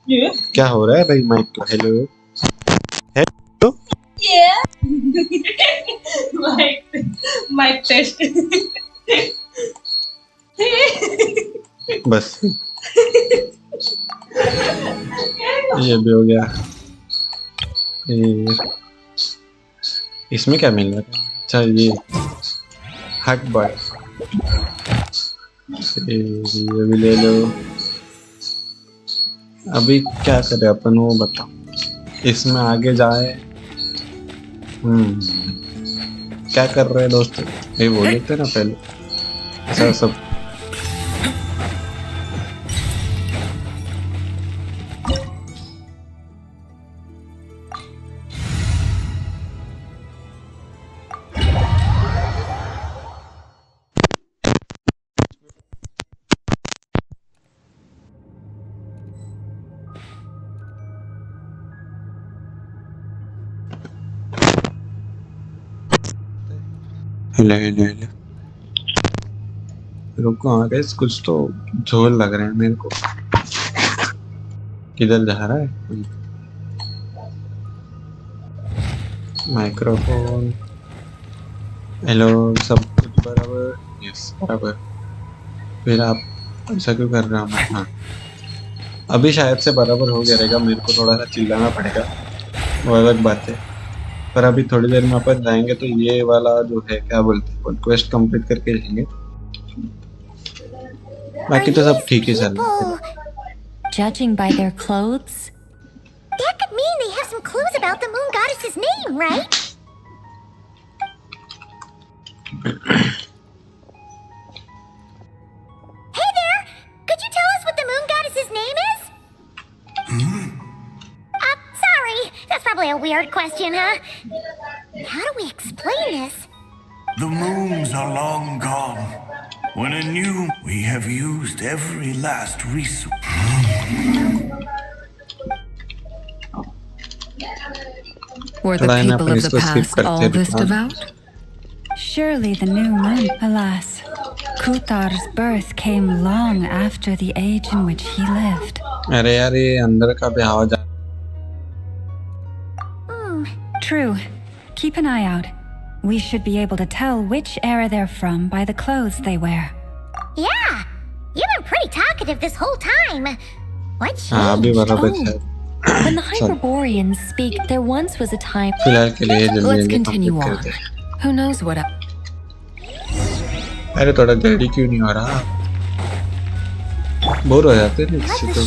क्या हो रहा है भाई? Mic hello hello Yeah. Mic test. बस ये भी हो गया। इसमें क्या मिल रहा है? अच्छा ये हट बॉय, ये भी ले लो। अभी क्या करें अपन वो बताओ। इसमें आगे जाए। क्या कर रहे हैं दोस्त? ये बोल देते ना पहले ऐसा सब। हेलो हेलो हेलो, रुको आ गए। कुछ तो झोल लग रहे हैं मेरे को। किधर जा रहा है? माइक्रोफोन हेलो, सब कुछ बराबर? यस बराबर। फिर आप ऐसा क्यों कर रहे हो? हाँ अभी शायद से बराबर हो गया रहेगा। मेरे को थोड़ा सा चिल्लाना पड़ेगा, वो अलग बात है। पर अभी थोड़ी देर में अपन जाएंगे तो ये वाला जो है क्या बोलते हैं, क्वेस्ट कंप्लीट करके जाएंगे। बाकी तो सब ठीक ही चल रहा है। Judging by their clothes, That could mean they have some clues about the moon goddess's name, right? Hey there! Could you tell us what the moon goddess's name is? Sorry. That's probably a weird question, huh? How do we explain this? The moons are long gone. When anew, we have used every last resource. Were the people of the past all this devout? Surely the new moon, alas. Kutar's birth came long after the age in which he lived. अरे यार ये अंदर का भी आवाज। True. Keep an eye out. We should be able to tell which era they're from by the clothes they wear. Yeah, you've been pretty talkative this whole time. What हाँ अभी बराबर है। when the Hyperboreans speak, there once was a time. फिलहाल के लिए जल्दी Let's जल्दी continue complete on. करते हैं। Who knows what? अरे थोड़ा जल्दी क्यों नहीं हो रहा? बोर हो जाते हैं इससे तो।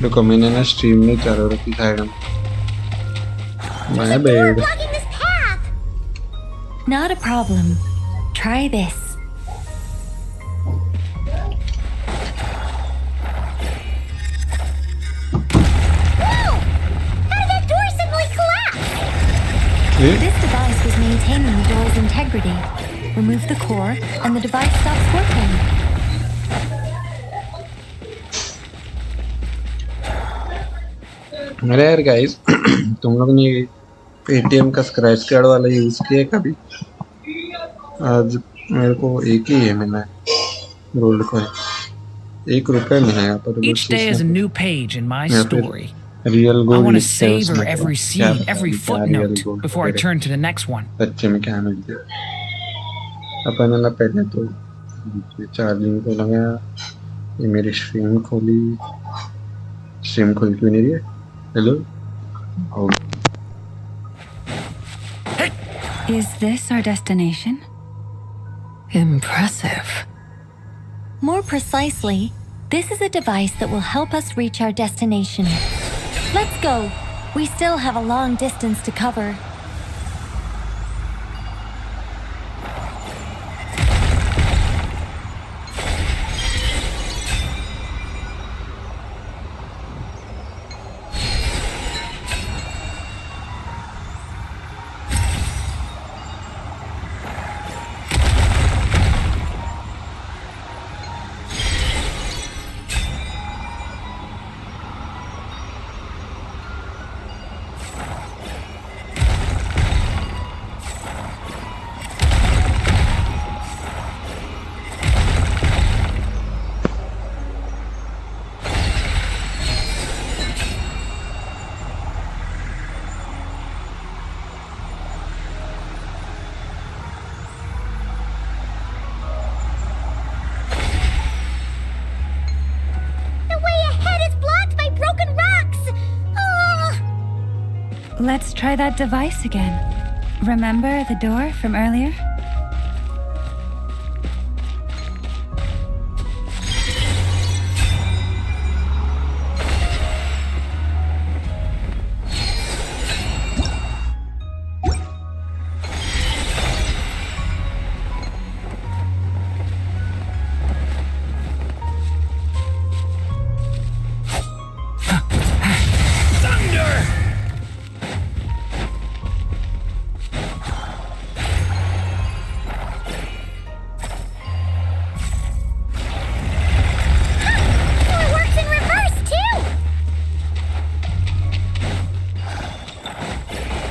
रुको मैंने ना स्ट्रीम में चारों रखी साइड में। मैं bed. Not a problem. Try this. This device was maintaining the door's integrity. Remove the core, and the device stops working. अरे यार गाइस, तुम लोग ने पेटीएम का स्क्रैच कार्ड वाला यूज किया कभी? आज मेरे को एक ही है, मैंने गोल्ड को ₹1 मिलेगा पर Each day is a new page in my story. Real I gold want to savor every scene, every footnote before I turn to the next one. सच्चे में क्या मिलते हैं? अपन ने पहले तो चार्जिंग को लगाया, ये मेरी स्ट्रीम खोली। स्ट्रीम खोल क्यों नहीं रही है? Hello. Is this our destination? Impressive. More precisely, this is a device that will help us reach our destination. Let's go. We still have a long distance to cover. Let's try that device again. Remember the door from earlier?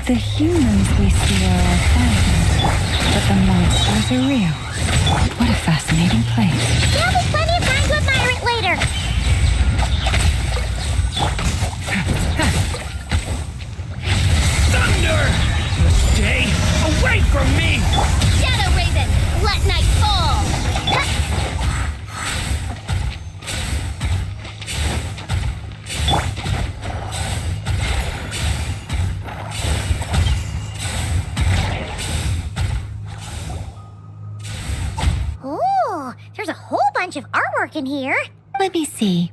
The humans we see are our phantoms, but the monsters are real. What a fascinating place. There'll be plenty of time to admire it later. Thunder! Stay away from me! Shadow Raven, let night fall. Ooh, there's a whole bunch of artwork in here. Let me see.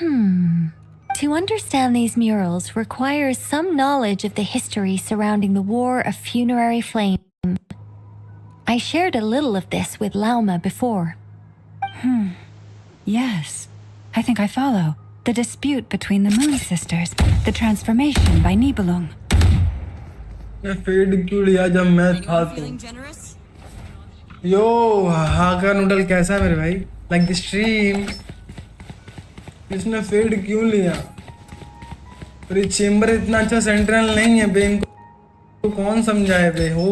To understand these murals requires some knowledge of the history surrounding the War of Funerary Flame. I shared a little of this with Lauma before. Yes, I think I follow. The dispute between the Moon Sisters, the transformation by Nibelung. मैं fade क्यों लिया जब मैं था तो यो हाका noodle कैसा है मेरे भाई लाइक द स्ट्रीम इसने फेड क्यों लिया और ये चेंबर इतना अच्छा सेंट्रल नहीं है बे इनको कौन समझाए बे हो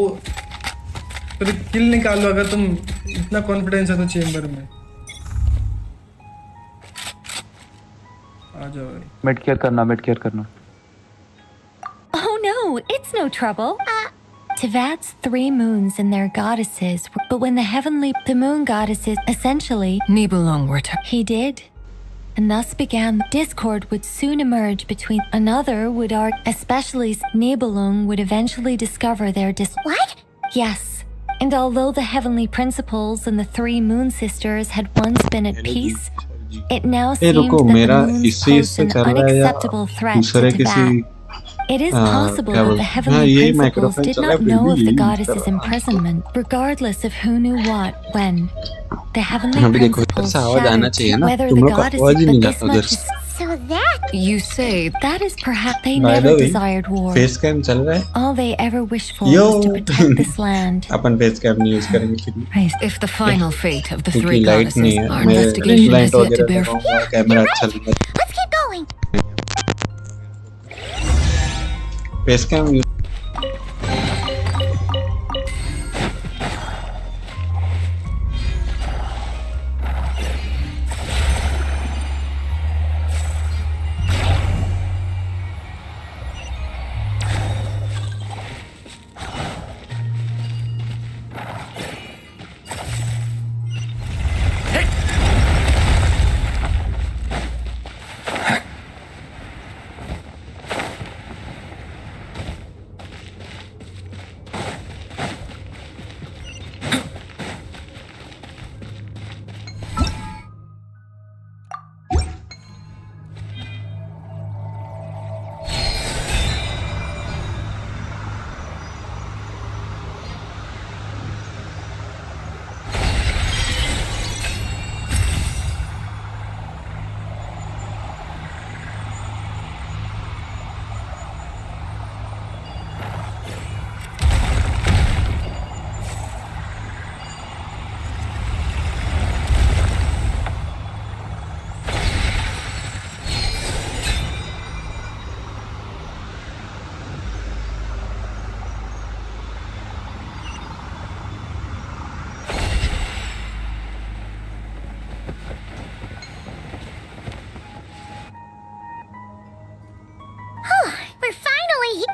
फिर किल निकालो अगर तुम इतना कॉन्फिडेंस है तो चेंबर में आ जाओ मिड केयर करना Oh no, it's no trouble. Tavad's 3 moons and their goddesses, but when the moon goddesses essentially Nibelung were he did. And thus began discord would soon emerge between another would argue, especially Nibelung would eventually discover their What? Yes. And although the heavenly principles and the 3 moon sisters had once been at peace, it now seemed that the moons posed an unacceptable threat to Tavad. It is possible that the heavenly principles did not know of the goddess's imprisonment, regardless of who knew what, when. The heavenly principles shattered whether the goddess, but this much is... So that... You say... That is perhaps they never desired war. All they ever wished for was to protect this land. If the final fate of the 3 goddesses, our investigation has yet to bear fruit. Let's keep going. Facecam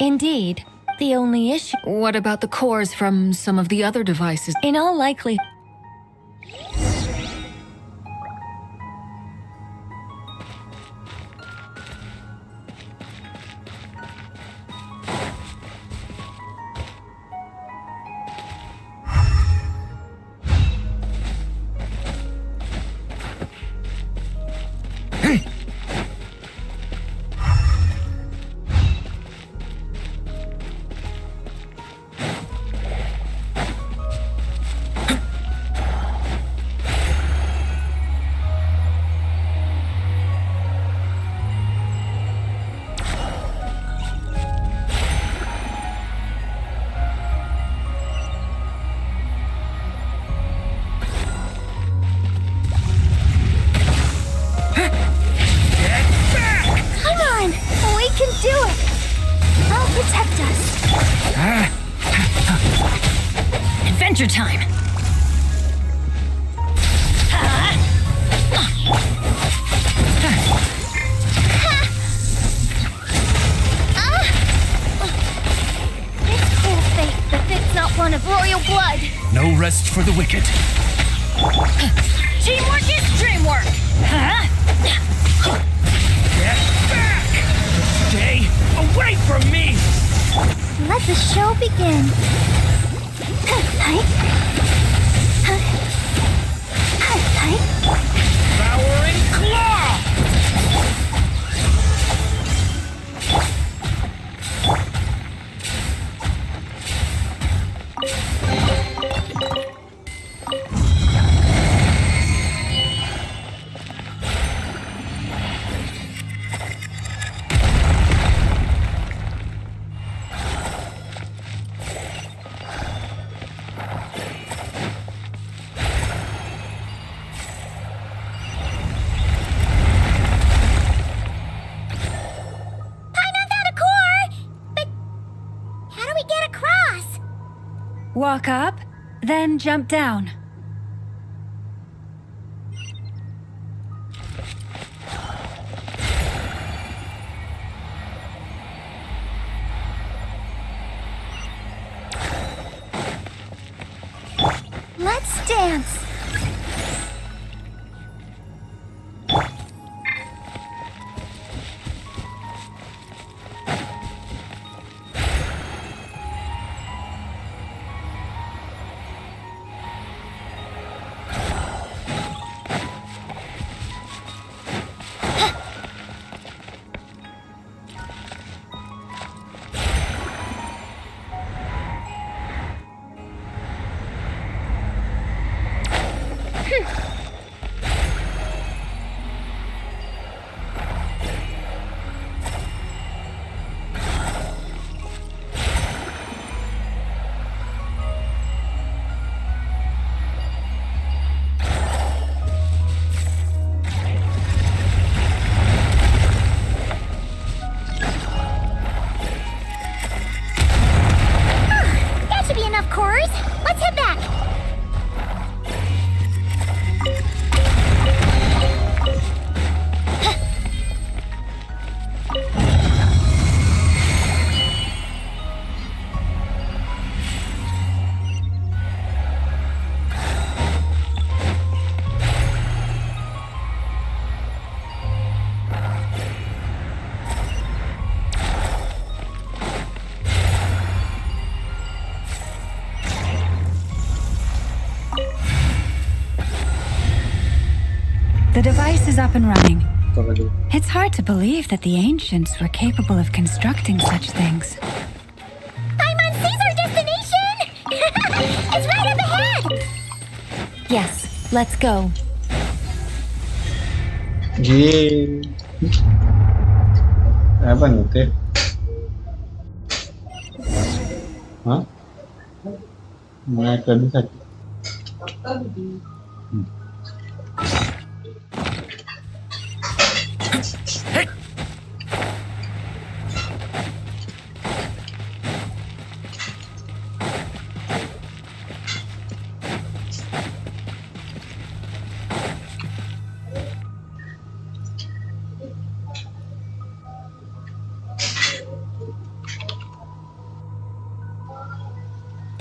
Indeed. The only issue... What about the cores from some of the other devices? In all likelihood... adventure time! This cool fate befits not one of royal blood. No rest for the wicked. Teamwork is dreamwork! Huh? Get back! Stay away from me! Let the show begin. Devouring claw! Walk up, then jump down. Let's dance. That should be enough chorus. Let's head back. The device is up and running. It's hard to believe that the ancients were capable of constructing such things. I'm on Caesar destination! It's right up ahead! Yes, let's go. ये apa nih teh? Hah? Mulai tadi sakit.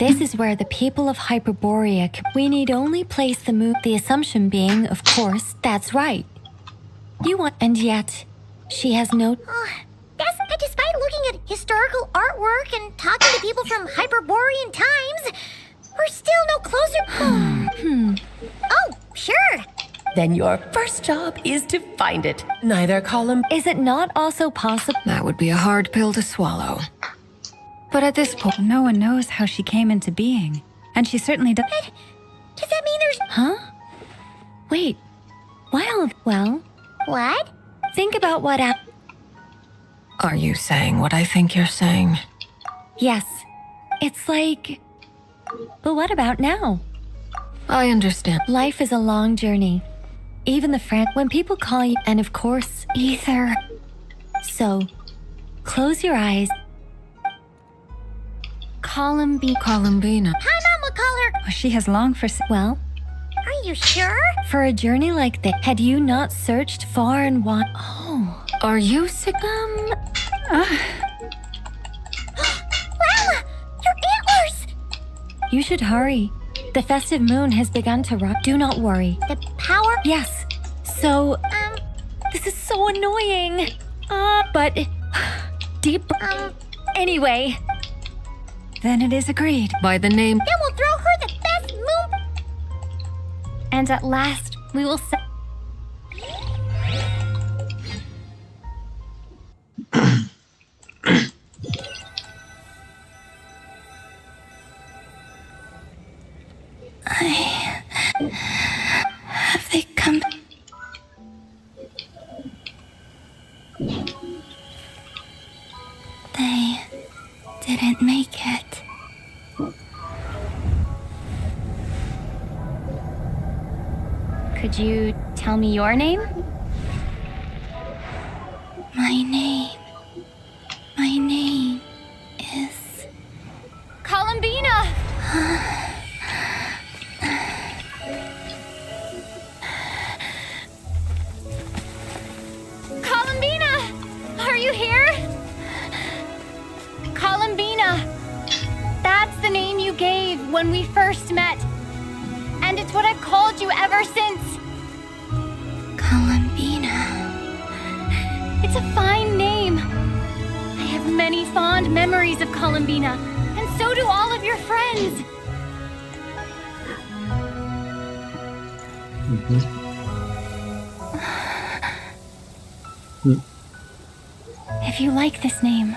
This is where the people of Hyperborea we need only place the moon, the assumption being, of course, that's right. You want, and yet, she has no... That's despite looking at historical artwork and talking to people from Hyperborean times, we're still no closer. Oh, sure. Then your first job is to find it. Neither column. Is it not also possible? That would be a hard pill to swallow. But at this point, no one knows how she came into being. And she certainly does. Does that mean there's... Huh? Wait. Well... What? Think about what Are you saying what I think you're saying? Yes. It's like... But what about now? I understand. Life is a long journey. Even the when people call you... And of course, Ether. So, close your eyes. Columbina. Hi, Mama, call her. She has long for... Well? Are you sure? For a journey like that, had you not searched far and wide? Oh, are you sick? Lala! Your antlers! You should hurry. The festive moon has begun to rock. Do not worry. The power? Yes. So, this is so annoying. But deep. Anyway. Then it is agreed. By the name. Then we'll throw her the best moon. And at last, we will set. Have they come? They didn't make it. Could you tell me your name? My name is... Columbina! Columbina! Are you here? Columbina! That's the name you gave when we first met. And it's what I've called you ever since. Columbina. It's a fine name. I have many fond memories of Columbina, and so do all of your friends. If you like this name.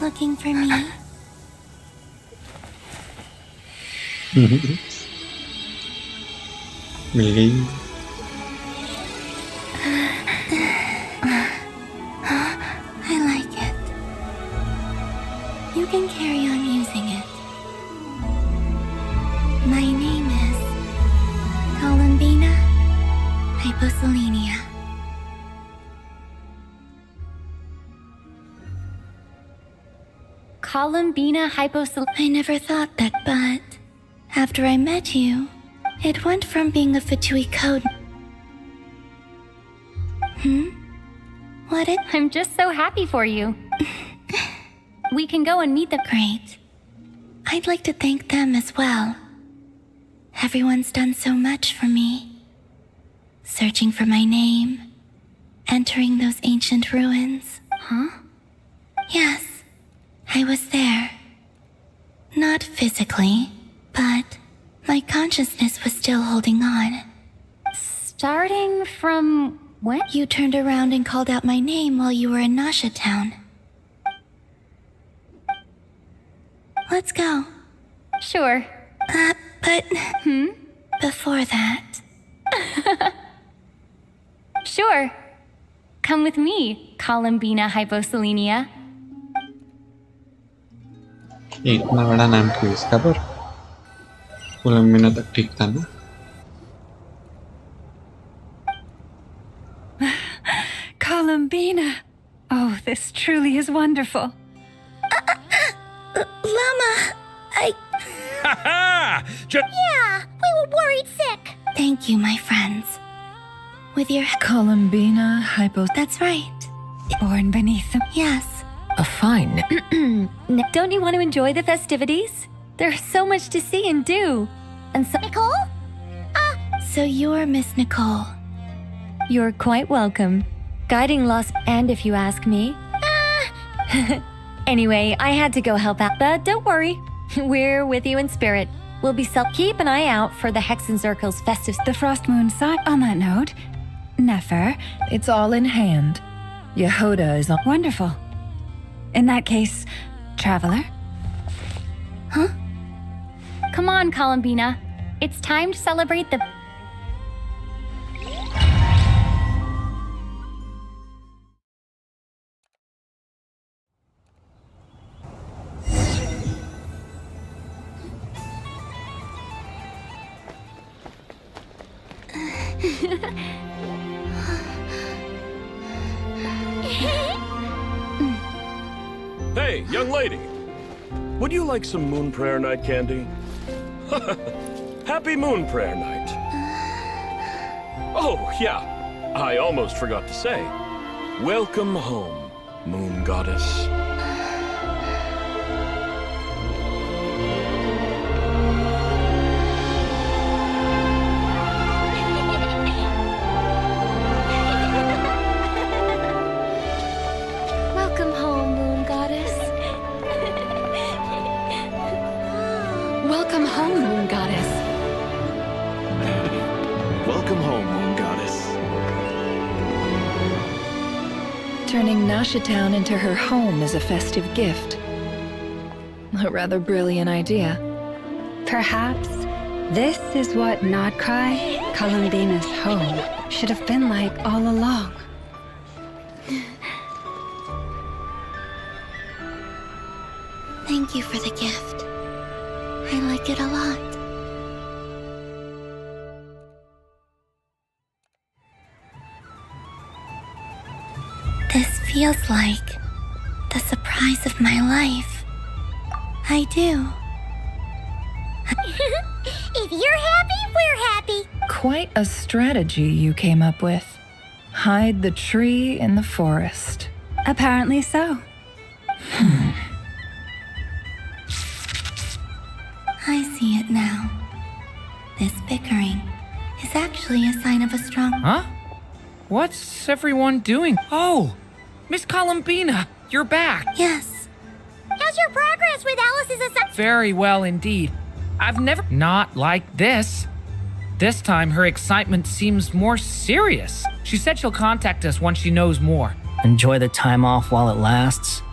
Looking for me? Me. I like it. You can carry on using it. My name is Columbina Hyposelenia. Columbina Hyposelenia. I never thought that, but after I met you, it went from being a Fatui code. What it? I'm just so happy for you. We can go and meet them. Great. I'd like to thank them as well. Everyone's done so much for me. Searching for my name, entering those ancient ruins. Huh? Yes, I was there. Not physically, but my consciousness was still holding on. Starting from when? You turned around and called out my name while you were in Nasha Town. Let's go. Sure. But... Before that... Sure. Come with me, Columbina Hyposelenia. इतना बड़ा नाम क्यों इसका पर? कोलंबिना तक ठीक था ना? Columbina. Oh, this truly is wonderful. Llama, Ha-ha! Yeah, we were worried sick. Thank you, my friends. With your... Columbina Hypo... That's right. Born beneath them. Yes. A fine. Don't you want to enjoy the festivities? There's so much to see and do. And so... Nicole? So you're Miss Nicole. You're quite welcome. Guiding lost, and if you ask me... Anyway, I had to go help out, but don't worry. We're with you in spirit. We'll be keep an eye out for the Hexenzirkel's festive... The Frost Moon side. On that note, Nefer. It's all in hand. Yehoda is on... Wonderful. In that case, Traveler? Huh? Come on, Columbina. It's time to celebrate the... Hey, young lady. Would you like some Moon Prayer Night candy? Happy Moon Prayer Night. Oh, yeah. I almost forgot to say. Welcome home, Moon Goddess. Welcome home, Moon Goddess. Welcome home, Moon Goddess. Welcome home, Moon Goddess. Turning Nashatown into her home is a festive gift. A rather brilliant idea. Perhaps this is what Nodcry, Columbina's home, should have been like all along. Thank you for the gift. I like it a lot. This feels like the surprise of my life. I do. If you're happy, we're happy. Quite a strategy you came up with. Hide the tree in the forest. Apparently so. I see it now. This bickering is actually a sign of a strong... Huh? What's everyone doing? Oh! Miss Columbina, you're back! Yes. How's your progress with Alice's assignment? Very well indeed. I've never... Not like this. This time, her excitement seems more serious. She said she'll contact us once she knows more. Enjoy the time off while it lasts.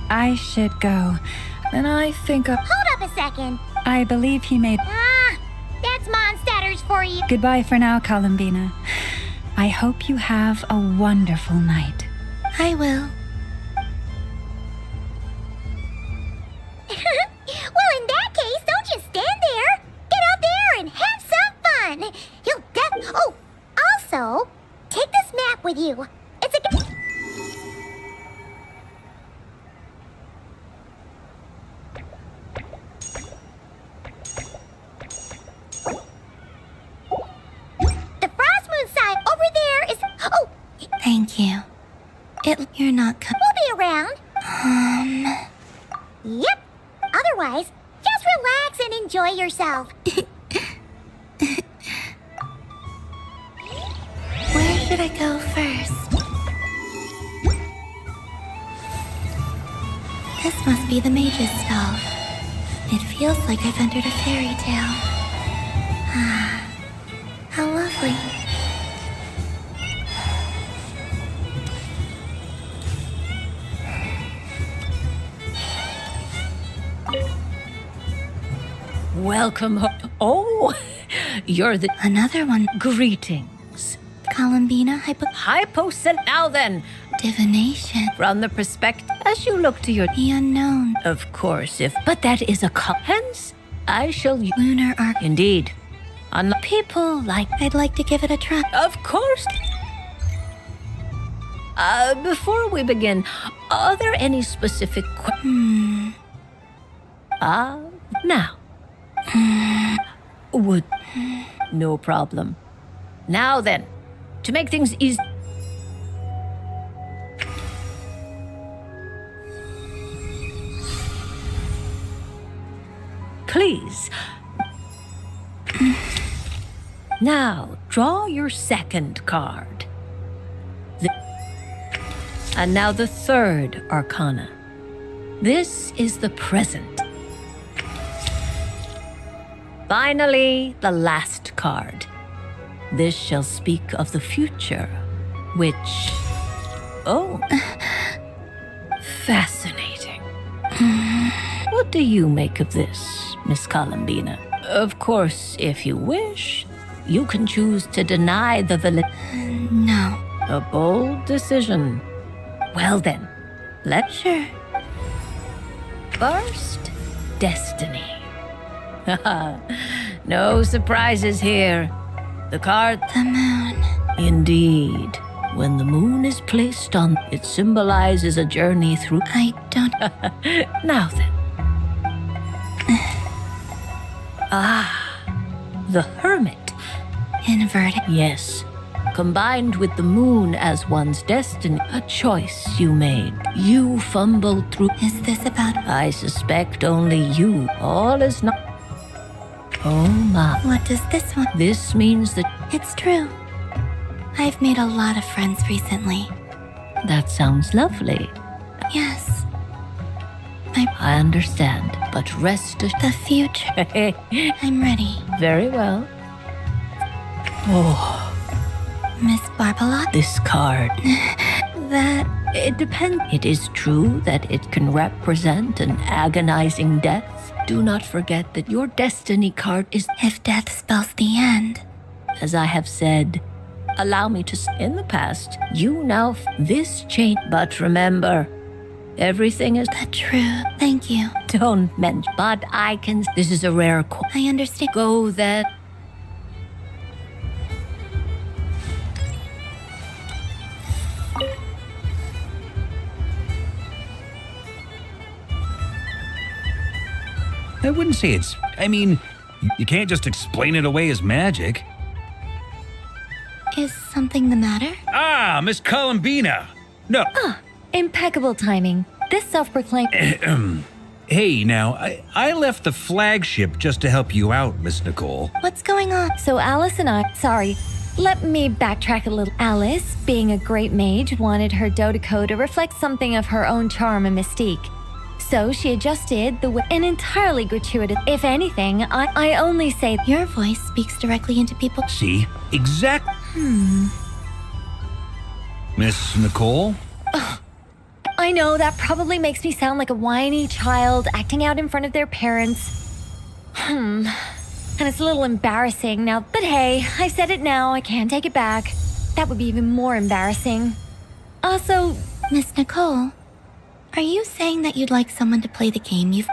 I should go. And I think Hold up a second. I believe he made... That's Monsters for you. Goodbye for now, Columbina. I hope you have a wonderful night. I will. Well, in that case, don't just stand there. Get out there and have some fun. You'll Oh, also, take this map with you. It's a... The Frost Moon sign over there is... Oh! Thank you. You're not We'll be around. Yep. Otherwise, just relax and enjoy yourself. Where should I go first? This must be the mage's stall. It feels like I've entered a fairy tale. Ah, how lovely. Welcome home. Oh, you're the... Another one. Greetings. Columbina Now then. Divination. From the perspective, as you look to your... The unknown. Of course, but that is a hence, I shall... Lunar arc. Indeed. On people like... I'd like to give it a try. Of course. Before we begin, are there any specific... Now. Would... No problem. Now then, to make things easy... Please. Now, draw your second card. And now the third arcana. This is the present. Finally, the last card. This shall speak of the future, which... Oh. Fascinating. What do you make of this, Miss Columbina? Of course, if you wish, you can choose to deny the No. A bold decision. Well then, let's... Sure. First, destiny. No surprises here. The card... The moon. Indeed. When the moon is placed on, it symbolizes a journey through... I don't... Now then. The Hermit. Inverted. Yes. Combined with the moon as one's destiny. A choice you made. You fumbled through... Is this about... I suspect only you. All is not... Oh my. What does this one... This means that... It's true. I've made a lot of friends recently. That sounds lovely. Yes. I understand, but rest assured... The future. I'm ready. Very well. Oh... Miss Barbalot? This card. That... It depends. It is true that it can represent an agonizing death. Do not forget that your destiny card is... If death spells the end. As I have said, allow me to... In the past, you now... This change... But remember, everything is... The truth. Thank you. Don't mention... But I can... This is a rare... I understand. Go then. I wouldn't say it's... I mean, you can't just explain it away as magic. Is something the matter? Ah, Miss Columbina! No. Impeccable timing. This self-proclaimed... Hey, now, I left the flagship just to help you out, Miss Nicole. What's going on? So Alice and I... Sorry. Let me backtrack a little. Alice, being a great mage, wanted her Dodeco to reflect something of her own charm and mystique. So she adjusted an entirely gratuitous... If anything, I only say... Your voice speaks directly into people... See? Exact... Miss Nicole? I know that probably makes me sound like a whiny child acting out in front of their parents. And it's a little embarrassing now. But hey, I said it now. I can't take it back. That would be even more embarrassing. Also... Miss Nicole... Are you saying that you'd like someone to play the game you've...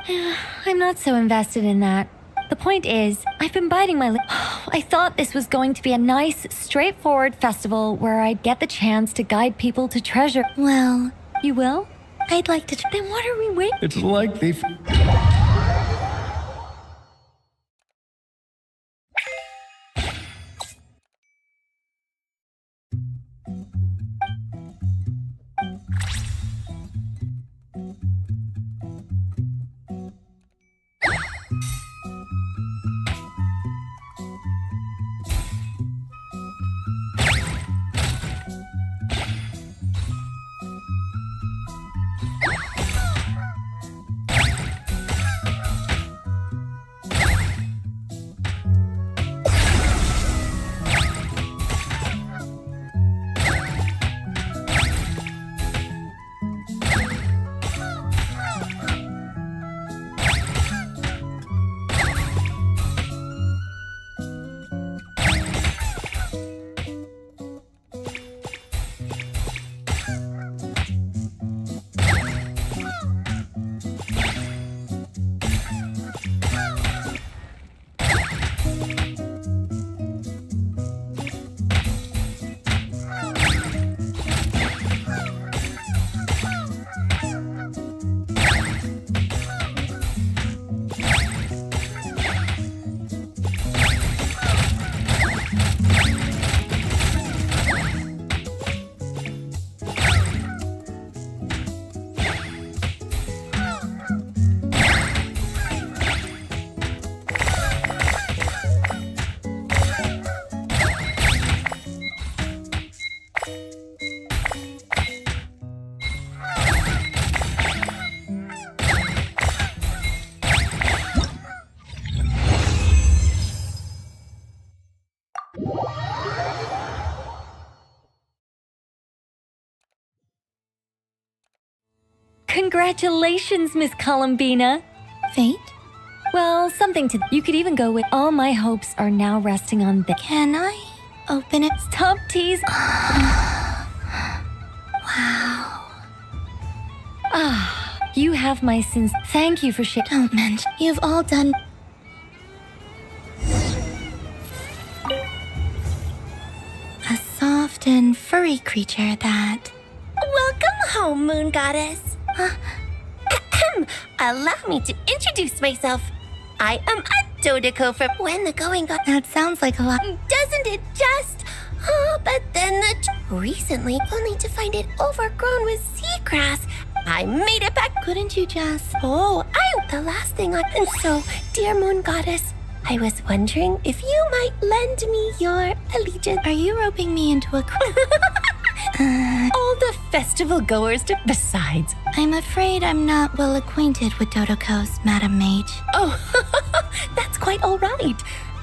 I'm not so invested in that. The point is, I've been biting my lip. I thought this was going to be a nice, straightforward festival where I'd get the chance to guide people to treasure. Well... You will? I'd like to... Then what are we waiting? It's like they... Congratulations, Miss Columbina. Fate? Well, something to... You could even go with... All my hopes are now resting on the... Can I open it? Stop teasing. Wow. You have my sins. Thank you for Don't mention. You've all done... certain furry creature that... Welcome home, Moon Goddess. Allow me to introduce myself. I am a Dodeko from When the Going Got... That sounds like a lot. Doesn't it just? But then recently, only to find it overgrown with seagrass. I made it back. Couldn't you just... The last thing I... And so, dear Moon Goddess, I was wondering if you might lend me your allegiance. Are you roping me into a... All the festival goers besides. I'm afraid I'm not well acquainted with Dodekos, Madam Mage. Oh, that's quite all right.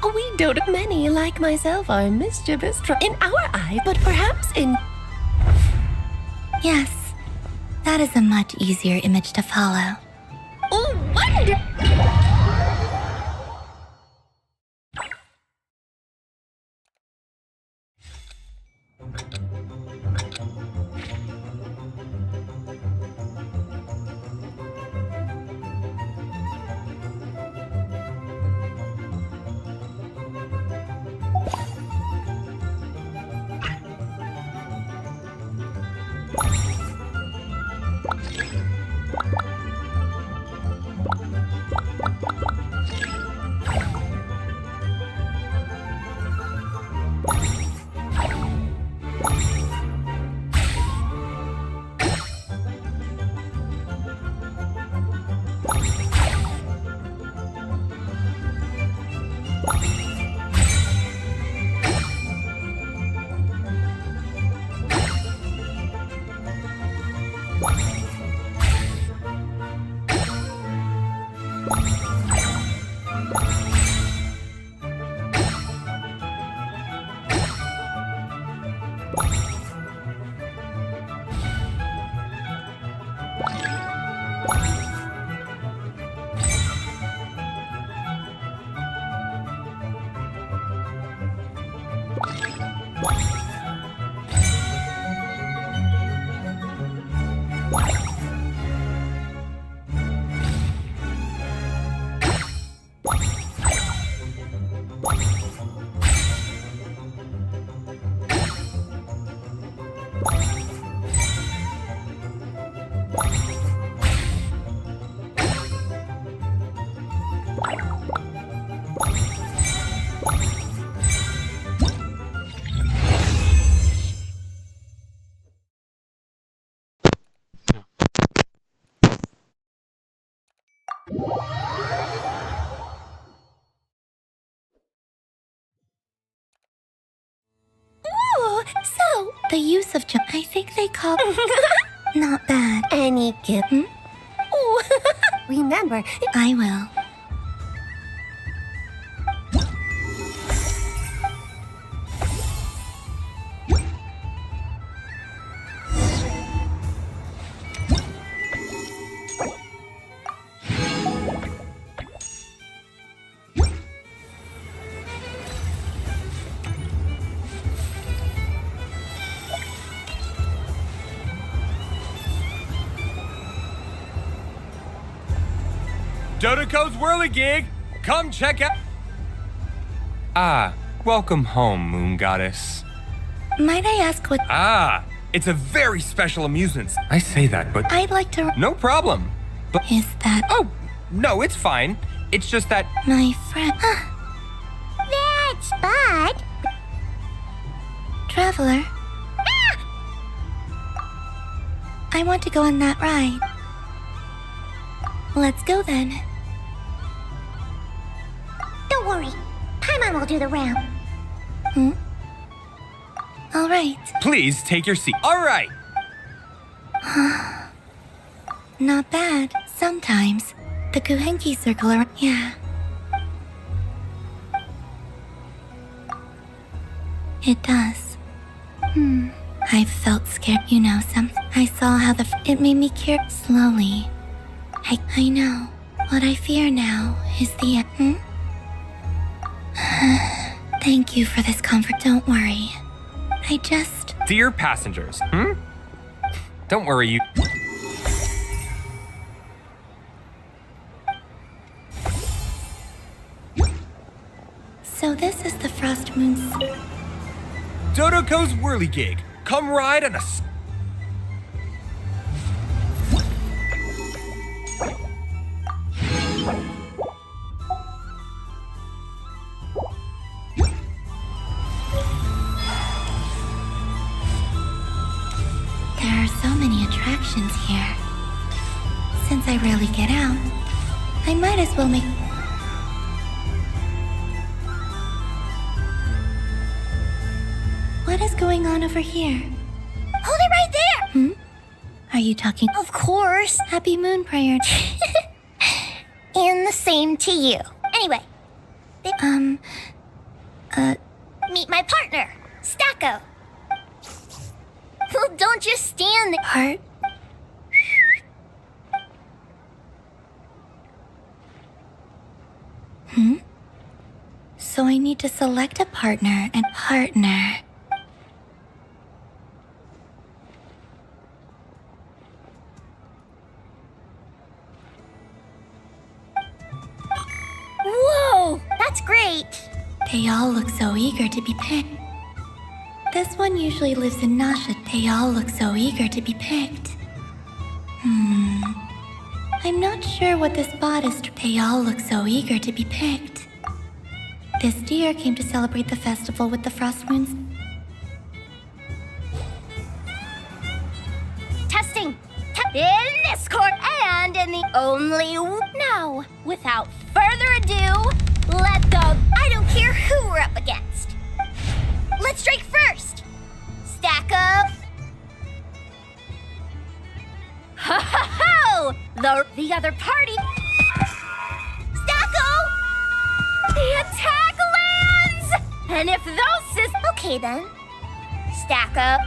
We don't... Many, like myself, are mischievous in our eyes, but perhaps in... Yes, that is a much easier image to follow. Oh, wonder... So, the use of I think they call... Not bad. Any gift? Oh, remember... I will. Dodeko's Whirligig! Come check out... welcome home, Moon Goddess. Might I ask what... It's a very special amusement. I say that, but... I'd like to... No problem. But... Is that... Oh, no, it's fine. It's just that... My friend... That's bad. Traveler. I want to go on that ride. Let's go then. Don't worry. Paimon will do the round. All right. Please take your seat. All right. Not bad. Sometimes. The Kuhenki circle around... Yeah. It does. I've felt scared. You know, I saw how it made me care slowly. I know. What I fear now is the... Thank you for this comfort. Don't worry. I just... Dear passengers, Don't worry, you... So this is the Frost Moon's... Dodoco's whirligig. Come ride on a... There are so many attractions here. Since I rarely get out, I might as well make... What is going on over here? Hold it right there! Are you talking? Of course. Happy Moon Prayer. And the same to you. Anyway. Meet my partner, Stacko. Well, don't just stand there. Heart? So I need to select a partner and partner. Whoa, that's great. They all look so eager to be picked. This one usually lives in Nasha. They all look so eager to be picked. I'm not sure what this bot is. They all look so eager to be picked. This deer came to celebrate the festival with the frost moons. Testing. In this court and in the only... Now, without further ado, I don't care who we're up against. Let's strike first. Stack up. Ho ho ho! The other party. Stacko! The attack lands! And if those okay then. Stack up.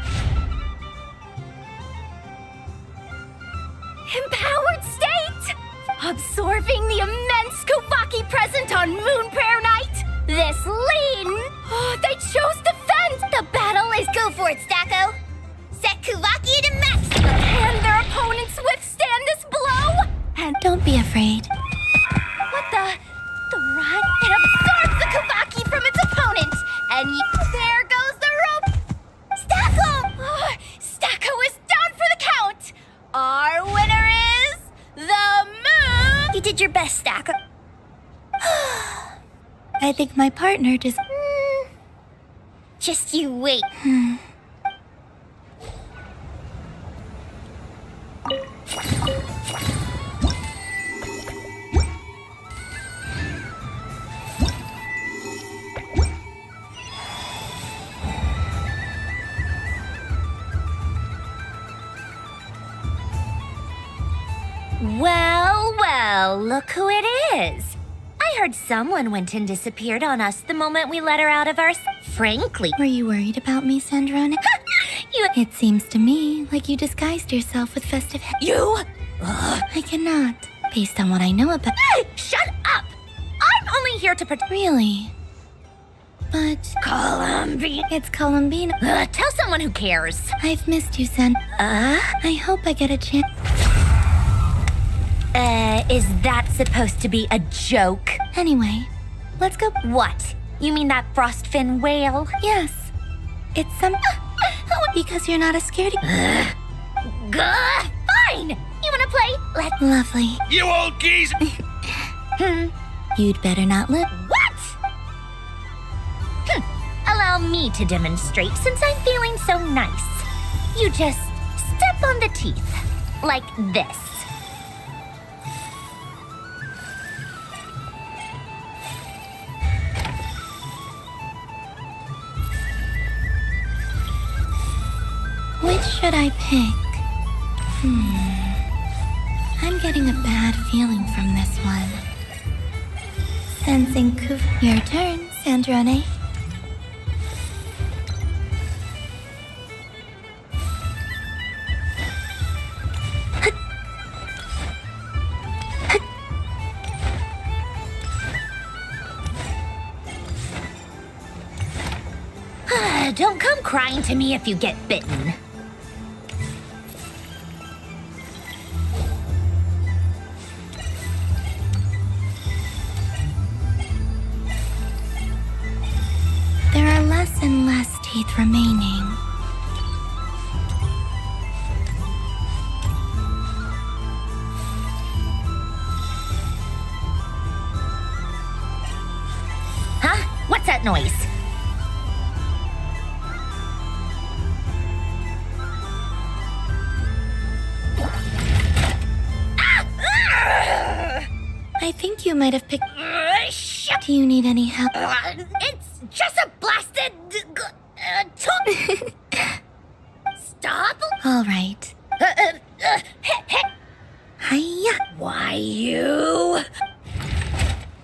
Empowered state! Absorbing the immense Kuvaki present on Moon Prayer Night! This lean! They chose defense! The battle is... Go for it, Stacko! Set Kuvaki to max! Can their opponents withstand this blow? And don't be afraid. What the... The rod? It absorbs the Kuvaki from its opponent! And there goes the rope! Stacko! Stacko is down for the count! Our winner is... the Moon! You did your best, Stacko. I think my partner just... Just you wait. Well, well, look who it is. I heard someone went and disappeared on us the moment we let her out of our... Frankly. Were you worried about me, Sandrone? It seems to me like you disguised yourself with festive... You? I cannot, based on what I know about... Shut up! I'm only here to protect... Really? But... Columbine. It's Columbine. Tell someone who cares. I've missed you, Sen. I hope I get a chance... Is that supposed to be a joke? Anyway, let's go... What? You mean that frostfin whale? Yes. It's some... because you're not a scaredy... Fine! You wanna play? Lovely. You old geese! You'd better not live... What? Allow me to demonstrate since I'm feeling so nice. You just step on the teeth. Like this. Which should I pick? I'm getting a bad feeling from this one. Sensing Your turn, Sandrone. Don't come crying to me if you get bitten. There are less and less teeth remaining. that noise? I think you might have picked... Do you need any help? It's just a blasted... Stop! All right. Hiya. Why you...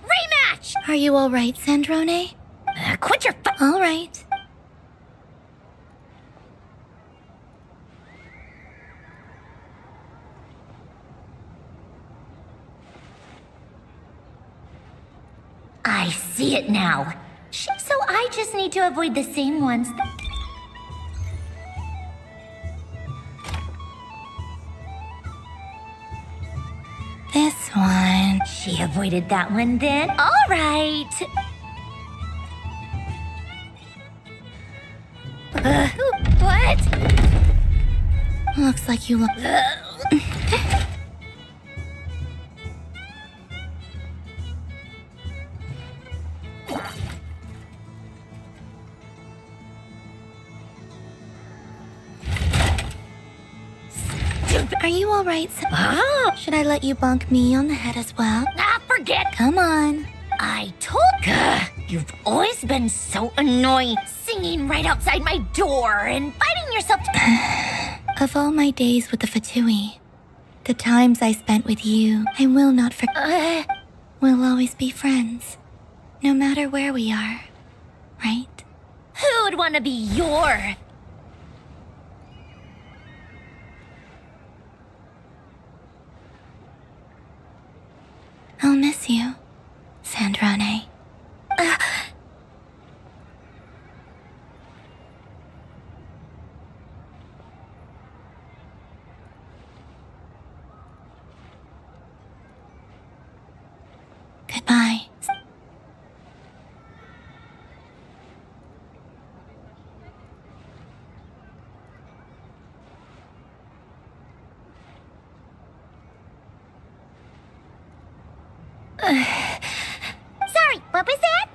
Rematch! Are you all right, Sandrone? Quit your... All right. I see it now. So I just need to avoid the same ones. This one. She avoided that one then. All right. What? Looks like you look... Are you all right? Should I let you bonk me on the head as well? Forget. Come on. I told you've always been so annoying, singing right outside my door and biting yourself. Of all my days with the Fatui, the times I spent with you, I will not forget. We'll always be friends, no matter where we are, right? Who would want to be your... I'll miss you, Sandrone. Goodbye. Sorry, what was that?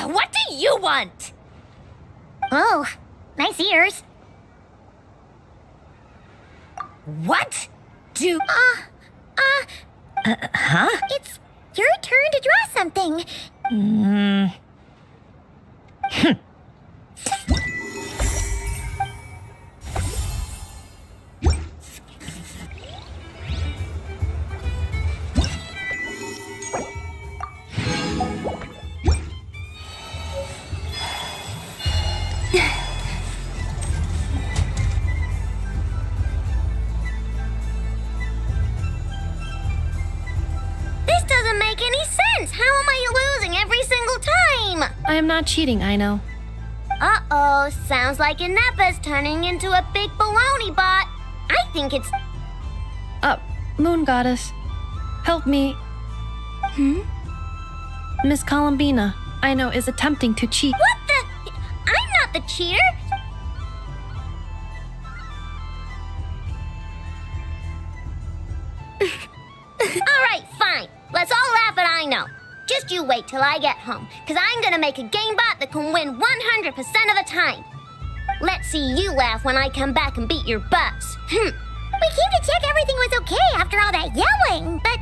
What do you want? Oh, nice ears. What? Do... huh? It's your turn to draw something. How am I losing every single time? I am not cheating, I know. Uh-oh, sounds like Inepa's turning into a big baloney bot. I think it's... Moon Goddess, help me. Miss Columbina, I know, is attempting to cheat. What the... I'm not the cheater. Alright, fine. Let's all laugh at I know. Just you wait till I get home, because I'm gonna make a game bot that can win 100% of the time. Let's see you laugh when I come back and beat your butts. We came to check everything was okay after all that yelling, but...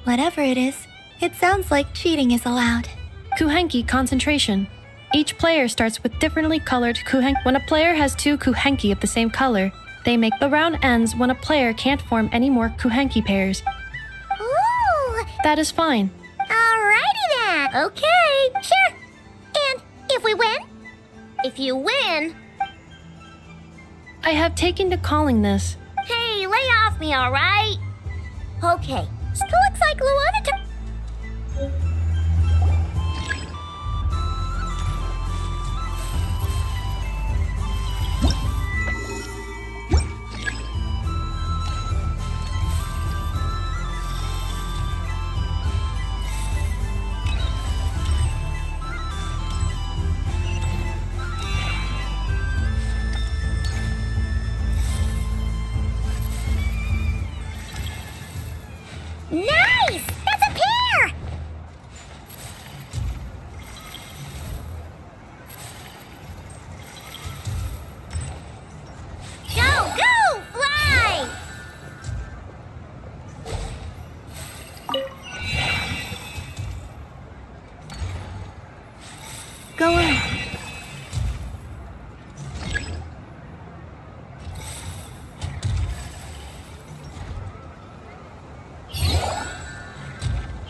Whatever it is, it sounds like cheating is allowed. Kuhenki concentration. Each player starts with differently colored kuhenki. When a player has 2 kuhenki of the same color, they make the round ends when a player can't form any more kuhenki pairs. Ooh! That is fine. Alrighty then. Okay, sure. And if we win? If you win... I have taken to calling this. Hey, lay off me, alright? Okay, still looks like Luana...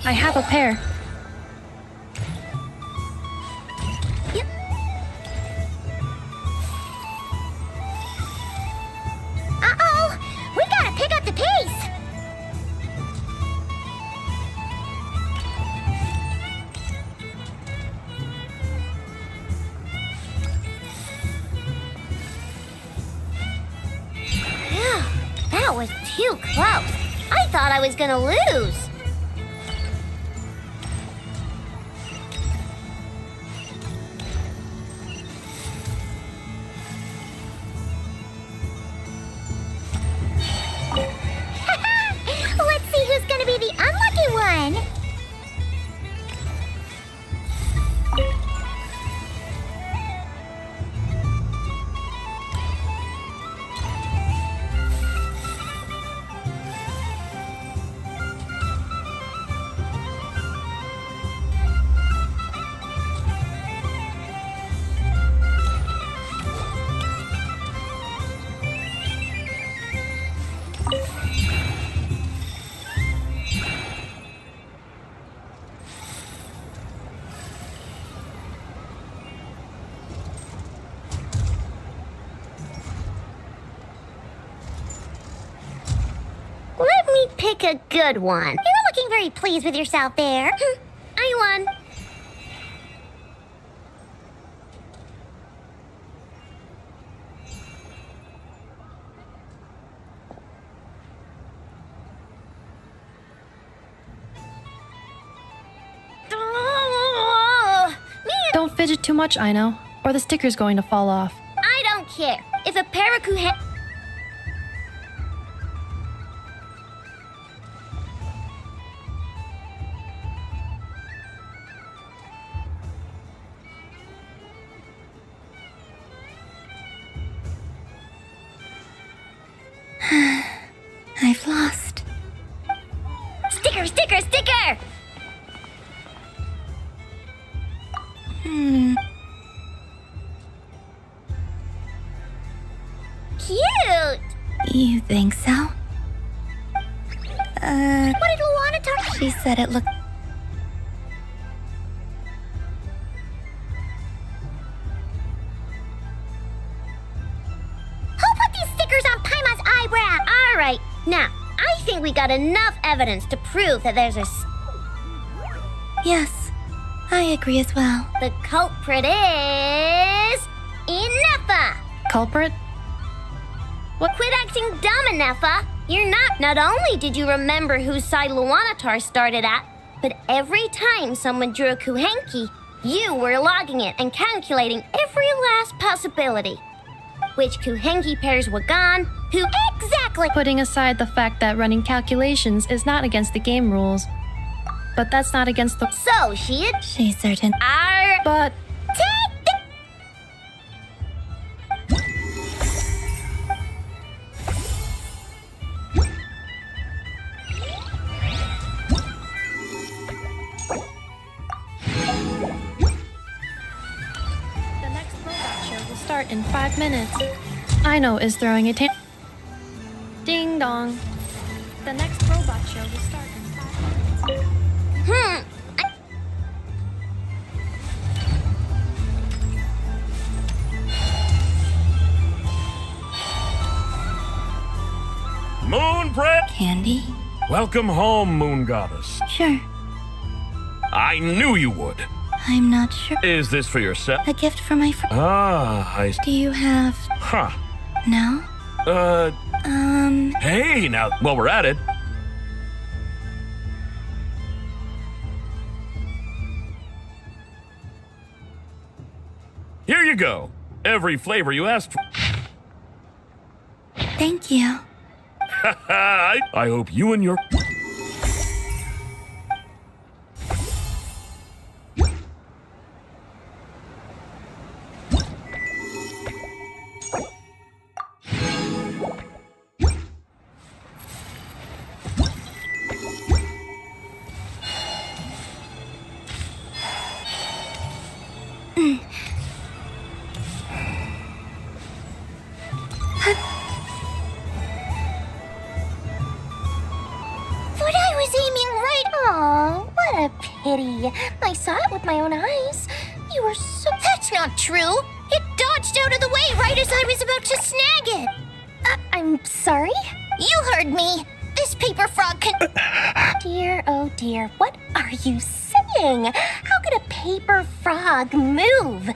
I have a pair. Yep. Uh-oh! We gotta pick up the pace! That was too close. I thought I was gonna lose. Let's see who's gonna be the unlucky one. Let me pick a good one. You're looking very pleased with yourself there. I won. Don't fidget too much, Aino, or the sticker's going to fall off. I don't care. If a Paraku I've lost. Sticker, sticker, sticker! Cute! You think so? What did Luana talk? She said it looked... Who put these stickers on Paimon's eyebrow? Alright, now, I think we got enough evidence to prove that there's a... Yes, I agree as well. The culprit is... Inefa! Culprit? What? Quit acting dumb, Inefa! You're not... Not only did you remember whose side Luanatar started at, but every time someone drew a Kuhenki, you were logging it and calculating every last possibility. Which Kuhenki pairs were gone, who exactly... Putting aside the fact that running calculations is not against the game rules. But that's not against the... So, she's certain. But... Take the... The next robot show will start in 5 minutes. Aino is throwing a ding dong. The next robot show will start in 5 minutes. Moon Prep! Candy? Welcome home, Moon Goddess. Sure. I knew you would. I'm not sure. Is this for yourself? A gift for my friend. Ah, I... Do you have... Huh. No? Hey, now, while we're at it... Here you go. Every flavor you asked for. Thank you. I hope you and your... But I was aiming right... Aww, way. I saw it with my own eyes. You were so... That's not true. It dodged out of the way right as I was about to snag it. I'm sorry? You heard me. This paper frog can... Dear, oh dear, what are you saying? How could a paper frog move?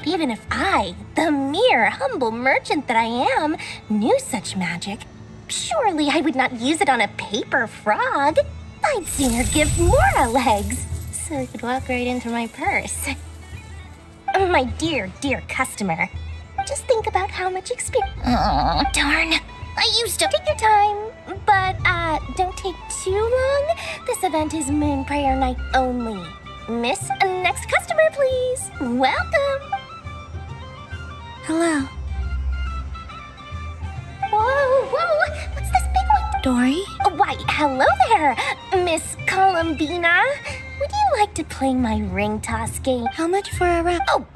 Even if I, the mere humble merchant that I am, knew such magic, surely I would not use it on a paper frog. I'd sooner give Mora legs, so it could walk right into my purse. My dear, dear customer, just think about how much experience... Oh, darn. I used to... Take your time, but don't take too long. This event is Moon Prayer Night only. Miss, next customer, please. Welcome. Hello. Whoa, what's this big one? Dory? Why, hello there, Miss Columbina. Would you like to play my ring toss game? How much for a round? Oh,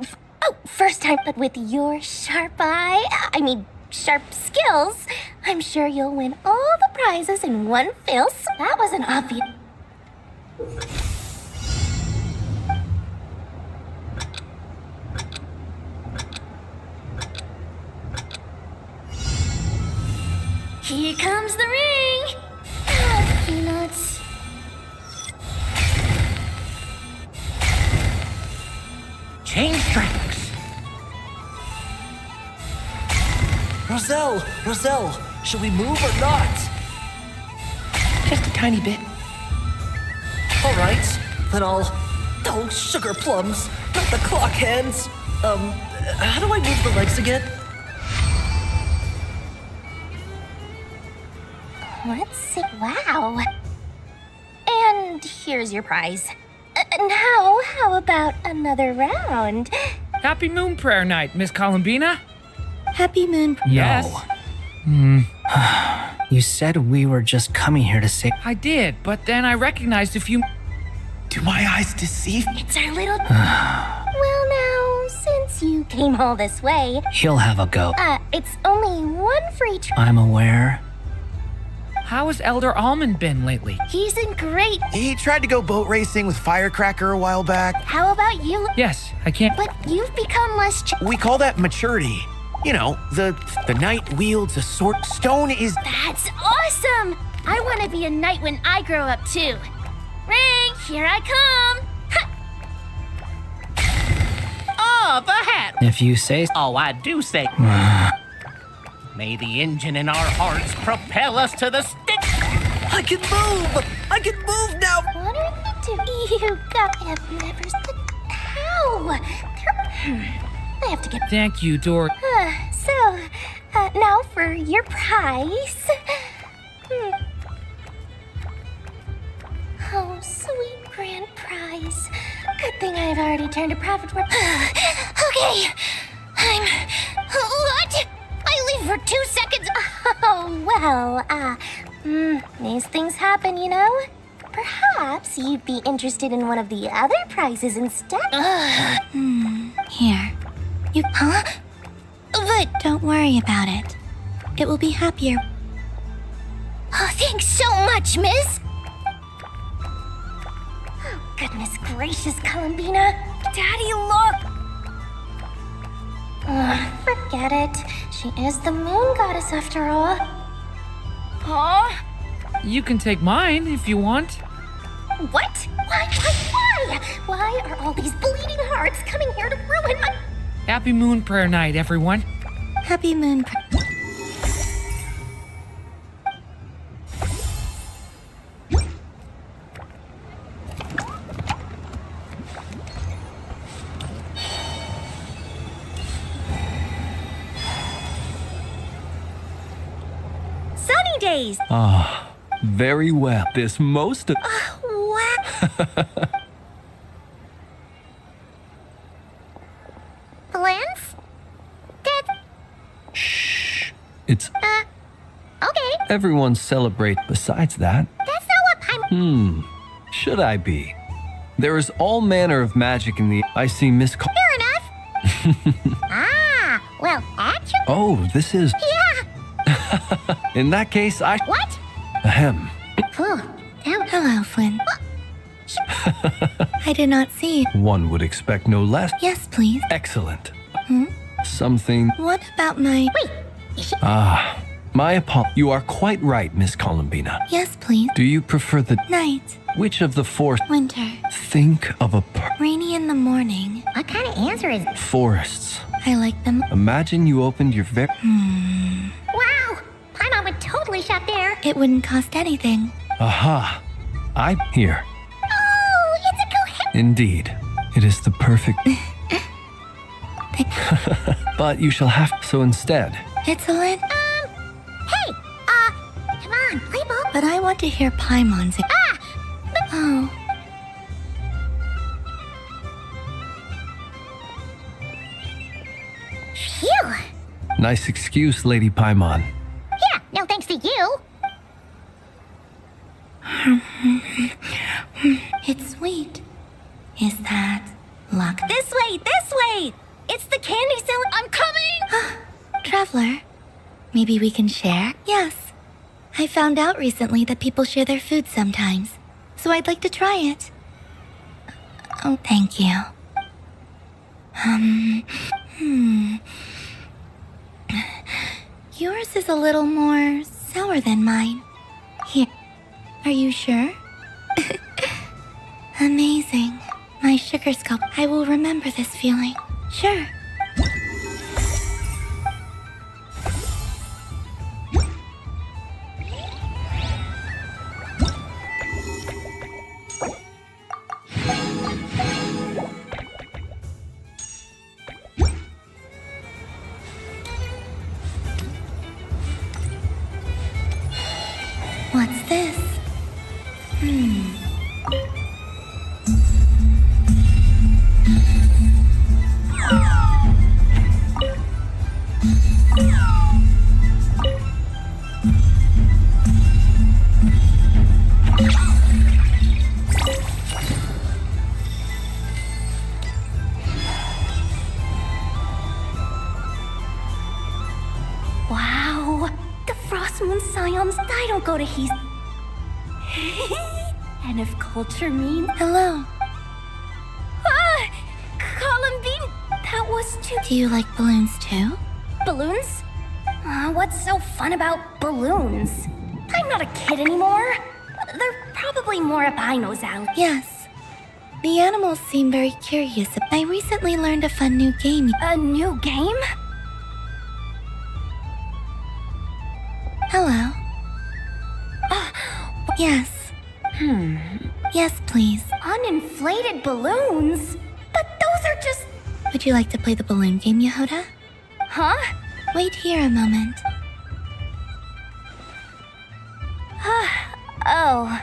first time, but with your sharp eye, sharp skills, I'm sure you'll win all the prizes in one fell swoop. That was an obvious... Here comes the ring! Nuts. Change tracks. Roselle, should we move or not? Just a tiny bit. All right, then I'll... Oh, sugar plums, not the clock hands. How do I move the legs again? Let's see. Wow. And here's your prize. Now, how about another round? Happy Moon Prayer Night, Miss Columbina. Happy Moon... Yes. You said we were just coming here to say... I did, but then I recognized a few... Do my eyes deceive me? It's our little... Well now, since you came all this way... He'll have a go. It's only one free I'm aware. How has Elder Almond been lately? He's in great... He tried to go boat racing with Firecracker a while back. How about you? Yes, I can't... But you've become less... We call that maturity. You know, the knight wields a sword. Stone is... That's awesome! I want to be a knight when I grow up too. Ring, here I come! Oh, the hat! If you say... Oh, I do say... May the engine in our hearts propel us to the stick. I can move! I can move now! What are you doing? You got nevers. But how? I have to get... Thank you, Dor... Now for your prize. Oh, sweet grand prize. Good thing I've already turned a profit for... Okay. What? I leave for 2 seconds. Oh, well, these things happen, you know? Perhaps you'd be interested in one of the other prizes instead. Here. You... Huh? But don't worry about it. It will be happier. Oh, thanks so much, miss. Oh, goodness gracious, Columbina. Daddy, look! Forget it. She is the moon goddess after all. Huh? You can take mine if you want. What? Why? Why are all these bleeding hearts coming here to ruin my... Happy Moon Prayer Night, everyone. Happy Moon... Sunny days! Ah, very well. This most of... Wow! Plans? Dad? Shh. It's... Okay. Everyone celebrate besides that. That's not what I'm... Should I be? There is all manner of magic in the... I see Miss... Fair enough. Well, actually... Oh, this is... Yeah. In that case, I... What? Ahem. Hello, Flynn. I did not see. One would expect no less. Yes, please. Excellent. Hmm? Something... What about my... Wait, is she... Ah, my apologies. You are quite right, Miss Columbina. Yes, please. Do you prefer the... Night. Which of the four... Winter. Think of a... Rainy in the morning. What kind of answer is... Forests. I like them. Imagine you opened your very... Wow! Paimon would totally shop there. It wouldn't cost anything. Aha. Here. Oh, it's a coherent... Indeed. It is the perfect... But you shall have... So instead... It's a lit... Hey! Come on, play ball. But I want to hear Paimon's... But... Oh. Phew! Nice excuse, Lady Paimon. Yeah, no thanks to you. It's sweet. Is that luck? This way! It's the candy seller. I'm coming! Traveler, maybe we can share? Yes. I found out recently that people share their food sometimes, so I'd like to try it. Oh, thank you. Yours is a little more sour than mine. Here. Are you sure? Amazing. My sugar sculpt. I will remember this feeling. Sure. What's this? Wow! The Frost Moon Scions, I don't go to his... And if culture means... Hello. Columbine, that was too... Do you like balloons too? Balloons? What's so fun about balloons? I'm not a kid anymore. They're probably more albinos out. Yes. The animals seem very curious. I recently learned a fun new game. A new game? Hello. Yes. Yes, please. Uninflated balloons? But those are just... Would you like to play the balloon game, Yehoda? Huh? Wait here a moment. Oh.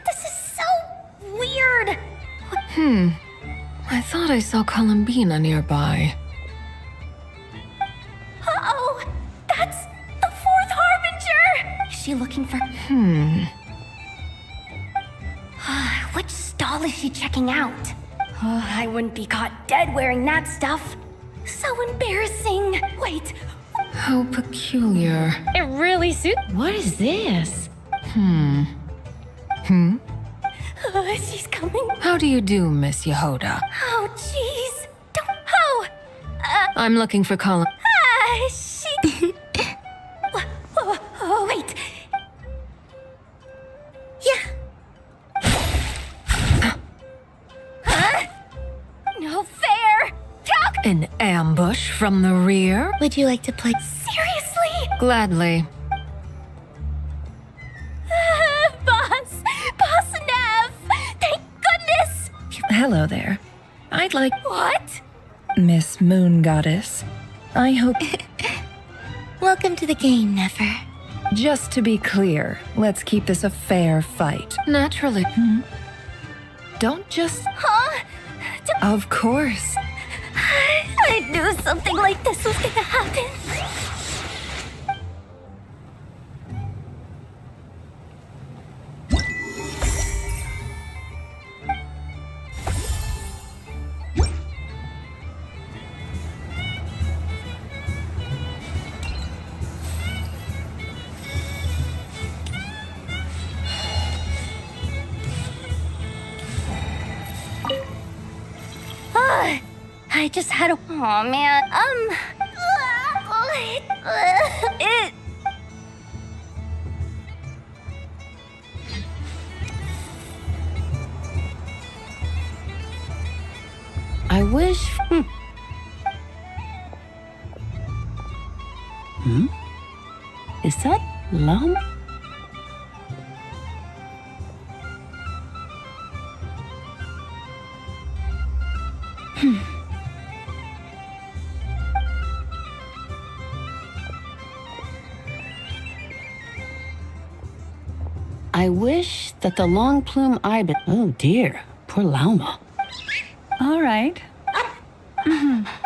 This is so weird. I thought I saw Columbina nearby. Uh-oh! That's the fourth harbinger! Is she looking for... Which stall is she checking out? I wouldn't be caught dead wearing that stuff. So embarrassing. Wait. How peculiar. It really suits. What is this? She's coming. How do you do, Miss Yehoda? Oh, jeez. Don't... Oh! I'm looking for Colin. She... Oh, wait. No fair! Talk! An ambush from the rear? Would you like to play? Seriously? Gladly. Boss Nev! Thank goodness! Hello there. I'd like... What? Miss Moon Goddess. I hope... Welcome to the game, Nefer. Just to be clear, let's keep this a fair fight. Naturally. Don't just... Huh? Of course. I knew something like this was gonna happen. I just had a... Oh, man. I wish... Is that llama? I wish that the long plume ibis... Oh dear, poor llama. All right.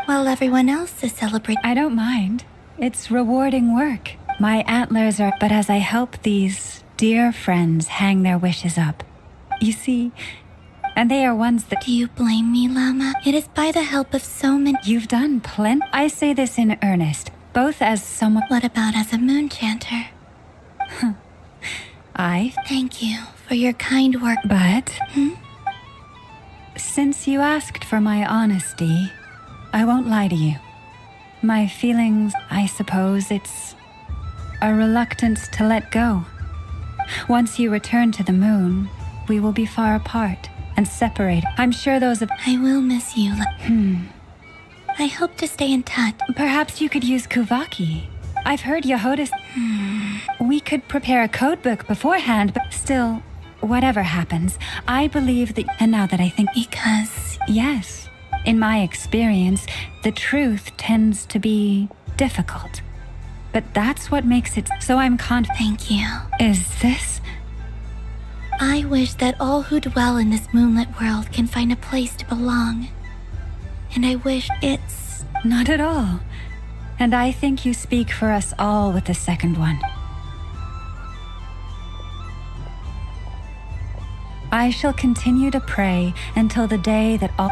While everyone else is celebrating... I don't mind. It's rewarding work. My antlers are... But as I help these dear friends hang their wishes up, you see, and they are ones that... Do you blame me, Llama? It is by the help of so many... You've done plenty. I say this in earnest, both as someone... What about as a moon chanter? I... Thank you for your kind work. But... Since you asked for my honesty, I won't lie to you. My feelings, I suppose it's a reluctance to let go. Once you return to the moon, we will be far apart and separated. I'm sure those of... I will miss you. I hope to stay in touch. Perhaps you could use Kuvaki. I've heard Yehoda's... We could prepare a codebook beforehand, but still, whatever happens, I believe that... And now that I think... Because... Yes. In my experience, the truth tends to be difficult. But that's what makes it... So I'm confident. Thank you. Is this... I wish that all who dwell in this moonlit world can find a place to belong. And I wish it's... Not at all. And I think you speak for us all with the second one. I shall continue to pray until the day that all...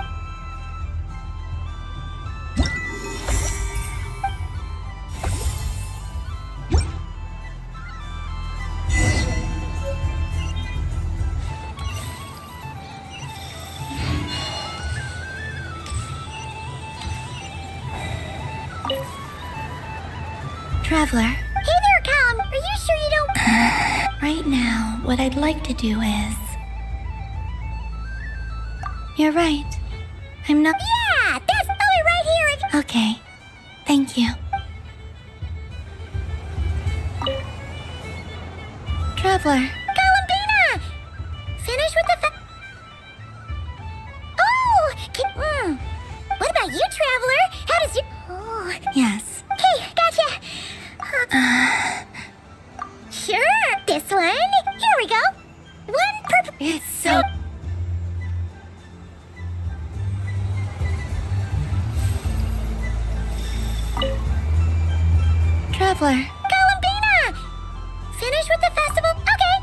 Traveler. Hey there, Callum. Are you sure you don't... Right now, what I'd like to do is... You're right. I'm not... Yeah, that's Lily right here. Okay. Thank you. Traveler. Columbina! Finish with the Oh! What about you, Traveler? How does you... Oh. Yes. Okay, gotcha. Sure. This one. Here we go. One purple... It's so... Traveler. Columbina! Finish with the festival? Okay.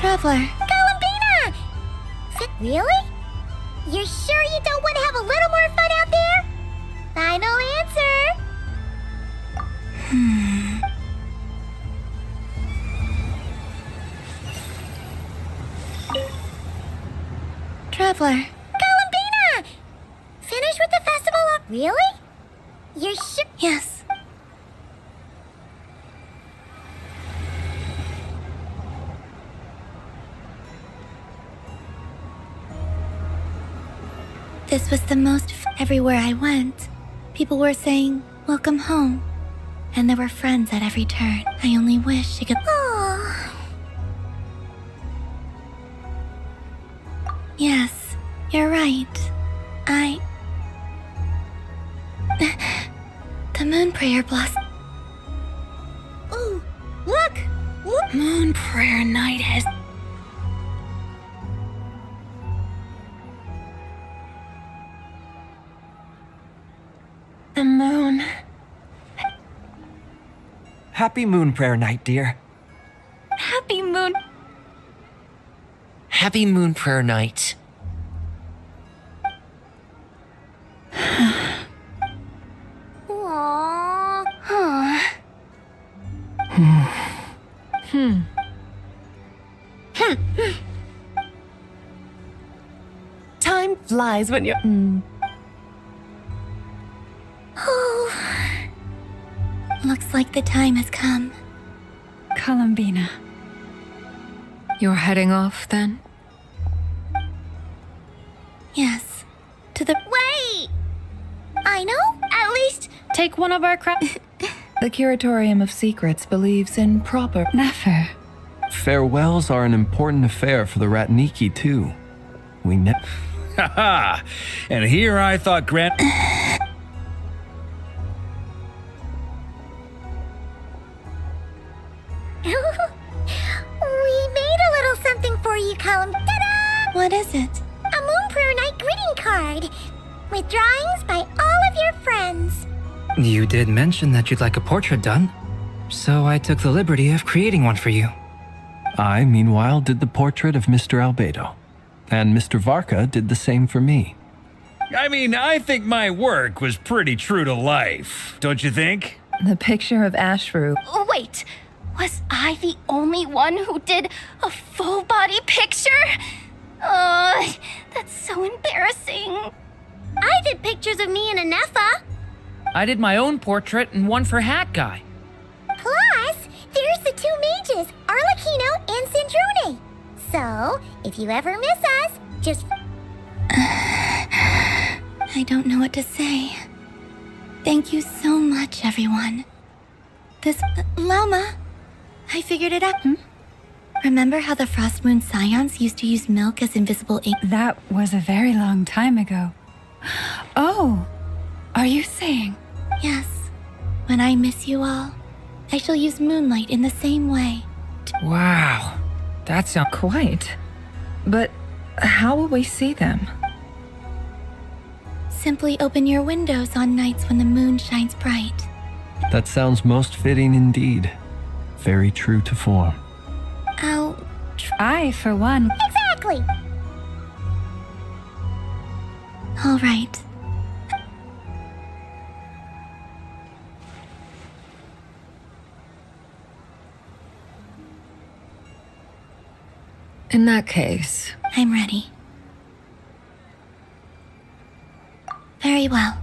Traveler. Columbina! Really? You're sure you don't want to have a little more fun out there? Final answer. Traveler. Columbina! Finish with the festival? Really? You're sure? Yes. This was the most everywhere I went. People were saying, welcome home. And there were friends at every turn. I only wish I could... Oh. Yes, you're right. The moon prayer blossom. Ooh, look! Moon prayer night has... The moon. Happy moon prayer night, dear. Happy moon. Happy moon prayer night. Aww. Time flies when you're... Oh. Looks like the time has come. Columbina. You're heading off then? Yes. To the... Wait! I know, at least... Take one of our The Curatorium of Secrets believes in proper... Never. Farewells are an important affair for the Ratniki, too. We never... Haha! And here I thought Grant... We made a little something for you, Column. Ta-da! What is it? A Moon Prayer Night greeting card. With drawings by all of your friends. You did mention that you'd like a portrait done, so I took the liberty of creating one for you. I, meanwhile, did the portrait of Mr. Albedo. And Mr. Varka did the same for me. I mean, I think my work was pretty true to life, don't you think? The picture of Ashru. Wait, was I the only one who did a full body picture? That's so embarrassing. I did pictures of me and Anefa. I did my own portrait and one for Hat Guy. Plus, there's the two mages, Arlecchino and Sandrone. So, if you ever miss us, just... I don't know what to say. Thank you so much, everyone. This... Llama, I figured it out. Remember how the Frost Moon Scions used to use milk as invisible ink? That was a very long time ago. Oh, are you saying? Yes. When I miss you all, I shall use moonlight in the same way. Wow, that sounds... Quite. But how will we see them? Simply open your windows on nights when the moon shines bright. That sounds most fitting indeed. Very true to form. I'll... I, for one... Exactly! All right. In that case... I'm ready. Very well.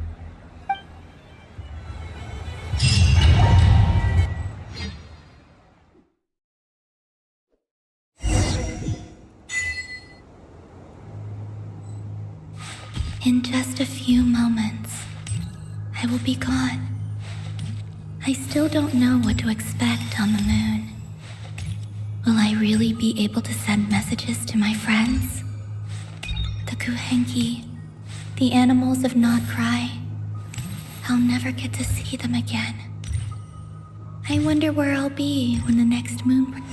In just a few moments, I will be gone. I still don't know what to expect on the moon. Will I really be able to send messages to my friends? The Kuhenki, the animals of Nod Cry. I'll never get to see them again. I wonder where I'll be when the next moon...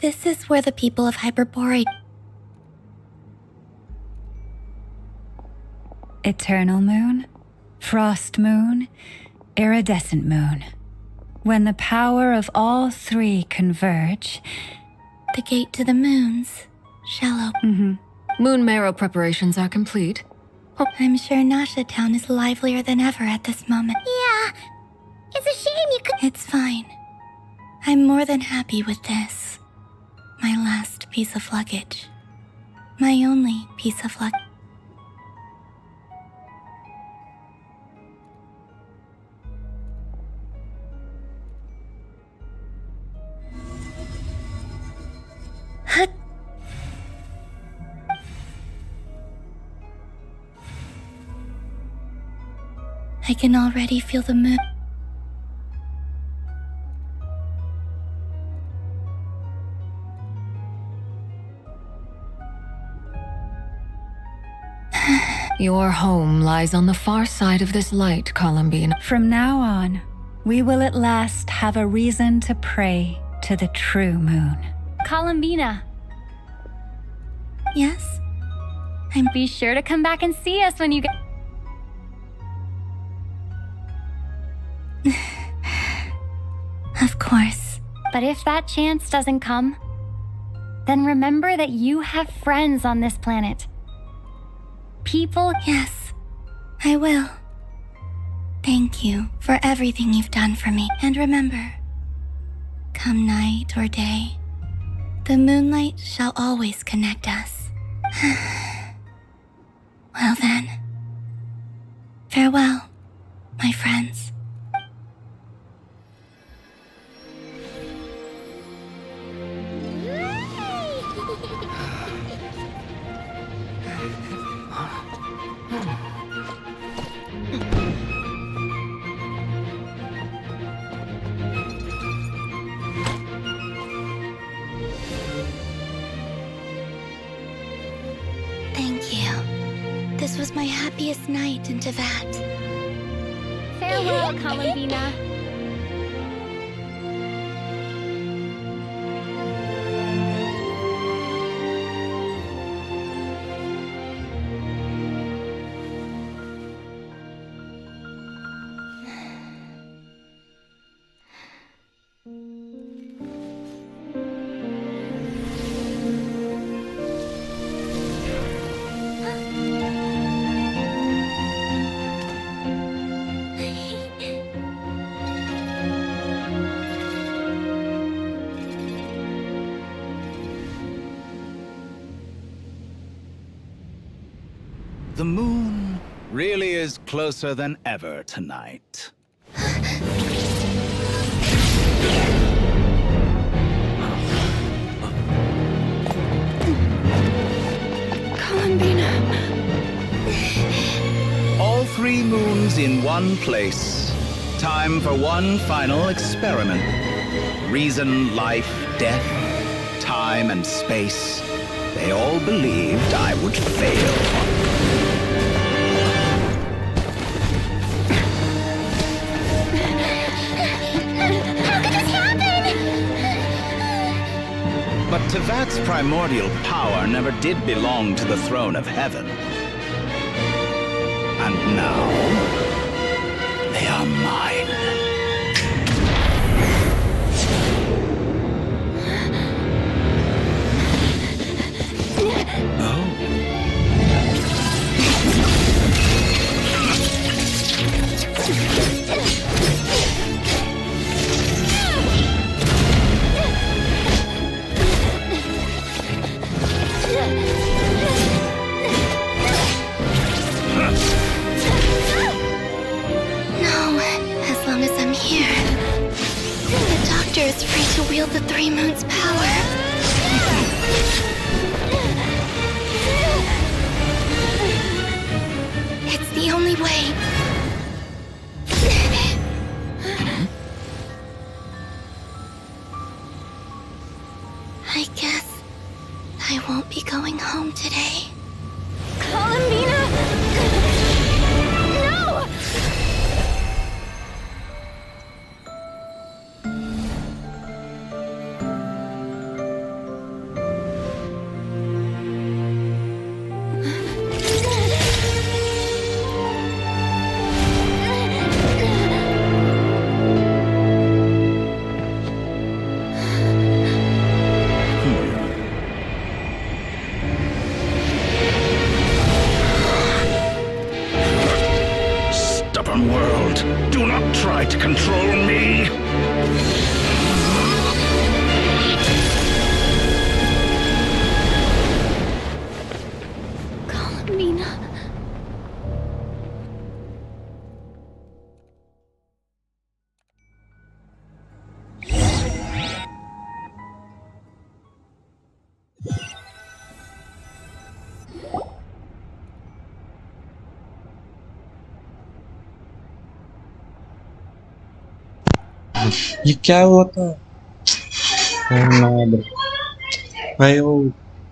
This is where the people of Hyperborea... Eternal moon, frost moon, iridescent moon. When the power of all three converge... The gate to the moons shall open. Moon marrow preparations are complete. I'm sure Nasha Town is livelier than ever at this moment. Yeah, it's a shame you could... It's fine. I'm more than happy with this. My last piece of luggage. My only piece of luggage. I can already feel the moon. Your home lies on the far side of this light, Columbine. From now on, we will at last have a reason to pray to the true moon. Columbina. Yes? Be sure to come back and see us when you get... Of course. But if that chance doesn't come, then remember that you have friends on this planet. People... Yes, I will. Thank you for everything you've done for me. And remember, come night or day, the moonlight shall always connect us. Well then, farewell, my friends. Thank you. This was my happiest night in Tevat. Farewell, Columbina. The moon really is closer than ever tonight. Columbina. All 3 moons in one place. Time for one final experiment. Reason, life, death, time and space. They all believed I would fail. But Tevat's primordial power never did belong to the throne of heaven. And now, they are mine. Is free to wield the 3 moons' power. It's the only way. I guess I won't be going home today. Columbina! No! World, do not try to control me. Columbina. ये क्या हुआ था भाई? वो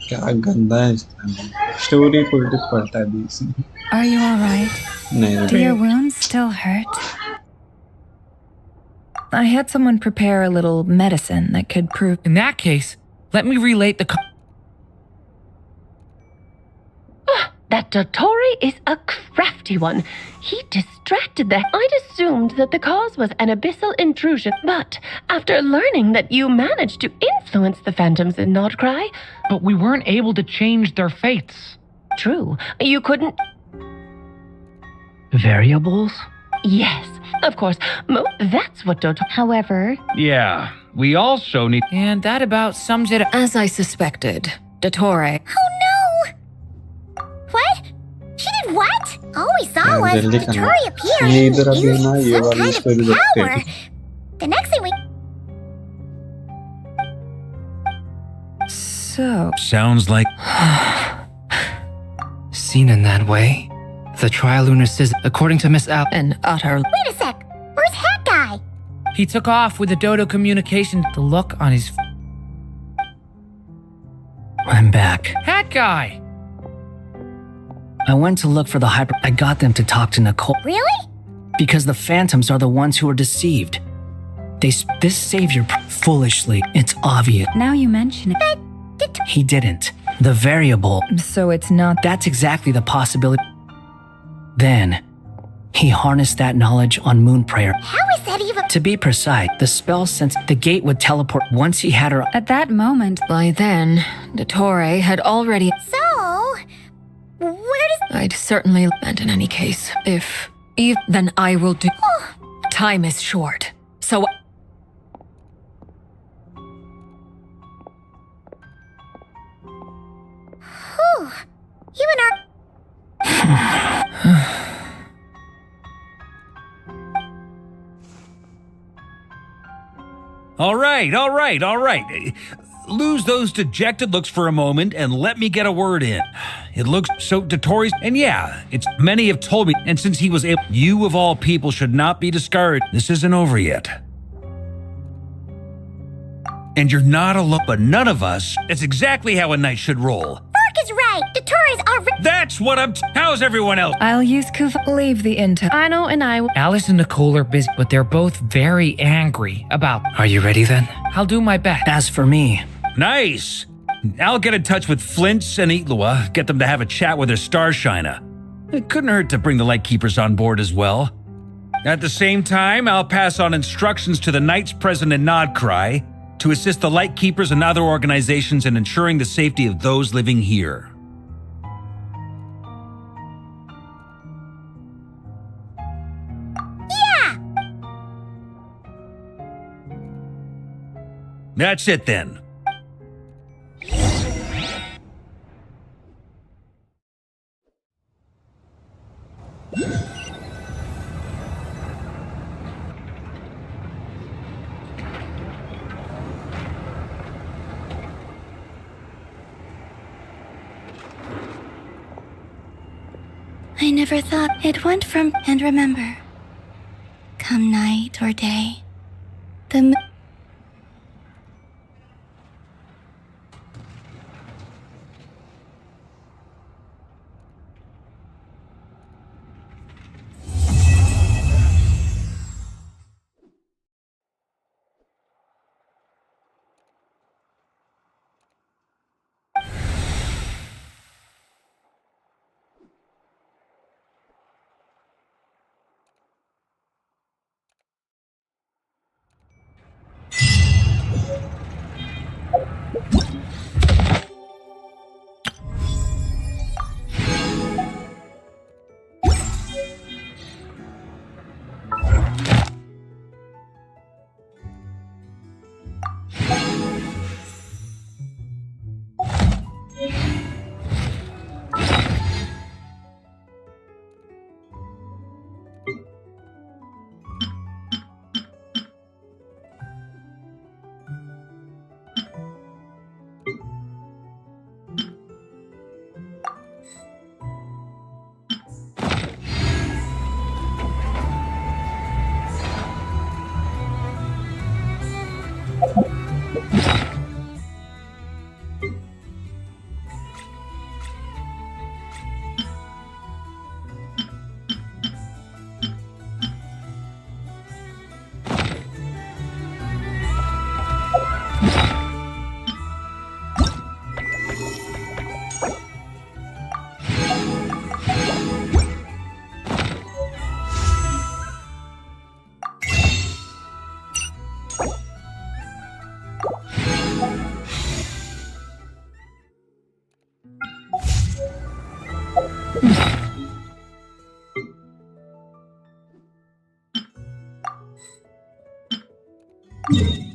क्या गंदा है story politics पढ़ता है बीच में. Are you all right? नहीं. Do your wounds still hurt? I had someone prepare a little medicine that could prove. In that case, let me relate the. That Dottore is a crafty one. He distracted the... I'd assumed that the cause was an abyssal intrusion, but after learning that you managed to influence the phantoms in Nordcry... But we weren't able to change their fates. True. You couldn't... Variables? Yes, of course. That's what Dottore. However, Yeah, we also need. And that about sums it up. As I suspected, Dottore. Oh no! What? She did what? All we saw was Dottore appear and use some kind of power. The next thing we... So... Sounds like. Seen in that way, the Trilunar Scissor, according to Miss Al, An utter. Wait a sec. Where's Hat Guy? He took off with the Dodo communication. The look on his. I'm back. Hat guy! I went to look for the hyper. I got them to talk to Nicole. Really? Because the phantoms are the ones who are deceived. This savior foolishly. It's obvious. Now you mention it. He didn't. The variable. So it's not... That's exactly the possibility. Then, he harnessed that knowledge on Moon Prayer. How is that even... To be precise, the spell sensed the gate would teleport once he had her. At that moment, By then, Dottore had already. So... Where does... I'd certainly. And in any case, if. Then I will do. Time is short. So. Whew. You and our... All right. Lose those dejected looks for a moment and let me get a word in. It looks so Dottore's, and yeah, it's many have told me, and since he was able, you of all people should not be discouraged. This isn't over yet. And you're not alone, but none of us. That's exactly how a knight should roll. Vark is right. Dottore's already... That's what how's everyone else? I'll use Kuva. Leave the intel. Ano and I... Alice and Nicole are busy, but they're both very angry about. Are you ready then? I'll do my best. As for me, Nice. I'll get in touch with Flints and Itlua, get them to have a chat with their Starshiner. It couldn't hurt to bring the Lightkeepers on board as well. At the same time, I'll pass on instructions to the Knights present in Nodcry to assist the Lightkeepers and other organizations in ensuring the safety of those living here. Yeah! That's it then. I never thought it went from. And remember, come night or day, the you.